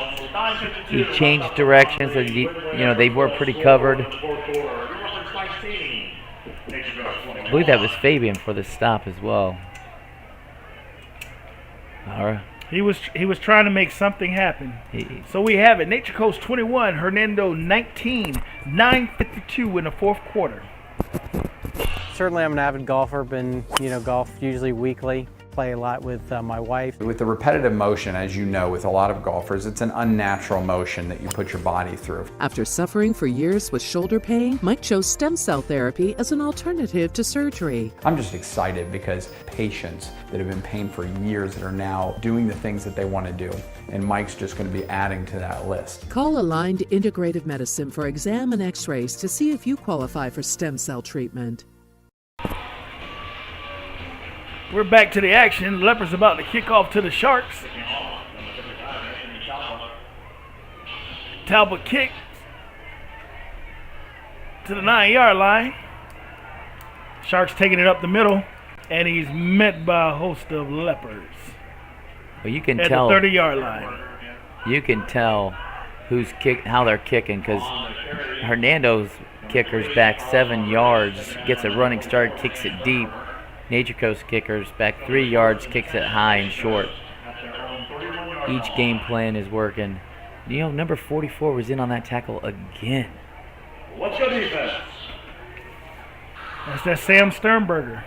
He changed directions, and they were pretty covered. I believe that was Fabian for the stop as well. All right. He was trying to make something happen. So we have it. Nature Coast 21, Hernando 19, 9:52 in the fourth quarter. Certainly I'm an avid golfer, been, golf usually weekly, play a lot with my wife. With the repetitive motion, as you know, with a lot of golfers, it's an unnatural motion that you put your body through. After suffering for years with shoulder pain, Mike chose stem cell therapy as an alternative to surgery. I'm just excited because patients that have been in pain for years that are now doing the things that they want to do. And Mike's just going to be adding to that list. Call Aligned Integrative Medicine for exam and x-rays to see if you qualify for stem cell treatment. We're back to the action. Leopards about to kick off to the Sharks. Talbot kicks to the 9-yard line. Sharks taking it up the middle, and he's met by a host of Leopards. Well, you can at tell the 30-yard line. You can tell how they're kicking, because Hernando's kicker's back 7 yards, gets a running start, kicks it deep. Nature Coast kicker's back 3 yards, kicks it high and short. Each game plan is working. Number 44 was in on that tackle again. What's your defense? That's that Sam Sternberger.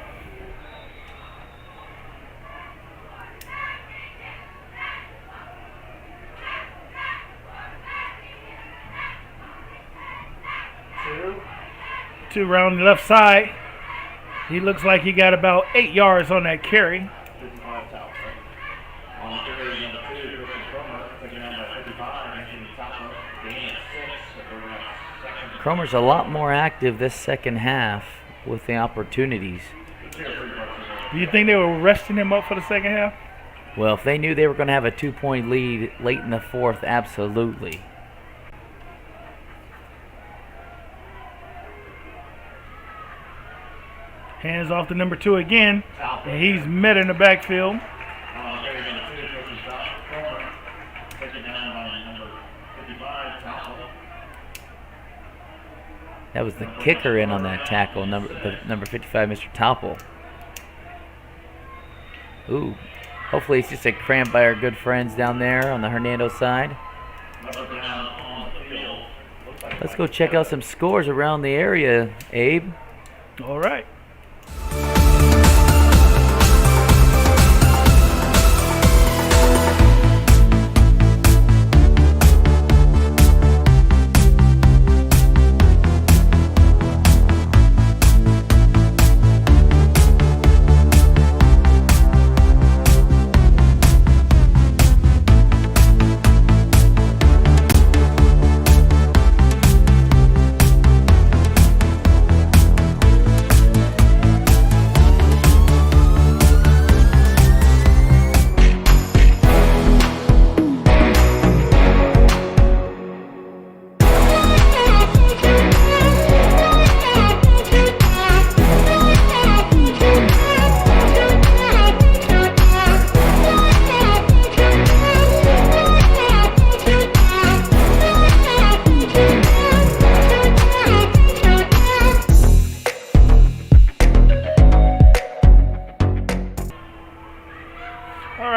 Two around the left side. He looks like he got about 8 yards on that carry. 55 Talbot. On carry number 2, Christian Cromer, taking down by 55, Anthony Talbot, gain of 6, second. Cromer's a lot more active this second half with the opportunities. Do you think they were resting him up for the second half? Well, if they knew they were going to have a 2-point lead late in the fourth, absolutely. Hands off to number 2 again, and he's met in the backfield. That was the kicker in on that tackle, number 55, Mr. Topple. Ooh, hopefully it's just a cramp by our good friends down there on the Hernando side. Let's go check out some scores around the area, Abe. All right.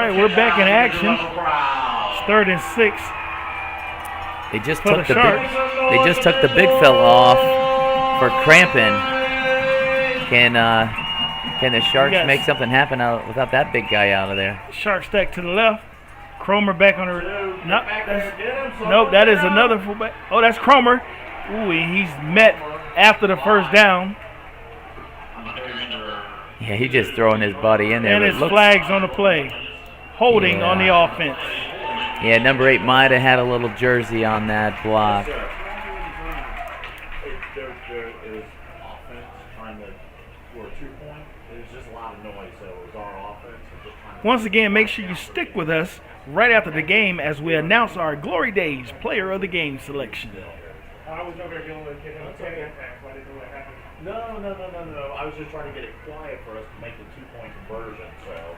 We're back in action. It's 3rd and 6. They just took the big fella off for cramping. Can the Sharks make something happen without that big guy out of there? Shark stack to the left. Cromer back on the nope, that is another fullback. Oh, that's Cromer. Ooh, he's met after the first down. Yeah, he's just throwing his body in there. And his flags on the play. Holding on the offense. Yeah, number 8 might have had a little jersey on that block. There is offense trying to score a 2-point. There's just a lot of noise, so it was our offense. Once again, make sure you stick with us right after the game as we announce our Glory Days Player of the Game selection. I was over here dealing with a kid in the impact, so I didn't know what happened. No. I was just trying to get it quiet for us to make the 2-point conversion. So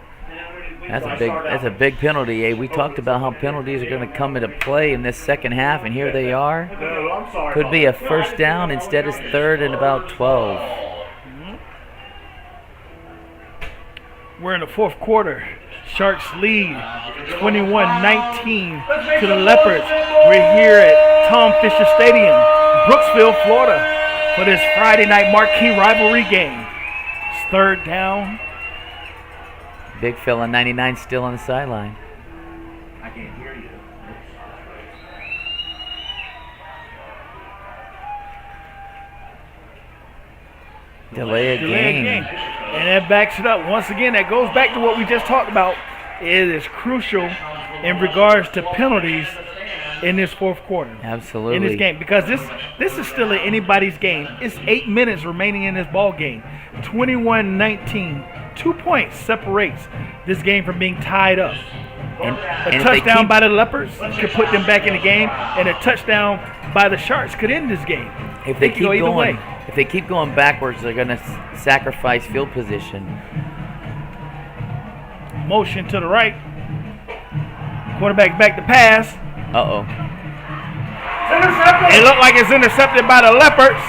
That's a big penalty. We talked about how penalties are going to come into play in this second half, and here they are. No, I'm sorry. Could be a first down. Instead, it's third and about 12. We're in the fourth quarter. Sharks lead 21-19 to the Leopards. We're here at Tom Fisher Stadium, Brooksville, Florida, for this Friday night marquee rivalry game. It's third down. Big fella 99 still on the sideline. I can't hear you. Delay a game. And that backs it up. Once again, that goes back to what we just talked about. It is crucial in regards to penalties in this fourth quarter. Absolutely. In this game. Because this is still anybody's game. It's 8 minutes remaining in this ball game. 21-19. 2 points separates this game from being tied up. A touchdown by the Leopards could put them back in the game, and a touchdown by the Sharks could end this game. If they keep going backwards, they're going to sacrifice field position. Motion to the right. Quarterback back to pass. Uh-oh. It looked like it's intercepted by the Leopards.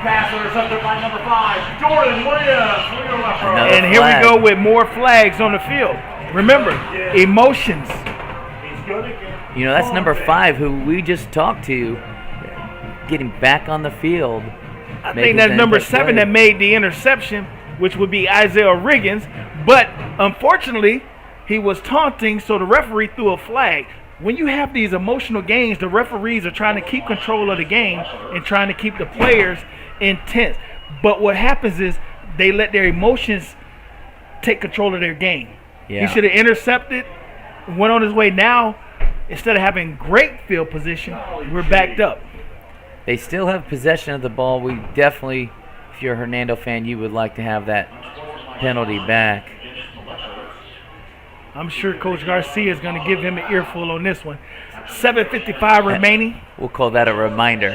Pass intercepted by number 5, Jordan Williams. And here we go with more flags on the field. Remember, emotions. You know, that's number 5 who we just talked to, getting back on the field. I think that's number 7 that made the interception, which would be Isaiah Riggins. But unfortunately, he was taunting, so the referee threw a flag. When you have these emotional games, the referees are trying to keep control of the game and trying to keep the players intense. But what happens is they let their emotions take control of their game. Yeah. He should have intercepted, went on his way. Now, instead of having great field position, we're backed up. They still have possession of the ball. We definitely, if you're a Hernando fan, you would like to have that penalty back. I'm sure Coach Garcia is going to give him an earful on this one. 7:55 remaining. We'll call that a reminder.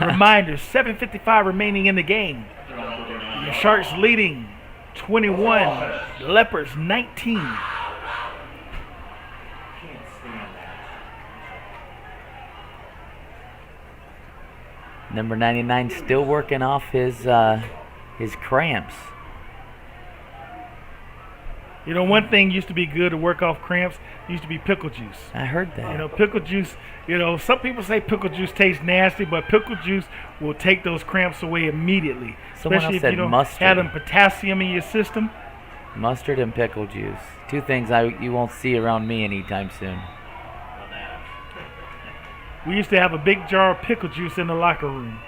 Reminder, 7:55 remaining in the game. The Sharks leading 21, Leopards 19. Number 99 still working off his cramps. You know, one thing used to be good to work off cramps used to be pickle juice. I heard that. You know, pickle juice, some people say pickle juice tastes nasty, but pickle juice will take those cramps away immediately. Someone Especially else said if you don't mustard. have them potassium in your system. Mustard and pickle juice. 2 things you won't see around me anytime soon. We used to have a big jar of pickle juice in the locker room.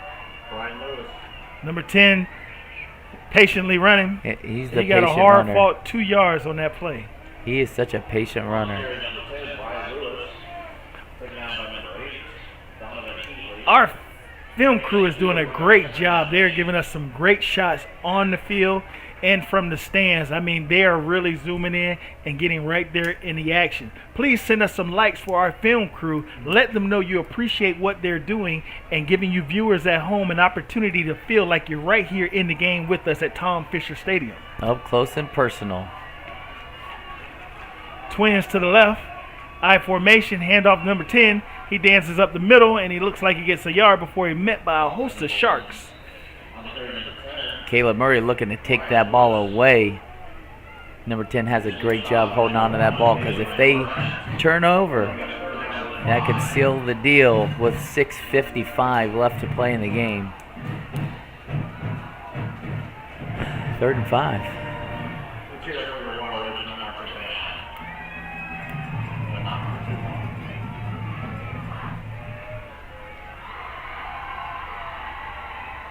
Number 10, patiently running. He's the he got patient a hard runner. fought 2 yards on that play. He is such a patient runner. Our film crew is doing a great job. They're giving us some great shots on the field and from the stands. I mean, they are really zooming in and getting right there in the action. Please send us some likes for our film crew. Let them know you appreciate what they're doing and giving you viewers at home an opportunity to feel like you're right here in the game with us at Tom Fisher Stadium. Up close and personal. Twins to the left. I formation, handoff number 10. He dances up the middle, and he looks like he gets a yard before he met by a host of Sharks. Caleb Murray looking to take that ball away. Number 10 has a great job holding on to that ball, because if they turn over, that could seal the deal with 6:55 left to play in the game. 3rd and 5.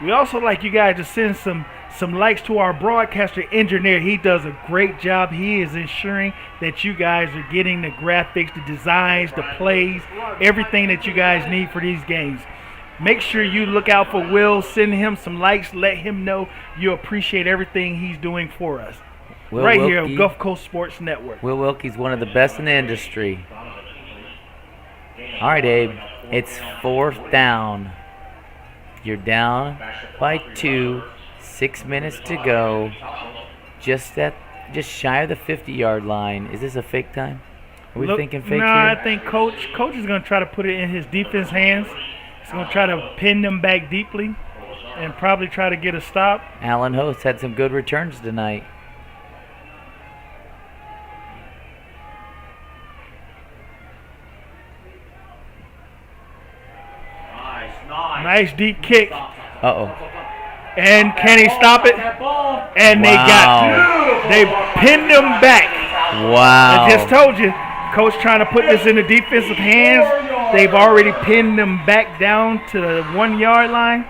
We also like you guys to send some likes to our broadcaster engineer. He does a great job. He is ensuring that you guys are getting the graphics, the designs, the plays, everything that you guys need for these games. Make sure you look out for Will. Send him some likes. Let him know you appreciate everything he's doing for us. Will right Wilkie, here on Gulf Coast Sports Network. Will Wilkie's one of the best in the industry. All right, Abe. It's 4th down. You're down by 2, 6 minutes to go. Just shy of the 50-yard line. Is this a fake time? Are we thinking fake here? I think Coach is going to try to put it in his defense hands. He's going to try to pin them back deeply and probably try to get a stop. Allen Host had some good returns tonight. Nice deep kick. Uh-oh. And can he stop it? And they pinned him back. Wow. I just told you, Coach trying to put this in the defensive hands. They've already pinned them back down to the 1-yard line.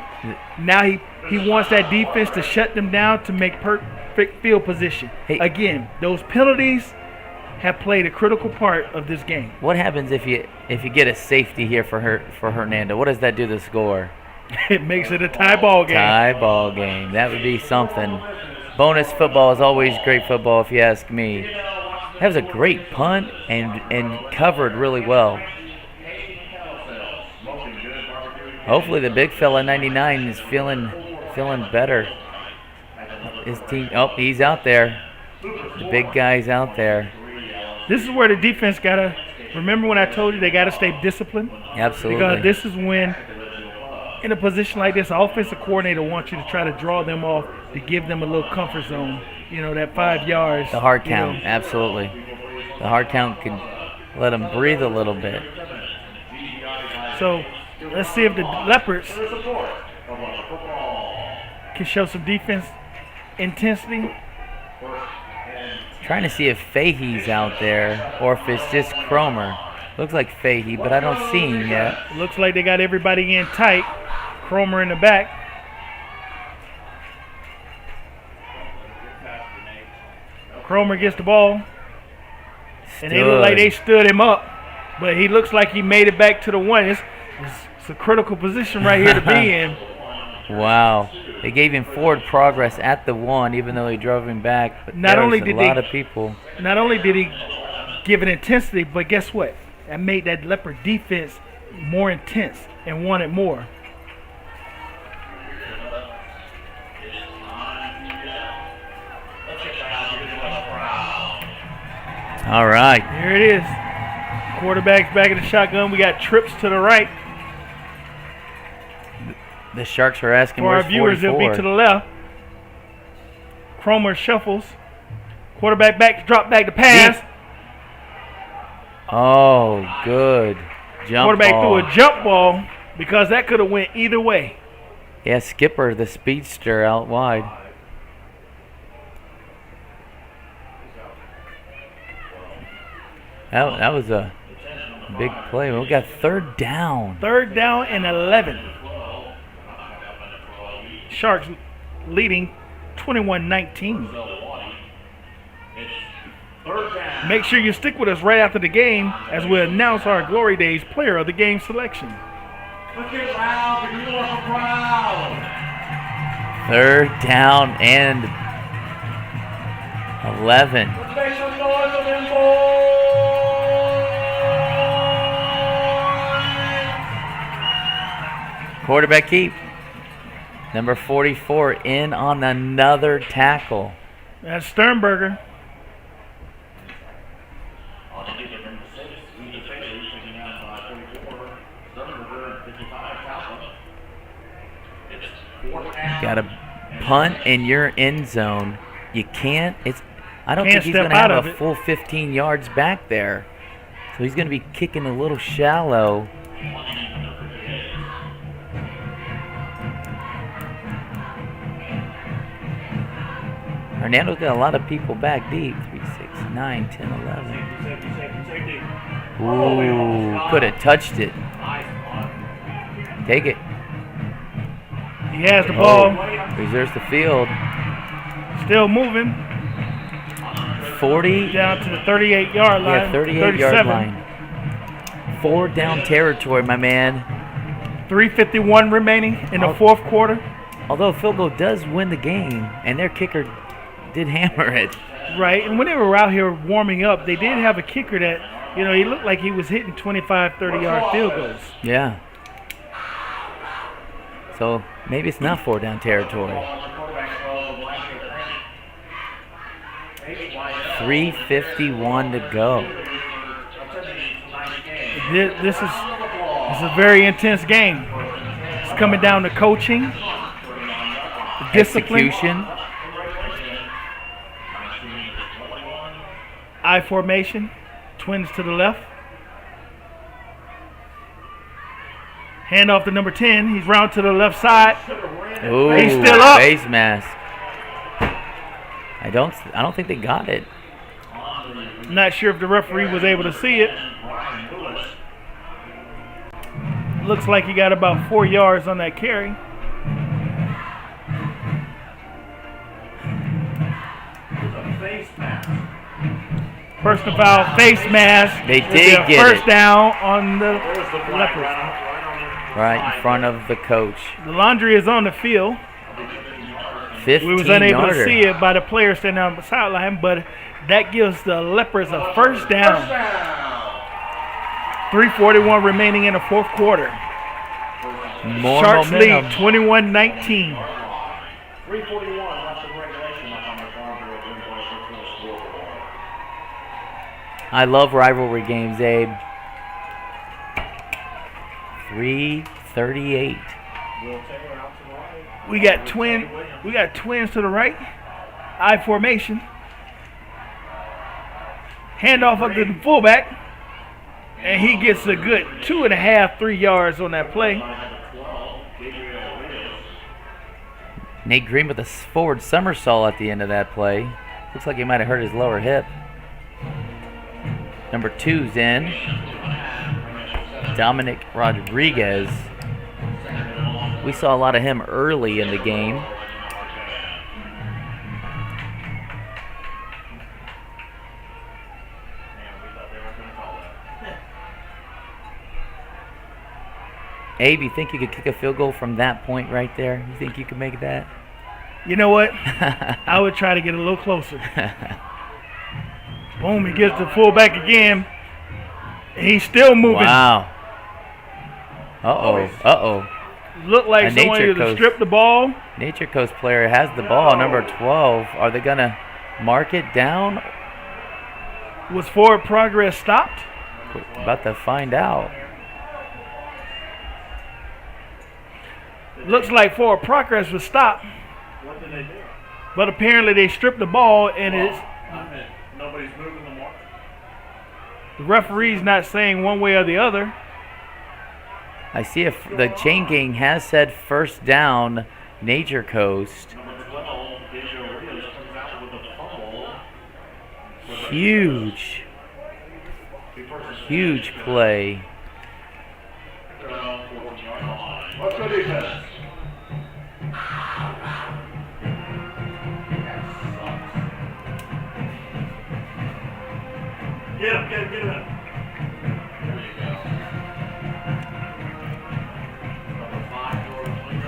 Now he wants that defense to shut them down to make perfect field position. Again, those penalties have played a critical part of this game. What happens if you get a safety here for Hernando? What does that do to the score? It makes it a tie ball game. Tie ball game. That would be something. Bonus football is always great football, if you ask me. That was a great punt and covered really well. Hopefully the big fella 99 is feeling better. His team. Oh, he's out there. The big guy's out there. This is where the defense got to remember when I told you they got to stay disciplined. Absolutely. Because this is when, in a position like this, an offensive coordinator wants you to try to draw them off to give them a little comfort zone. You know, that 5 yards. The hard count, absolutely. The hard count can let them breathe a little bit. So let's see if the Leopards can show some defense intensity. Trying to see if Fahey's out there or if it's just Cromer. Looks like Fahey, but I don't see him yet. Looks like they got everybody in tight. Cromer in the back. Cromer gets the ball. And they look like they stood him up. But he looks like he made it back to the 1. It's a critical position right here to be in. Wow. They gave him forward progress at the 1, even though he drove him back. But Not only a did lot of people. Not only did he give it intensity, but guess what? That made that Leopard defense more intense and wanted more. All right. Here it is. Quarterback's back in the shotgun. We got trips to the right. The Sharks are asking for where's our viewers, 44? It'll be to the left. Cromer shuffles. Quarterback back, drop back to pass. Deep. Oh, good. Jump Quarterback ball. threw a jump ball because that could have went either way. Yeah, Skipper, the speedster, out wide. That was a big play. We got third down. Third down and 11. Sharks leading 21-19. Make sure you stick with us right after the game as we announce our Glory Days Player of the Game selection. Let's get loud. Give me more for crowd. Third down and 11. Let's make some noise of them boys. Quarterback keep. Number 44 in on another tackle. That's Sternberger. Got a punt in your end zone. You can't. I don't think he's going to out have of a it. full 15 yards back there. So he's going to be kicking a little shallow. Hernando's got a lot of people back deep. 3, 6, 9, 10, 11. Ooh, could have touched it. Take it. He has the ball. Reserves the field. Still moving. 40. Down to the 38-yard line. Yeah, 38-yard line. 4 down territory, my man. 3:51 remaining in the fourth quarter. Although a field goal does win the game, and their kicker did hammer it. Right, and when they were out here warming up, they did have a kicker that, he looked like he was hitting 25, 30-yard field goals. Yeah. So maybe it's not 4 down territory. 3:51 to go. This is a very intense game. It's coming down to coaching, discipline, execution, I formation, twins to the left. Hand off to number 10. He's round to the left side. Ooh, he's still up. Face mask. I don't think they got it. Not sure if the referee was able to see it. Looks like he got about 4 yards on that carry. Personal foul, face mask. They did get first it. down on the Leopards. Right in front of the coach. The laundry is on the field. 15 We was unable yarder. to see it by the player standing on the sideline, but that gives the Leopards a first down. 3:41 remaining in the fourth quarter. More Sharks momentum. lead 21-19. 3:41 left in regulation up on the farm. I love rivalry games, Abe. 3:38. We got twins to the right. I formation. Handoff up to the fullback. And he gets a good 2.5, 3 yards on that play. Nate Green with a forward somersault at the end of that play. Looks like he might have hurt his lower hip. Number 2's in. Dominic Rodriguez. We saw a lot of him early in the game. Abe, you think you could kick a field goal from that point right there? You think you could make that? You know what? I would try to get a little closer. Boom, he gets the fullback again. He's still moving. Wow. Uh-oh. Looked like someone either stripped the ball. Nature Coast player has the ball, number 12. Are they going to mark it down? Was forward progress stopped? We're about to find out. Looks like forward progress was stopped. What did they do? But apparently they stripped the ball and Nobody's moving the mark. the referee's not saying one way or the other. I see if the chain gang has said first down, Nature Coast. Huge play. What's the defense? Get him. There you go.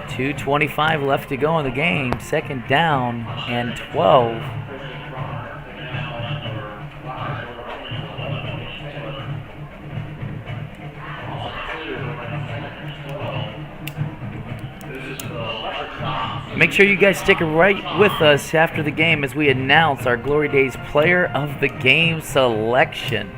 2:25 left to go in the game. Second down and 12. Make sure you guys stick right with us after the game as we announce our Glory Days Player of the Game selection.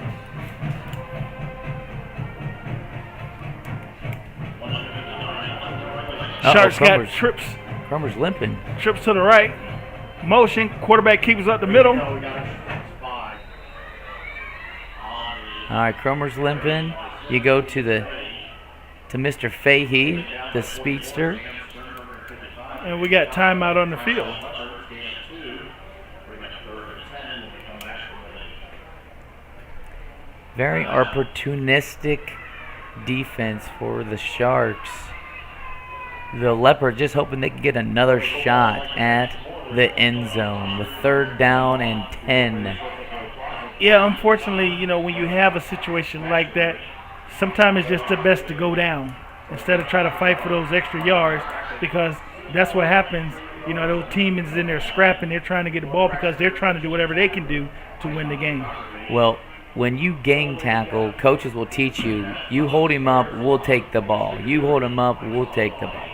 Sharks got trips. Crummer's limping. Trips to the right. Motion. Quarterback keeps up the middle. All right, Crummer's limping. You go to Mr. Fahey, the speedster. And we got timeout on the field. Very opportunistic defense for the Sharks. The Leopards just hoping they can get another shot at the end zone with third down and 10. Yeah, unfortunately, when you have a situation like that, sometimes it's just the best to go down instead of try to fight for those extra yards, because that's what happens. Those teams in there scrapping, they're trying to get the ball because they're trying to do whatever they can do to win the game. Well, when you gang tackle, coaches will teach you, you hold him up, we'll take the ball. You hold him up, we'll take the ball.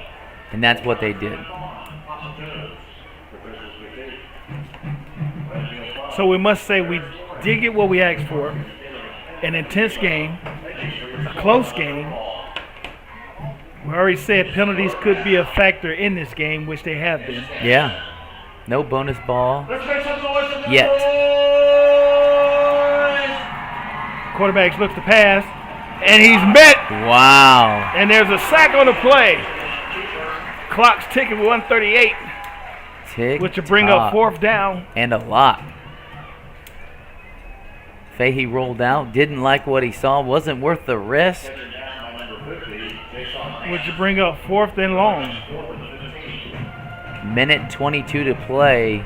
And that's what they did. So we must say we did get what we asked for. An intense game, a close game. We already said penalties could be a factor in this game, which they have been. Yeah. No bonus ball yet. Quarterback looks to pass, and he's met. Wow. And there's a sack on the play. Clock's ticking with 138. Which will bring up fourth down. And a lot. Fahey rolled out, didn't like what he saw, wasn't worth the risk. Which will bring up fourth and long. Minute 22 to play.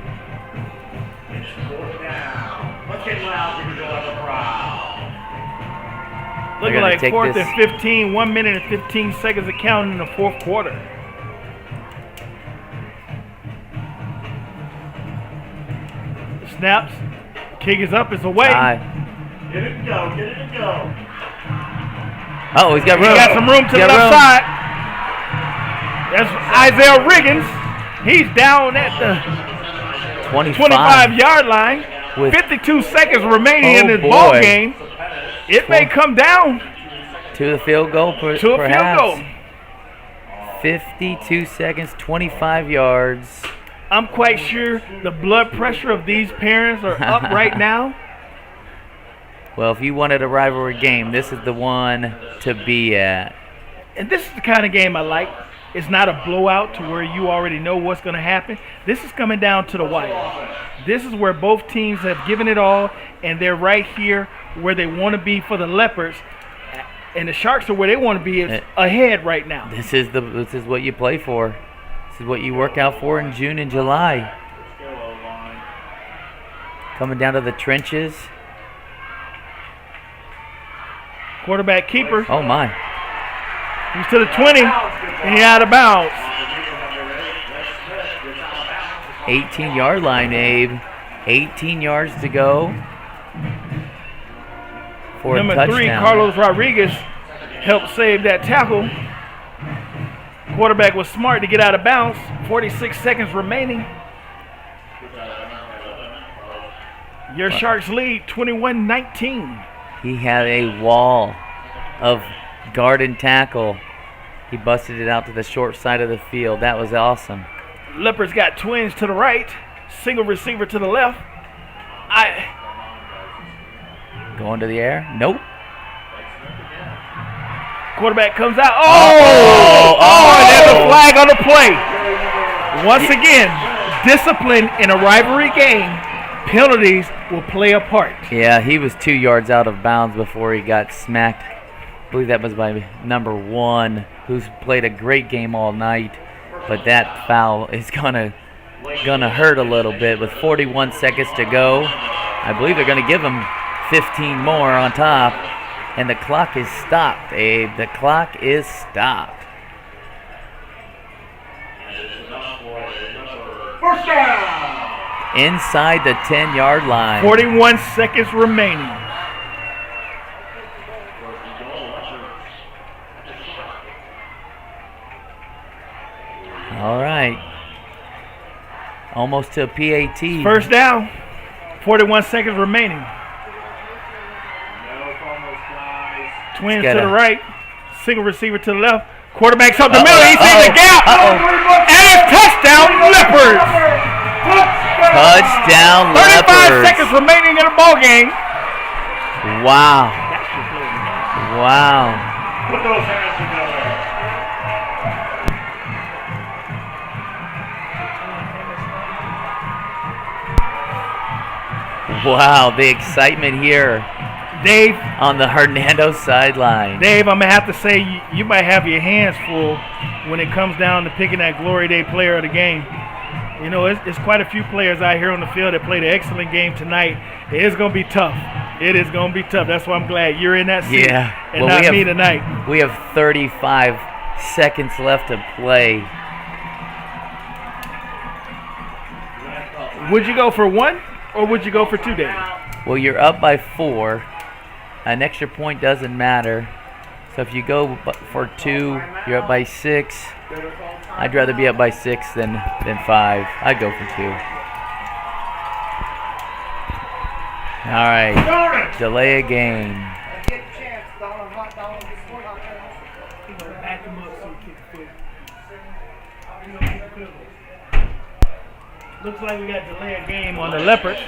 Let's get loud because we have a crowd. Looking like fourth and 15, 1 minute and 15 seconds to count in the fourth quarter. Snaps. Kick is up, it's away. Get it to go, get it to go. Oh, he's got room. He got some room to the left side. That's Isaiah Riggins. He's down at the 25-yard line. With 52 seconds remaining in this ball game. It may come down to the field goal, to a field goal. 52 seconds, 25 yards. I'm quite sure the blood pressure of these parents are up right now. Well, if you wanted a rivalry game, this is the one to be at. And this is the kind of game I like. It's not a blowout to where you already know what's going to happen. This is coming down to the wire. This is where both teams have given it all, and they're right here where they want to be for the Leopards. And the Sharks are where they want to be ahead right now. This is what you play for. This is what you work out for in June and July. Coming down to the trenches. Quarterback keeper. Oh, my. He's to the 20, and he's out of bounds. 18-yard line, Abe. 18 yards to go for a touchdown. Number 3, Carlos Rodriguez, helped save that tackle. Quarterback was smart to get out of bounds. 46 seconds remaining. Your Sharks lead 21-19. He had a wall of guard and tackle. He busted it out to the short side of the field. That was awesome. Leopards got twins to the right, single receiver to the left. Going to the air? Nope. Quarterback comes out. And there's a flag on the play. Once again, discipline in a rivalry game, penalties will play a part. Yeah, he was 2 yards out of bounds before he got smacked. I believe that was by number 1, who's played a great game all night. But that foul is gonna hurt a little bit with 41 seconds to go. I believe they're gonna give him 15 more on top. And the clock is stopped, Abe. The clock is stopped. First down. Inside the 10-yard line. 41 seconds remaining. All right. Almost to a PAT. First down. 41 seconds remaining. Twins to the right. Single receiver to the left. Quarterback's up the middle. He sees the gap. And it's touchdown, Leopards. Touchdown, 35 seconds remaining in the ball game. Wow. Wow. Put those hands together. Wow, the excitement here, Dave, on the Hernando sideline. Dave, I'm going to have to say you might have your hands full when it comes down to picking that Glory Day player of the game. You know, it's quite a few players out here on the field that played an excellent game tonight. It is going to be tough. It is going to be tough. That's why I'm glad you're in that seat and not me tonight. We have 35 seconds left to play. Would you go for 1 or would you go for 2, Dave? Well, you're up by 4. An extra point doesn't matter. So if you go for 2, you're up by 6. I'd rather be up by 6 than 5. I'd go for 2. All right, delay a game. Looks like we got delay a game on the Leopards.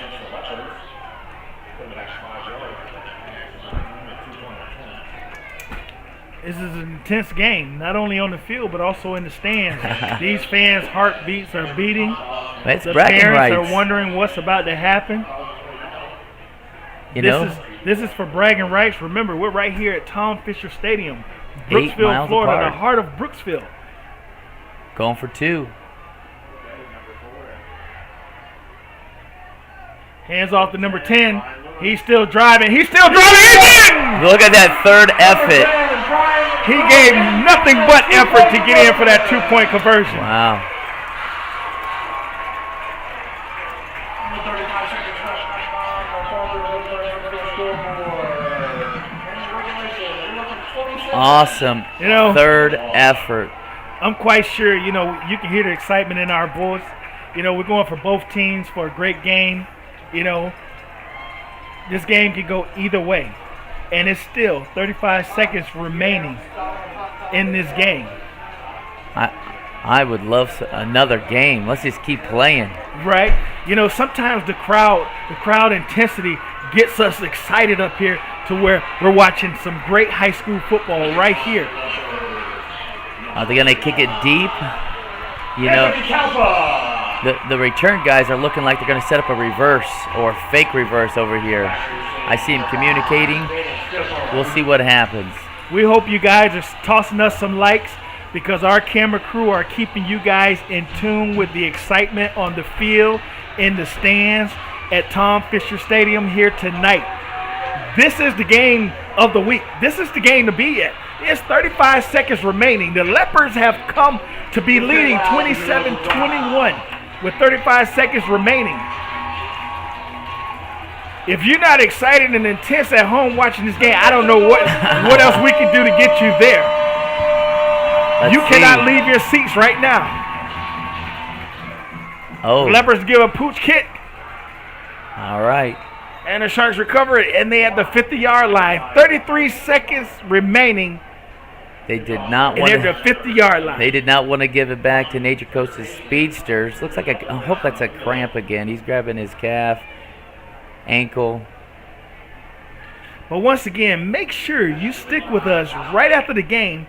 This is an intense game, not only on the field but also in the stands. These fans' heartbeats are beating. That's the bragging parents rights. are wondering what's about to happen. This is for bragging rights. Remember, we're right here at Tom Fisher Stadium, 8 Brooksville, miles Florida, apart. the heart of Brooksville. Going for 2. Hands off to number 10. He's still driving. He's still driving. He's in! Look at that third effort. He gave nothing but effort to get in for that 2-point conversion. Wow. Awesome. Third effort. I'm quite sure, you can hear the excitement in our voice. We're going for both teams for a great game. This game could go either way. And it's still 35 seconds remaining in this game. I would love another game. Let's just keep playing. Right? Sometimes the crowd intensity gets us excited up here to where we're watching some great high school football right here. Are they going to kick it deep? The return guys are looking like they're going to set up a reverse or fake reverse over here. I see them communicating. We'll see what happens. We hope you guys are tossing us some likes because our camera crew are keeping you guys in tune with the excitement on the field, in the stands at Tom Fisher Stadium here tonight. This is the game of the week. This is the game to be at. It's 35 seconds remaining. The Leopards have come to be leading 27-21 with 35 seconds remaining. If you're not excited and intense at home watching this game, I don't know what else we can do to get you there. You cannot leave your seats right now. Oh. The Leopards give a pooch kick. All right. And the Sharks recover it, and they at the 50-yard line. 33 seconds remaining. They did not want to. They're at the 50-yard line. They did not want to give it back to Nature Coast's speedsters. Looks like I hope that's a cramp again. He's grabbing his calf, ankle. But once again, make sure you stick with us right after the game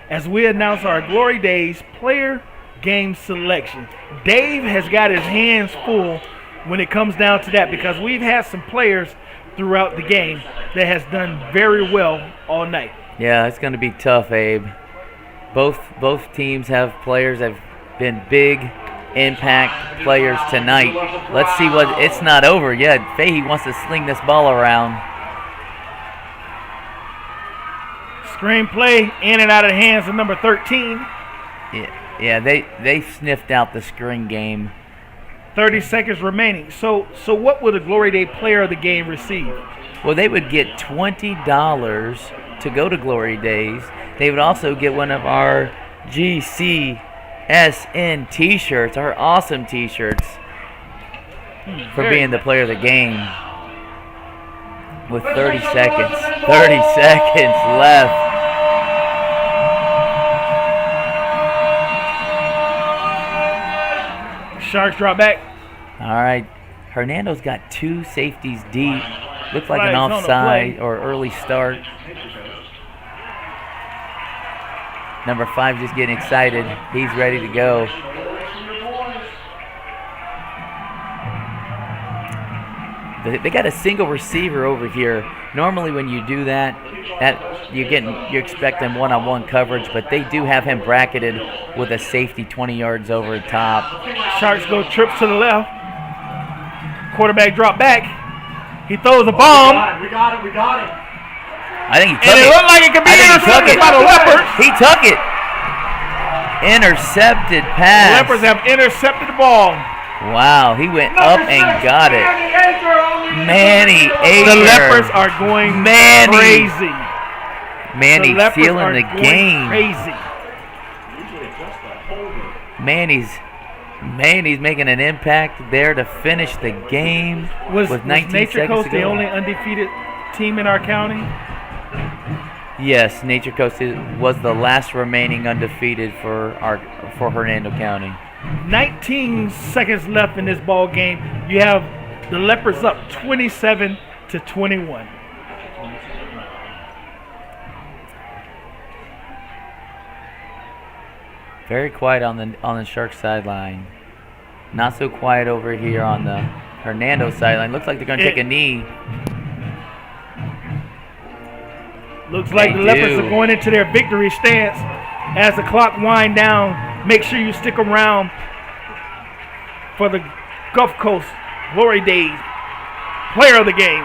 as we announce our Glory Days player game selection. Dave has got his hands full when it comes down to that because we've had some players throughout the game that has done very well all night. Yeah, it's going to be tough, Abe. Both teams have players that have been big impact players tonight. Let's see what it's not over yet. Fahey wants to sling this ball around. Screen play in and out of the hands of number 13. Yeah, they sniffed out the screen game. 30 seconds remaining. So what would a Glory Day player of the game receive? Well, they would get $20 to go to Glory Days. They would also get one of our GCSN t-shirts, our awesome t-shirts, for being the player of the game. With 30 seconds. 30 seconds left. Sharks drop back. All right. Hernando's got 2 safeties deep. Looks like an Flags on the offside play. or early start. Number 5 just getting excited. He's ready to go. They got a single receiver over here. Normally when you do that you expect them one-on-one coverage, but they do have him bracketed with a safety 20 yards over the top. Sharks go trips to the left. Quarterback drop back. He throws a bomb. We got it. I think he took and it. It looked like it could be intercepted by the Leopards. He took it. Intercepted pass. The Leopards have intercepted the ball. Wow, he went up and got it. Manny Aker. The Leopards are going crazy. Manny Leopards sealing are the going game. Crazy. Manny's making an impact there to finish the game with 19 Nature seconds Coast to go. the only undefeated team in our county? Yes, Nature Coast was the last remaining undefeated for Hernando County. 19 seconds left in this ball game. You have the Leopards up 27-21. Very quiet on the Sharks sideline. Not so quiet over here on the Hernando sideline. Looks like they're going to take a knee. Looks like the Leopards are going into their victory stance as the clock winds down. Make sure you stick around for the Gulf Coast Glory Days Player of the Game.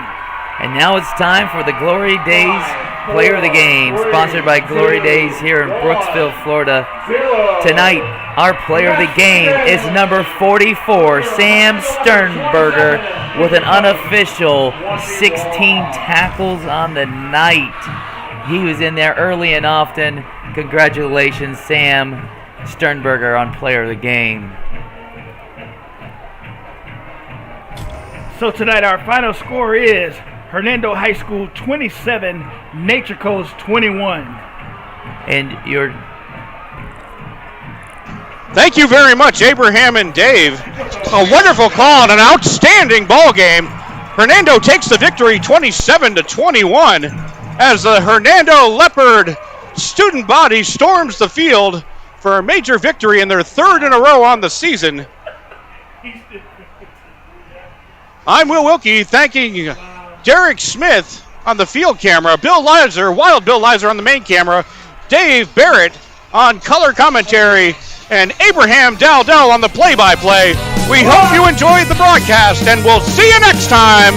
And now it's time for the Glory Days Player of the Game, sponsored by Glory Days here in Brooksville, Florida. Tonight, our Player of the Game is number 44, Sam Sternberger, with an unofficial 16 tackles on the night. He was in there early and often. Congratulations, Sam Sternberger, on Player of the Game. So tonight our final score is Hernando High School 27, Nature Coast 21. And your... Thank you very much, Abraham and Dave. A wonderful call and an outstanding ball game. Hernando takes the victory 27-21 as the Hernando Leopard student body storms the field for a major victory in their third in a row on the season. I'm Will Wilkie, thanking Derek Smith on the field camera, Bill Lizer, Wild Bill Lizer on the main camera, Dave Barrett on color commentary, and Abraham Dowdell on the play-by-play. We hope you enjoyed the broadcast, and we'll see you next time